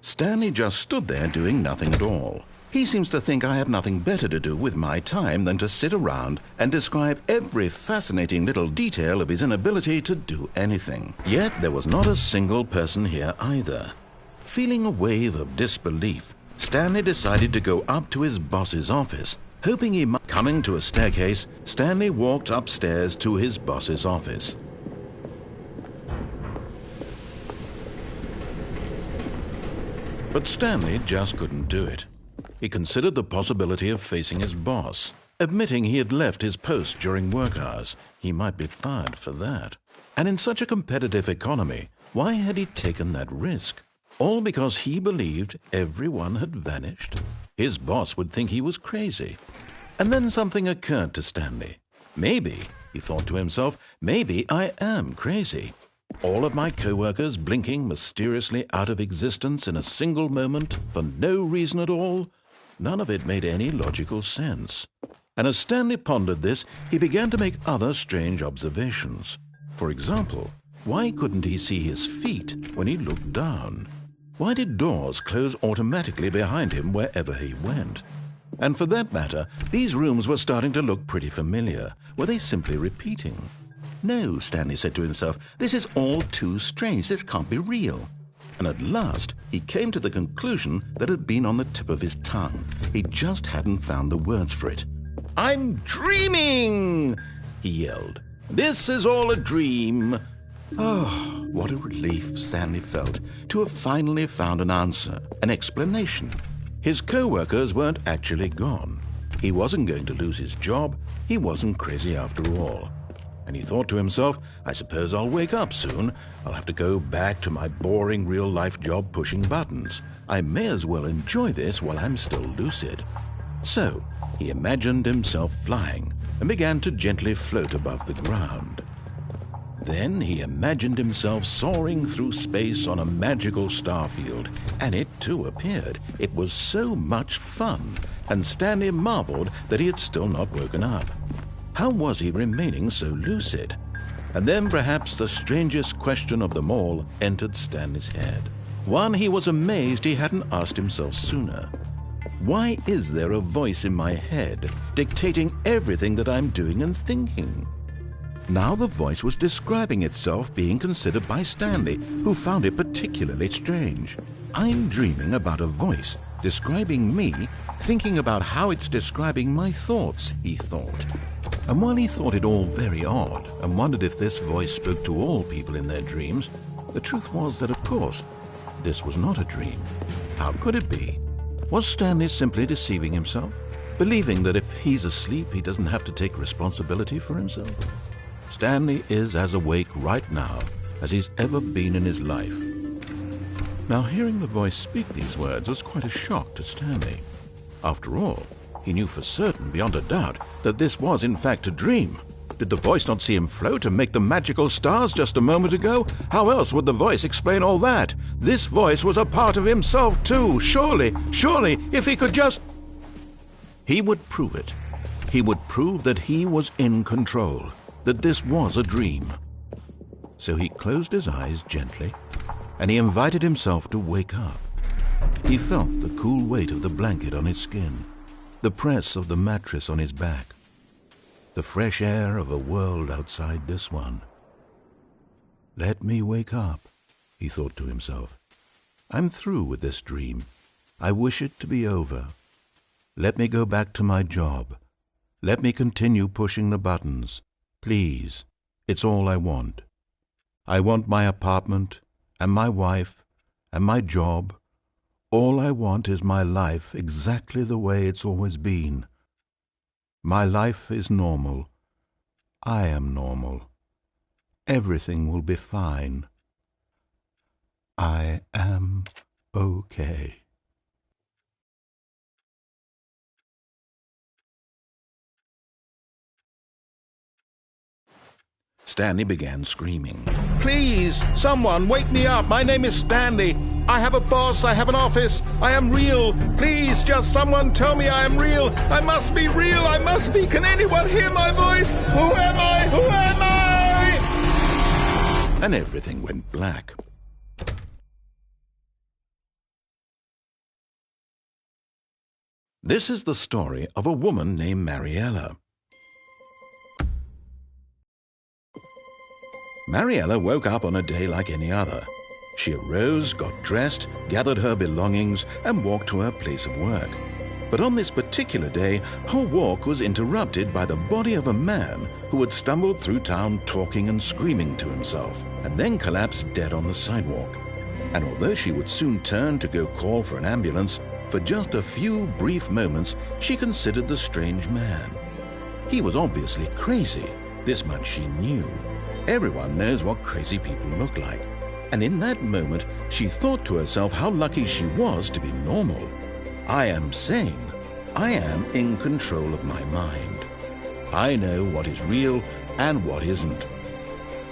Stanley just stood there doing nothing at all. He seems to think I have nothing better to do with my time than to sit around and describe every fascinating little detail of his inability to do anything. Yet there was not a single person here either. Feeling a wave of disbelief, Stanley decided to go up to his boss's office, hoping he might. Coming to a staircase, Stanley walked upstairs to his boss's office. But Stanley just couldn't do it. He considered the possibility of facing his boss. Admitting he had left his post during work hours, he might be fired for that. And in such a competitive economy, why had he taken that risk? All because he believed everyone had vanished? His boss would think he was crazy. And then something occurred to Stanley. Maybe, he thought to himself, maybe I am crazy. All of my co-workers blinking mysteriously out of existence in a single moment for no reason at all? None of it made any logical sense. And as Stanley pondered this, he began to make other strange observations. For example, why couldn't he see his feet when he looked down? Why did doors close automatically behind him wherever he went? And for that matter, these rooms were starting to look pretty familiar. Were they simply repeating? No, Stanley said to himself, this is all too strange. This can't be real. And at last, he came to the conclusion that had been on the tip of his tongue. He just hadn't found the words for it. "I'm dreaming!" he yelled. "This is all a dream." Oh, what a relief Stanley felt to have finally found an answer, an explanation. His co-workers weren't actually gone. He wasn't going to lose his job. He wasn't crazy after all. And he thought to himself, I suppose I'll wake up soon. I'll have to go back to my boring real-life job pushing buttons. I may as well enjoy this while I'm still lucid. So he imagined himself flying and began to gently float above the ground. Then he imagined himself soaring through space on a magical starfield, and it too appeared. It was so much fun, and Stanley marveled that he had still not woken up. How was he remaining so lucid? And then perhaps the strangest question of them all entered Stanley's head. One he was amazed he hadn't asked himself sooner. Why is there a voice in my head dictating everything that I'm doing and thinking? Now the voice was describing itself being considered by Stanley, who found it particularly strange. I'm dreaming about a voice describing me, thinking about how it's describing my thoughts, he thought. And while he thought it all very odd and wondered if this voice spoke to all people in their dreams, the truth was that, of course, this was not a dream. How could it be? Was Stanley simply deceiving himself, believing that if he's asleep, he doesn't have to take responsibility for himself? Stanley is as awake right now as he's ever been in his life. Now, hearing the voice speak these words was quite a shock to Stanley. After all, he knew for certain, beyond a doubt, that this was in fact a dream. Did the voice not see him float and make the magical stars just a moment ago? How else would the voice explain all that? This voice was a part of himself too. Surely, if he could just... He would prove it. He would prove that he was in control, that this was a dream. So he closed his eyes gently, and he invited himself to wake up. He felt the cool weight of the blanket on his skin, the press of the mattress on his back, the fresh air of a world outside this one. Let me wake up, he thought to himself. I'm through with this dream. I wish it to be over. Let me go back to my job. Let me continue pushing the buttons. Please, it's all I want. I want my apartment and my wife and my job. All I want is my life exactly the way it's always been. My life is normal. I am normal. Everything will be fine. I am okay. Stanley began screaming. Please, someone, wake me up. My name is Stanley. I have a boss. I have an office. I am real. Please, just someone tell me I am real. I must be real. I must be. Can anyone hear my voice? Who am I? Who am I? And everything went black. This is the story of a woman named Mariella. Mariella woke up on a day like any other. She arose, got dressed, gathered her belongings, and walked to her place of work. But on this particular day, her walk was interrupted by the body of a man who had stumbled through town talking and screaming to himself, and then collapsed dead on the sidewalk. And although she would soon turn to go call for an ambulance, for just a few brief moments she considered the strange man. He was obviously crazy, this much she knew. Everyone knows what crazy people look like. And in that moment, she thought to herself how lucky she was to be normal. I am sane. I am in control of my mind. I know what is real and what isn't.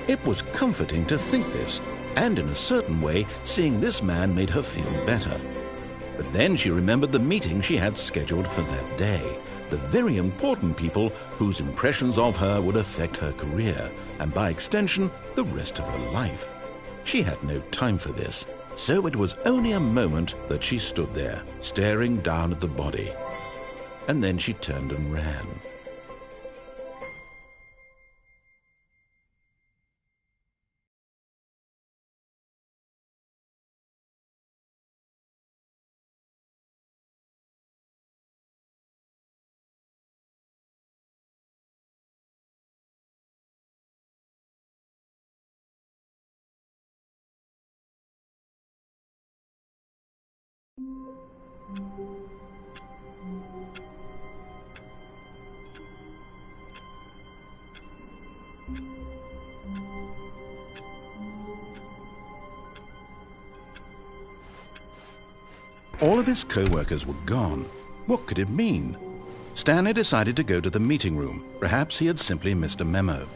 It was comforting to think this, and in a certain way, seeing this man made her feel better. But then she remembered the meeting she had scheduled for that day, the very important people whose impressions of her would affect her career, and by extension, the rest of her life. She had no time for this, so it was only a moment that she stood there, staring down at the body. And then she turned and ran. All of his co-workers were gone. What could it mean? Stanley decided to go to the meeting room. Perhaps he had simply missed a memo.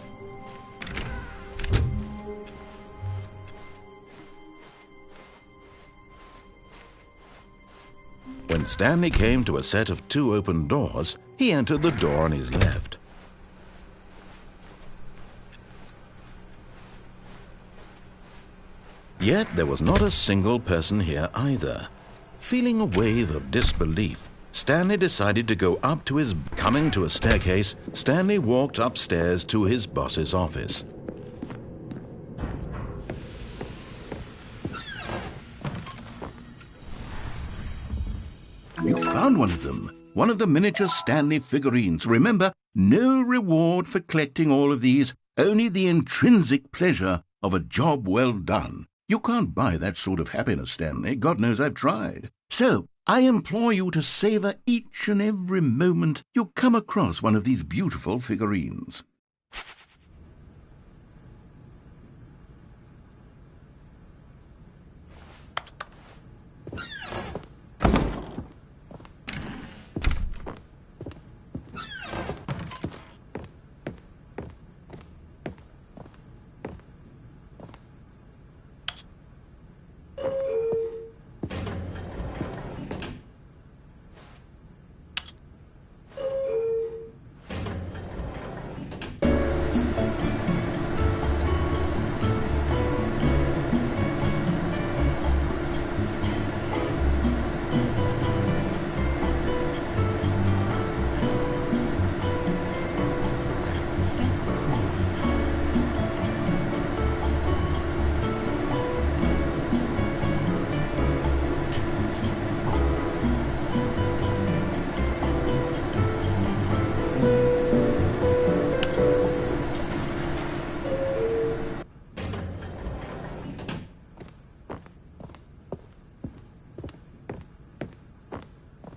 When Stanley came to a set of 2 open doors, he entered the door on his left. Yet there was not a single person here either. Feeling a wave of disbelief, Stanley decided to go up to his... Coming to a staircase, Stanley walked upstairs to his boss's office. You found one of them. One of the miniature Stanley figurines. Remember, no reward for collecting all of these, only the intrinsic pleasure of a job well done. You can't buy that sort of happiness, Stanley. God knows I've tried. So, I implore you to savor each and every moment you come across one of these beautiful figurines.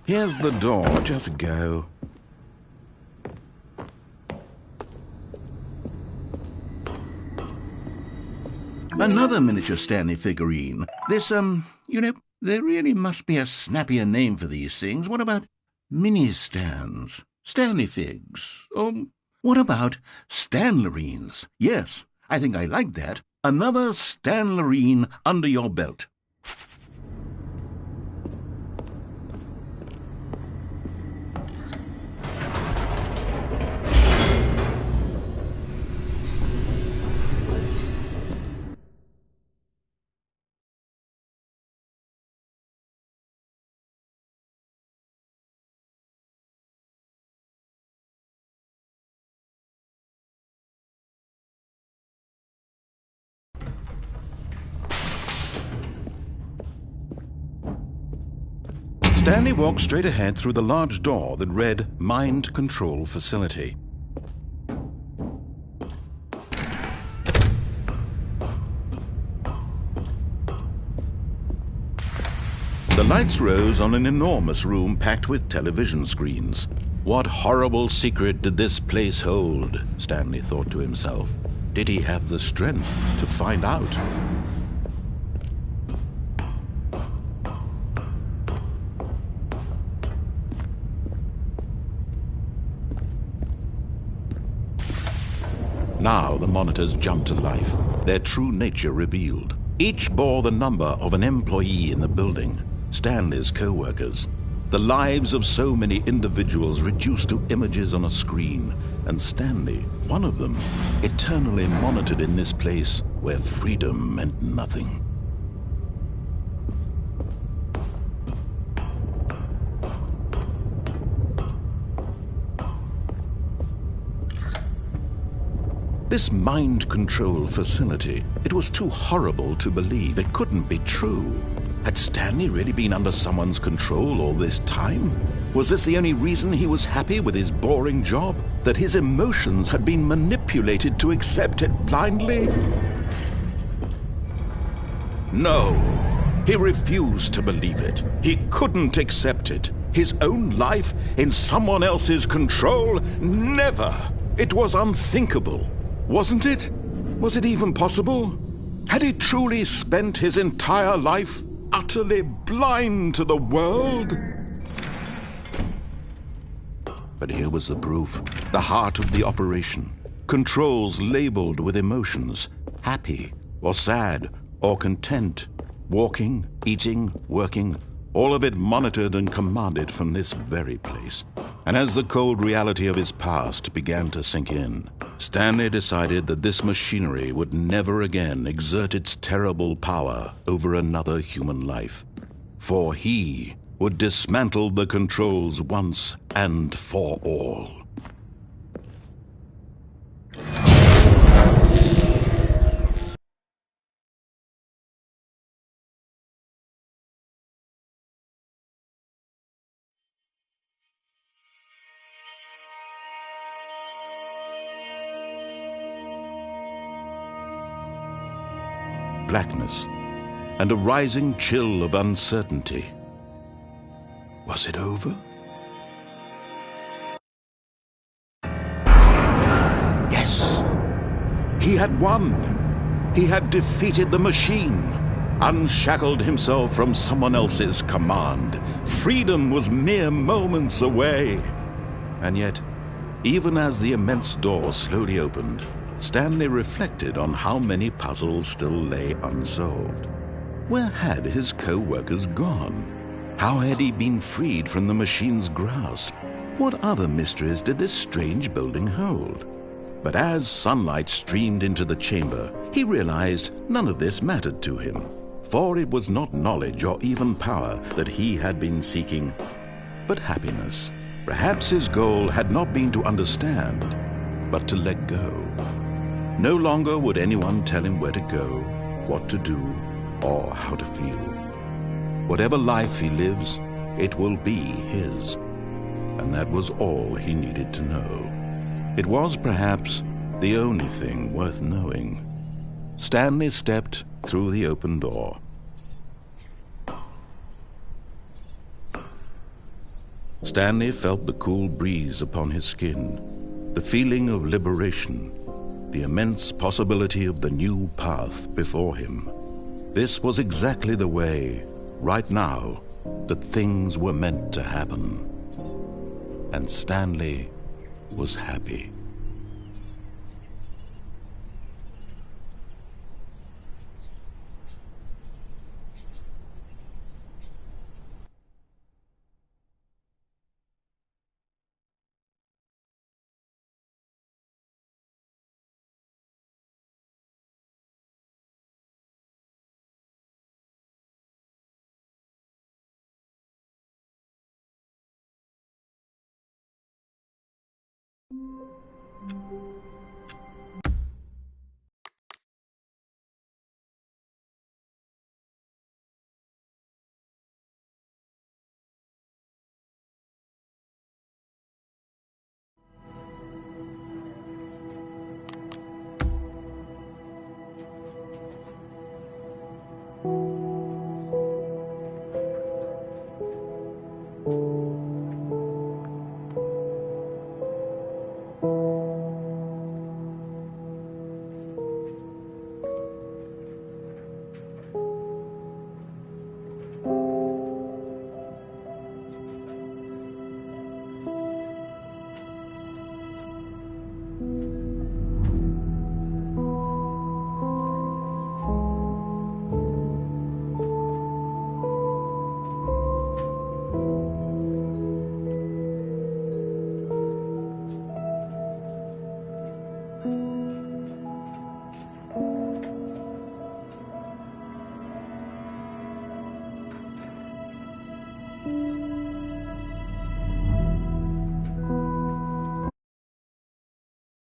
Here's the door, just go. Another miniature Stanley figurine. This, there really must be a snappier name for these things. What about mini-stands? Stanley figs? Or what about Stanlerines? Yes, I think I like that. Another Stanlerine under your belt. Stanley walked straight ahead through the large door that read Mind Control Facility. The lights rose on an enormous room packed with television screens. What horrible secret did this place hold? Stanley thought to himself. Did he have the strength to find out? Now the monitors jumped to life, their true nature revealed. Each bore the number of an employee in the building, Stanley's co-workers. The lives of so many individuals reduced to images on a screen, and Stanley, one of them, eternally monitored in this place where freedom meant nothing. This mind control facility, it was too horrible to believe. It couldn't be true. Had Stanley really been under someone's control all this time? Was this the only reason he was happy with his boring job? That his emotions had been manipulated to accept it blindly? No, he refused to believe it. He couldn't accept it. His own life in someone else's control? Never! It was unthinkable. Wasn't it? Was it even possible? Had he truly spent his entire life utterly blind to the world? But here was the proof, the heart of the operation. Controls labeled with emotions, happy or sad or content, walking, eating, working, all of it monitored and commanded from this very place. And as the cold reality of his past began to sink in, Stanley decided that this machinery would never again exert its terrible power over another human life. For he would dismantle the controls once and for all. Blackness and a rising chill of uncertainty. Was it over? Yes! He had won! He had defeated the machine, unshackled himself from someone else's command. Freedom was mere moments away. And yet, even as the immense door slowly opened, Stanley reflected on how many puzzles still lay unsolved. Where had his co-workers gone? How had he been freed from the machine's grasp? What other mysteries did this strange building hold? But as sunlight streamed into the chamber, he realized none of this mattered to him, for it was not knowledge or even power that he had been seeking, but happiness. Perhaps his goal had not been to understand, but to let go. No longer would anyone tell him where to go, what to do, or how to feel. Whatever life he lives, it will be his. And that was all he needed to know. It was perhaps the only thing worth knowing. Stanley stepped through the open door. Stanley felt the cool breeze upon his skin, the feeling of liberation, the immense possibility of the new path before him. This was exactly the way, right now, that things were meant to happen. And Stanley was happy.